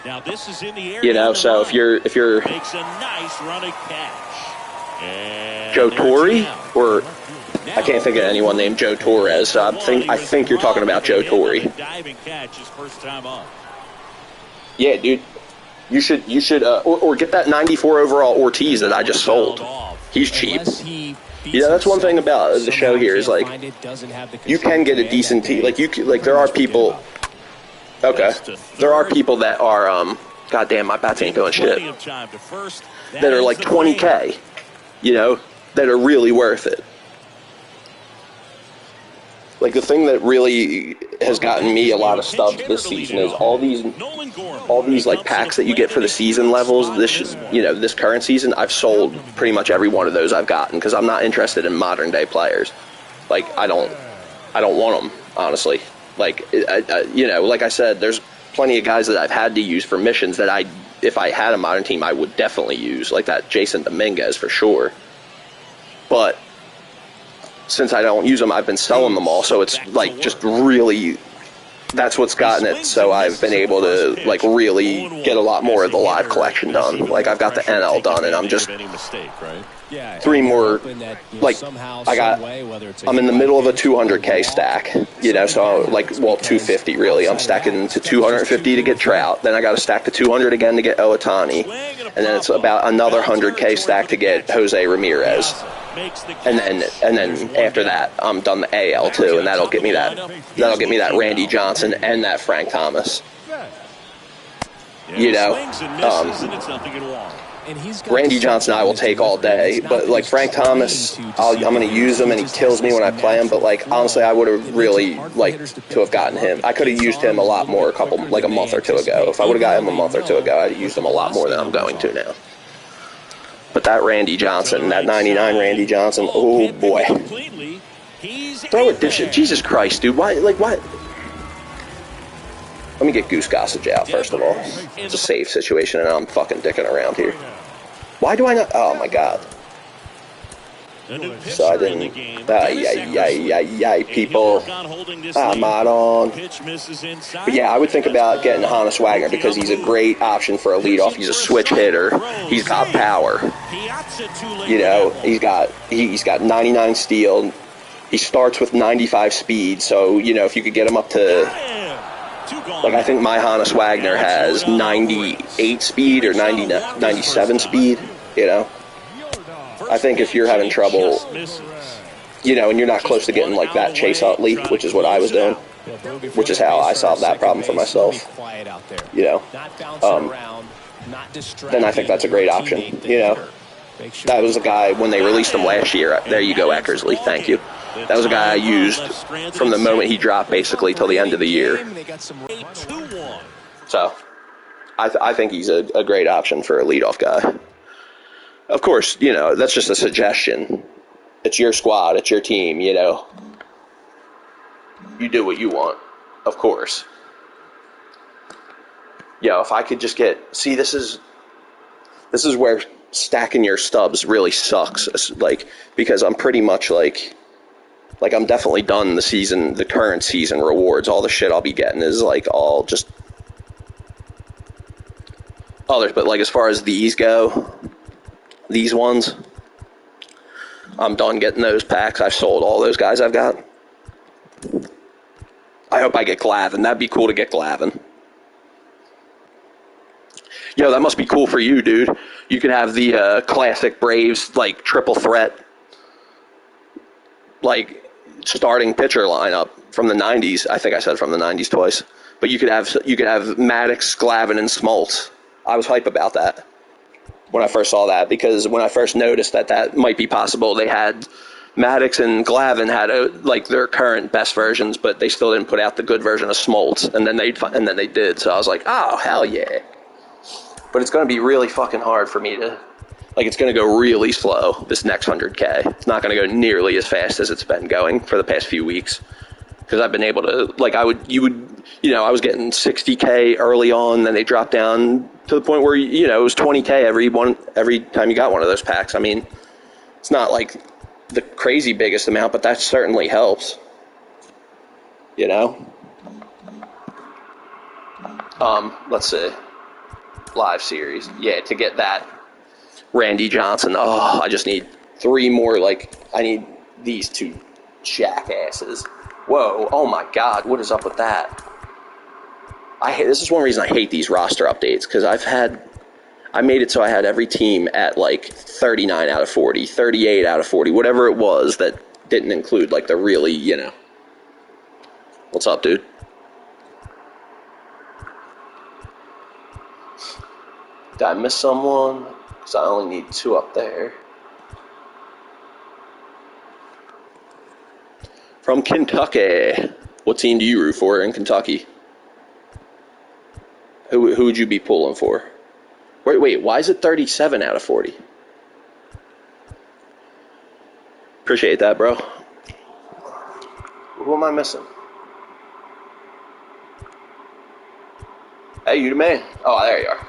Now this is in the area, you know, so if you're makes a nice running catch. And Joe Torre, or I can't think of anyone named Joe Torres. So I think you're talking about Joe Torre. Diving catch his first time up. Yeah, dude, you should or get that 94 overall Ortiz that I just sold. He's cheap. Yeah, that's one thing about the show here is like you can get a decent team. Like there are people. Okay. There are people that are, goddamn, my bats ain't doing shit, that are like 20K, you know, that are really worth it. Like, the thing that really has gotten me a lot of stubs this season is all these like packs that you get for the season levels. This current season, I've sold pretty much every one of those I've gotten because I'm not interested in modern day players. Like, I don't want them, honestly. Like, like I said, there's plenty of guys that I've had to use for missions that if I had a modern team, I would definitely use, like that Jason Dominguez for sure. But since I don't use them, I've been selling them all, so it's like just really, that's what's gotten it. So I've been able to like really get a lot more of the live collection done. Like I've got the NL done, and I'm just 3 more. Like I'm in the middle of a 200K stack, you know. So 250 really. I'm stacking to 250 to get Trout. Then I got to stack to 200 again to get Ohtani, and then it's about another 100K stack to get Jose Ramirez. And then after that, I'm done the AL too, and that'll get me that Randy Johnson and that Frank Thomas. You know, Randy Johnson I will take all day, but like Frank Thomas, I'm going to use him and he kills me when I play him. But like honestly, I would have really liked to have gotten him. I could have used him a lot more a month or two ago. If I would have got him a month or two ago, I'd have used him a lot more than I'm going to now. But that Randy Johnson, that 99 Randy Johnson, oh boy. Throw it, dipshit. Jesus Christ, dude. Why? Let me get Goose Gossage out, first of all. It's a safe situation, and I'm fucking dicking around here. Why do I not? Oh, my God. So I didn't. People. I'm not on. But yeah, I would think about getting Honus Wagner because he's a great option for a leadoff. He's a switch hitter. He's got power. You know, he's got 99 steal. He starts with 95 speed. So, you know, if you could get him up to, like, I think my Honus Wagner has 98 speed or 97 speed, you know. I think if you're having trouble, you know, and you're not close to getting like that Chase Utley, which is what I was doing, which is how I solved that problem for myself, you know, then I think that's a great option, you know. That was a guy, when they released him last year, there you go, Eckersley, thank you. That was a guy I used from the moment he dropped basically till the end of the year. So, I think he's a great option for a leadoff guy. Of course, you know, that's just a suggestion. It's your squad, it's your team, you know. You do what you want, of course. Yo, if I could just get... See, this is where stacking your stubs really sucks. Like, because I'm pretty much like I'm definitely done the current season rewards. All the shit I'll be getting is like all just others. But like as far as these go, these ones, I'm done getting those packs. I've sold all those guys I've got. I hope I get Glavin. That'd be cool to get Glavin. Yo, that must be cool for you, dude. You could have the classic Braves, like, triple threat, like, starting pitcher lineup from the 90s. I think I said from the 90s twice. But you could have Maddox, Glavin, and Smoltz. I was hype about that when I first saw that, because when I first noticed that might be possible, they had Maddox and Glavin had like their current best versions, but they still didn't put out the good version of Smoltz, and then they did. So I was like, oh, hell yeah. But it's going to be really fucking hard for me to, like, it's going to go really slow, this next 100K. It's not going to go nearly as fast as it's been going for the past few weeks. Because I've been able to, like, I was getting 60K early on, then they dropped down to the point where, you know, it was 20K every time you got one of those packs. I mean, it's not like the crazy biggest amount, but that certainly helps. You know? Let's see. Live series. Yeah, to get that Randy Johnson. Oh, I just need 3 more, like, I need these 2 jackasses. Whoa, oh my God, what is up with that? This is one reason I hate these roster updates, because I made it so I had every team at like 39 out of 40, 38 out of 40, whatever it was that didn't include like the really, you know. What's up, dude? Did I miss someone? Because I only need 2 up there. From Kentucky. What team do you root for in Kentucky? Who would you be pulling for? Wait, why is it 37 out of 40? Appreciate that, bro. Who am I missing? Hey, you the man. Oh, there you are.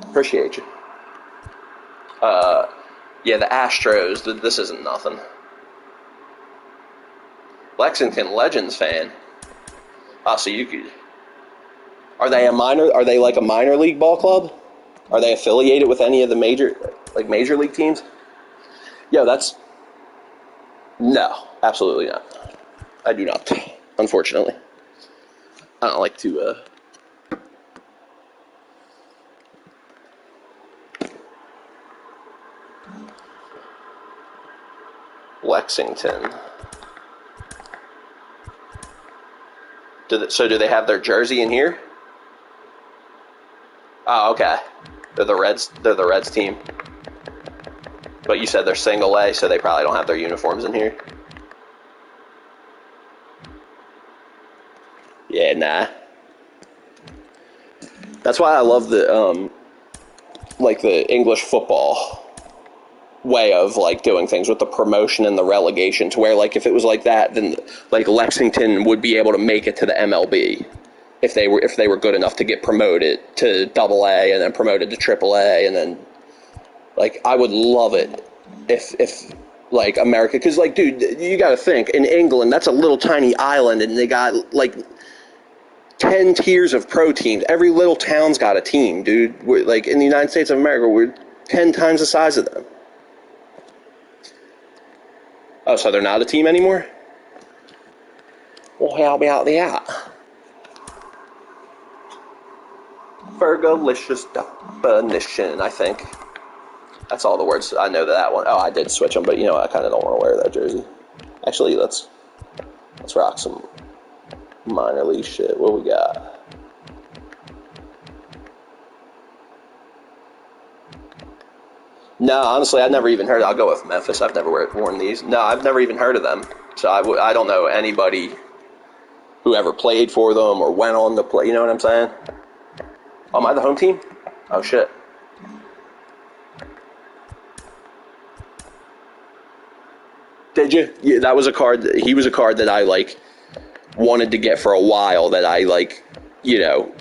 Appreciate you. Yeah, the Astros, this isn't nothing. Lexington Legends fan. Oh, so you could... Are they like a minor league ball club? Are they affiliated with any of the major league teams? Yo, that's... No, absolutely not. I do not, unfortunately. I don't like to, Lexington. So do they have their jersey in here? Oh, okay. They're the Reds team. But you said they're single A, so they probably don't have their uniforms in here. Yeah, nah. That's why I love the the English football way of like doing things with the promotion and the relegation, to where like if it was like that, then like Lexington would be able to make it to the MLB if they were good enough to get promoted to AA and then promoted to AAA, and then Like, I would love it if like, America, because, like, dude, you got to think, in England, that's a little tiny island, and they got, like, 10 tiers of pro teams. Every little town's got a team, dude. Like, in the United States of America, we're 10 times the size of them. Oh, so they're not a team anymore? Well, how about that? Fergalicious definition, I think. That's all the words. I know that one. Oh, I did switch them, but you know, I kind of don't want to wear that jersey. Actually, let's rock some minor league shit. What we got? No, honestly, I've never even heard. I'll go with Memphis. I've never worn these. No, I've never even heard of them. So I don't know anybody who ever played for them or went on to play. You know what I'm saying? Oh, am I the home team? Oh, shit. Did you? Yeah, that was a card. He was a card that I, like, wanted to get for a while that I, like, you know,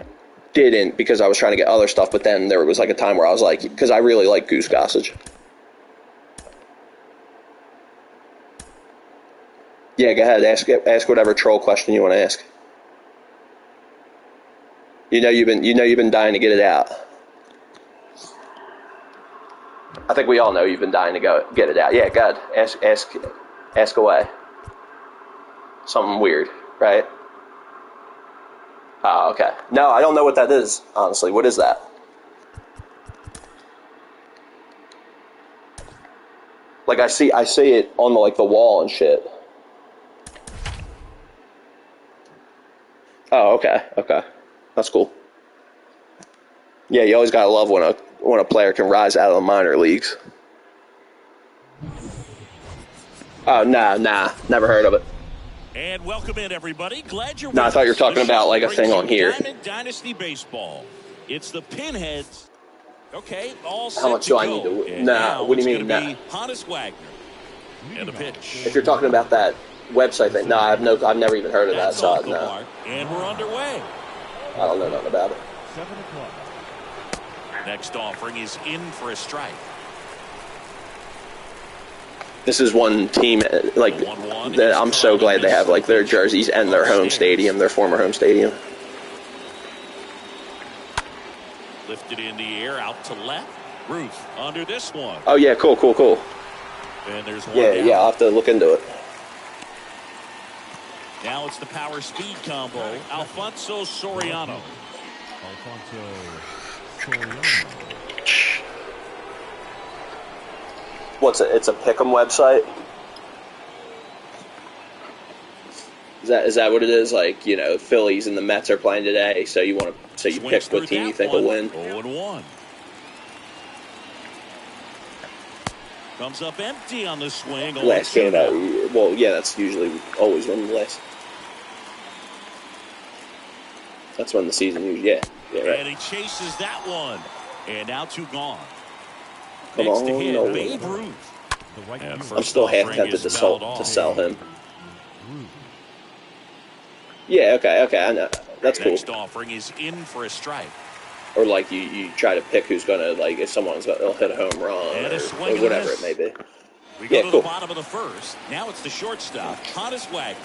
didn't because I was trying to get other stuff, but then there was like a time where I was like, because I really like Goose Gossage. Yeah, go ahead, ask whatever troll question you want to ask. You know you've been dying to get it out. I think we all know you've been dying to get it out. Yeah, go ahead, ask away. Something weird, right? Oh, okay. No, I don't know what that is, honestly. What is that? Like, I see it on the wall and shit. Oh, okay. That's cool. Yeah, you always gotta love when a player can rise out of the minor leagues. Oh, nah, never heard of it. And welcome in, everybody. Glad you're with No, I thought you were talking about like a thing on here. Diamond Dynasty Baseball. It's the Pinheads. Okay, all set. How much do I need to? Nah, what do you mean? Nah. Hannes Wagner. And the pitch. If you're talking about that website thing, no, I've never even heard of that. So no. And we're underway. I don't know nothing about it. 7 o'clock. Next offering is in for a strike. This is one team like that. I'm so glad they have like their jerseys and their home stadium, their former home stadium. Lifted in the air, out to left. Ruth under this one. Oh yeah, cool. And there's one Yeah, down. yeah. I'll have to look into it. Now it's the power speed combo. Alfonso Soriano. What's it? It's a pick'em website. Is that what it is? Like, you know, Phillies and the Mets are playing today, so you pick what team you think will win. 0-1. Comes up empty on the swing. Last game out. Well, yeah, that's usually always when the last. That's when the season usually. Yeah, right. And he chases that one. And now 2 gone. Come Next on, to hit, no. Babe Ruth. I'm still half tempted to sell him. Yeah, okay, I know. That's cool. Next offering is in for a strike. Or like you try to pick who's gonna, like, if they'll hit a home run or whatever it may be. We go to the bottom of the first. Now it's the shortstop, Hannes Wagner.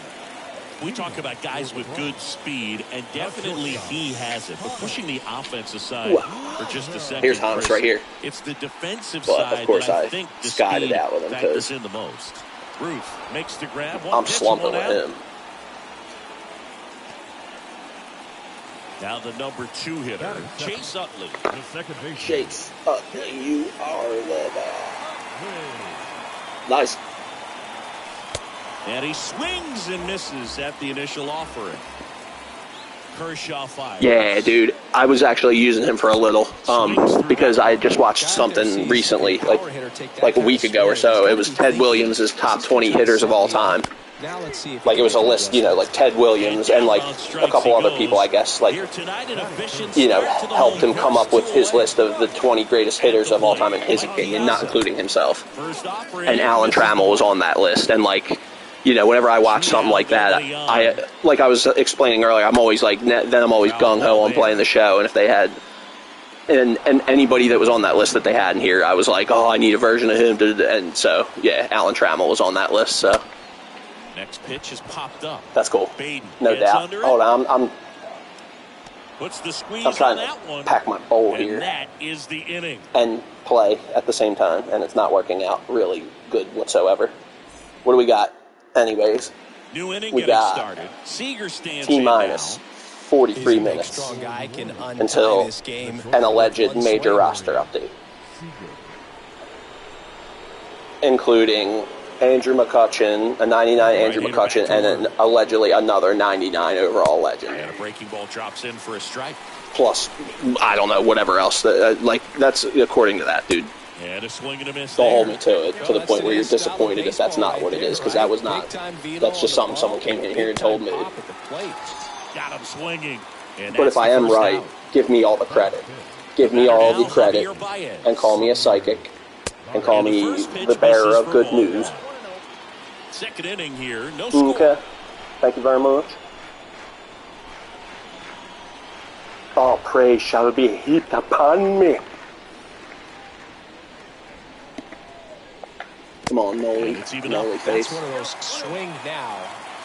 We talk about guys with good speed, and definitely he has it. But pushing the offense aside for just a second. Here's Hannes right here. It's the defensive But side of course that I think the skied it speed out with him factors in the most. Ruth makes the grab. I'm slumping with him. Now the number 2 hitter, Chase Utley. The second base. Chase Utley, you are the best. Nice. And he swings and misses at the initial offering. Kershaw fires. Yeah, dude. I was actually using him for a little because I just watched something recently, like a week ago or so. It was Ted Williams' top 20 hitters of all time. Like, it was a list, you know, like Ted Williams and like a couple other people, I guess, like, you know, helped him come up with his list of the 20 greatest hitters of all time in his opinion, not including himself. And Alan Trammell was on that list. And like, you know, whenever I watch something like that, I like I was explaining earlier, I'm always like, then I'm always gung-ho on playing the show. And if they had And anybody that was on that list that they had in here, I was like, oh, I need a version of him. And so, yeah, Alan Trammell was on that list. So Next pitch is popped up. that's cool. Baden No doubt. Hold on, I'm puts the squeeze trying on that to one. pack my bowl And here that is the inning. and play at the same time, and it's not working out really good whatsoever. What do we got? Anyways, New inning we getting got started. Seager stands T in minus now. 43 minutes Strong guy can untie until this game. an alleged One major swing. roster update, including Andrew McCutchen, a 99 Andrew McCutchen, and allegedly another 99 overall legend. And a breaking ball drops in for a strike. Plus, I don't know, whatever else. That's according to that, dude. And a swing and a miss Don't there. hold me to it to the point where you're disappointed if that's not what it is, because that was not. That's just something someone came in here and told me. Got him swinging. And But if I am right, give me all the credit. Give me all the credit and call me a psychic and call me the bearer of good news. Second inning here, no score. Okay. Thank you very much. All praise shall be heaped upon me. Come on, Noli. Noli face. That's one of those swing now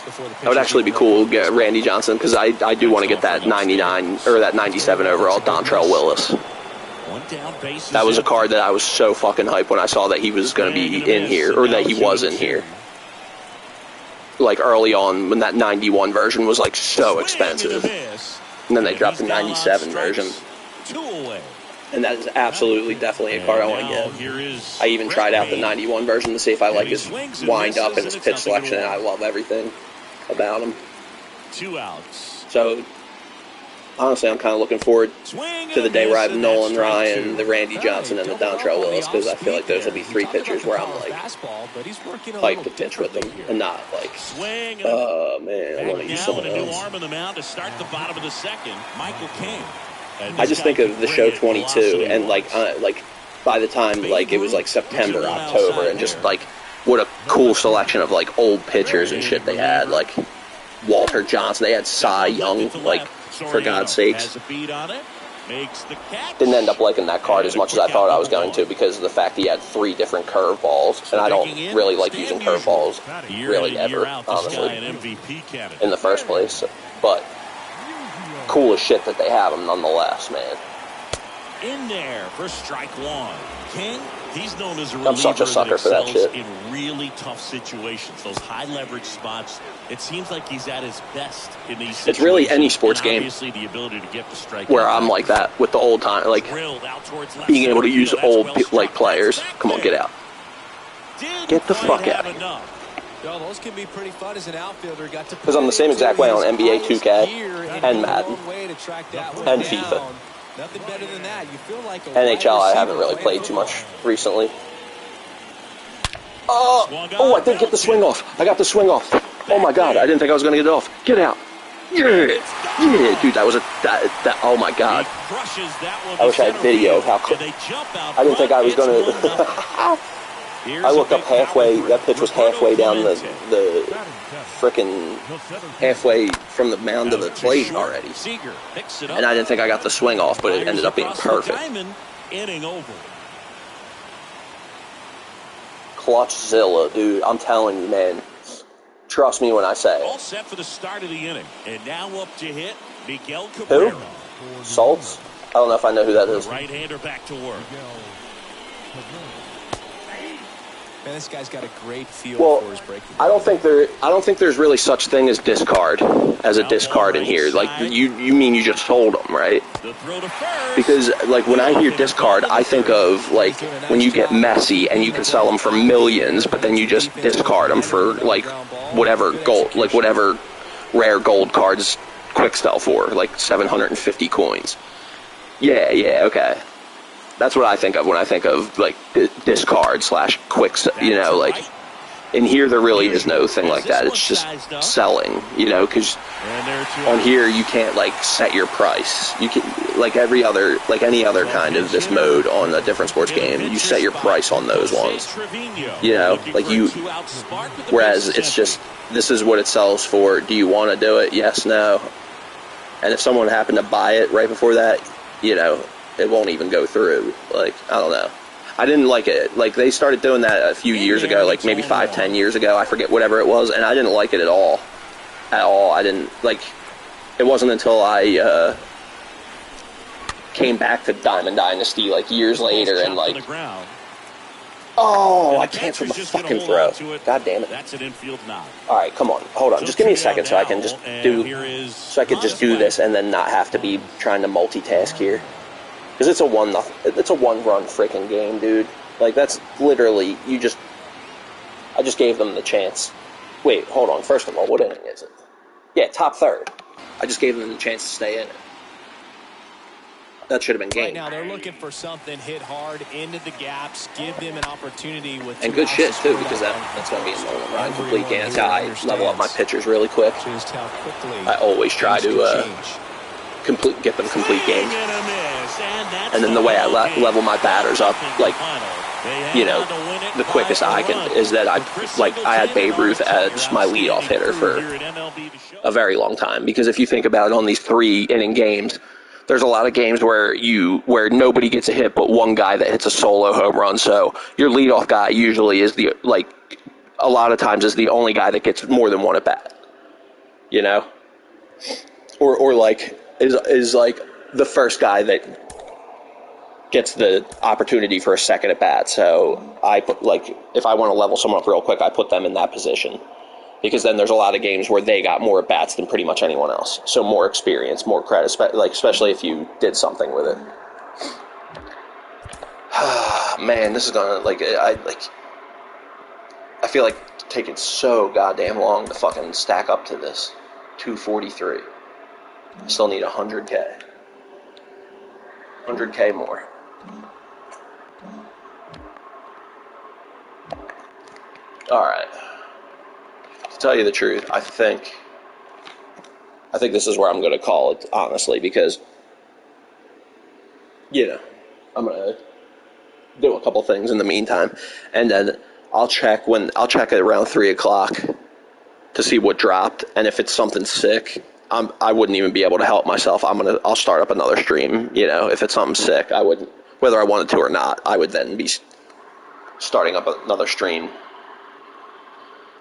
before the pitch. That would actually be cool, get Randy Johnson, because I do want to get that 99 or that 97 overall Dontrell Willis. One down, base That was a card that I was so fucking hyped when I saw that he was going to be in here, or that he was in here. Like early on, when that 91 version was like so expensive. And then they dropped the 97 version. 2 away. And that is absolutely definitely a card I want to get. I even tried out the 91 version to see if I like his wind up and his pitch selection, and I love everything about him. 2 outs. So, honestly, I'm kind of looking forward to the day where I have Nolan Ryan, the Randy Johnson, and the Dontrell Willis, because I feel like those will be 3 pitchers where I'm like hyped to pitch with them, and not like, oh man, I want to use someone A new else. arm in the mound to start the bottom of the second. Michael King. I just think of the show 22, and like by the time like it was like September, October, and just like what a cool selection of like old pitchers and shit they had, like Walter Johnson. They had Cy Young, like for God's sakes. Didn't end up liking that card as much as I thought I was going to, because of the fact he had 3 different curveballs, and I don't really like using curveballs really ever, honestly, in the first place. But cool as shit that they have him nonetheless, man. In there for strike 1. King, he's known as a I'm such a sucker for that shit. In really tough situations, those high leverage spots, it seems like he's at his best in these situations. It's really any sports game Obviously the ability to get the strike where I'm like that with the old time, like being able to use old like players. Come on, get out. Get the fuck out of here. Well, those can be pretty fun as an outfielder. Because I'm the same exact way on NBA 2K and Madden and FIFA. Nothing better than that. You feel like a NHL I haven't really played too much recently. Oh, I did get the swing off. I got the swing off. Oh my god, I didn't think I was going to get it off. Get out. Yeah, dude, that was that. Oh my god. I wish I had video of how. I didn't think I was going to. I looked up halfway. That pitch was halfway down the frickin' halfway from the mound to the plate already. And I didn't think I got the swing off, but it ended up being perfect. Clutchzilla, dude. I'm telling you, man. Trust me when I say All it. set for the start of the inning. And now up to hit, Miguel Cabrera. Who? Salts? I don't know if I know who that is. Right-hander back to work. Man, this guy's got a great feel Well, for his breaking. I don't think there's really such thing as discard, as a discard in here. Like you mean you just sold them, right? The throw to first. Because like when I hear discard, I think of like when you get messy and you can sell them for millions, but then you just discard them for like whatever gold, like whatever rare gold cards quick sell for, like 750 coins. Yeah, okay. That's what I think of when I think of like discard / quick, you know, like in here there really is no thing like that. It's just selling, you know, because on here you can't like set your price. You can like any other kind of this mode on a different sports game, you set your price on those ones, you know, like you. Whereas it's just this is what it sells for. Do you want to do it? Yes, no. And if someone happened to buy it right before that, you know, it won't even go through. Like, I don't know. I didn't like it. Like, they started doing that a few years ago, like maybe 5-10 years ago. I forget, whatever it was, and I didn't like it at all. At all. I didn't, like, it wasn't until I came back to Diamond Dynasty, like, years later, and, like, oh, I canceled the fucking throw. God damn it. That's an infield knock. All right, come on. Hold on. Just give me a second so I can just do this and then not have to be trying to multitask here. Because it's a one-run freaking game, dude. Like, that's literally, I just gave them the chance. Wait, hold on. First of all, what inning is it? Yeah, top third. I just gave them the chance to stay in it. That should have been game. Right now, they're looking for something, hit hard, into the gaps, give them an opportunity with. And good shit, too, because that's going to be a moment run complete game. That's how I level up my pitchers really quick. I always try to get them complete games. And then the way I level my batters up, like, you know, the quickest I can, is that I had Babe Ruth as my leadoff hitter for a very long time. Because if you think about it, on these 3-inning games, there's a lot of games where nobody gets a hit but one guy that hits a solo home run. So your leadoff guy usually is a lot of times is the only guy that gets more than one at bat. You know? Or like is like the first guy that gets the opportunity for a second at bat. So I put, like, if I want to level someone up real quick, I put them in that position. Because then there's a lot of games where they got more at-bats than pretty much anyone else. So more experience, more credit, especially if you did something with it. Man, this is going to, I feel like it's taking so goddamn long to fucking stack up to this. 243. I still need 100K. 100K more. Alright. To tell you the truth, I think this is where I'm going to call it, honestly, because, you know, I'm going to do a couple things in the meantime, and then I'll check at around 3 o'clock to see what dropped, and if it's something sick, I wouldn't even be able to help myself. I'll start up another stream. You know, if it's something sick, I would, whether I wanted to or not, I would then be starting up another stream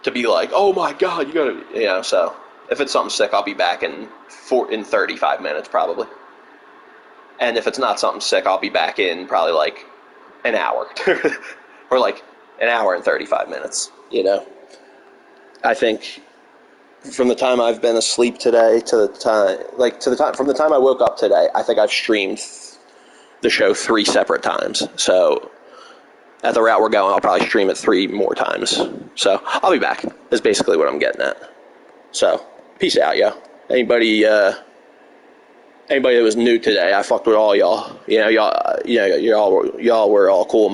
to be like, oh my god, you gotta, you know. So if it's something sick, I'll be back in 35 minutes probably. And if it's not something sick, I'll be back in probably like an hour or like an hour and 35 minutes. You know, I think from the time I've been asleep today from the time I woke up today, I think I've streamed the show 3 separate times. So at the route we're going, I'll probably stream it 3 more times. So I'll be back. That's basically what I'm getting at. So peace out, yo. Anybody that was new today, I fucked with all y'all. You know, y'all were all cool.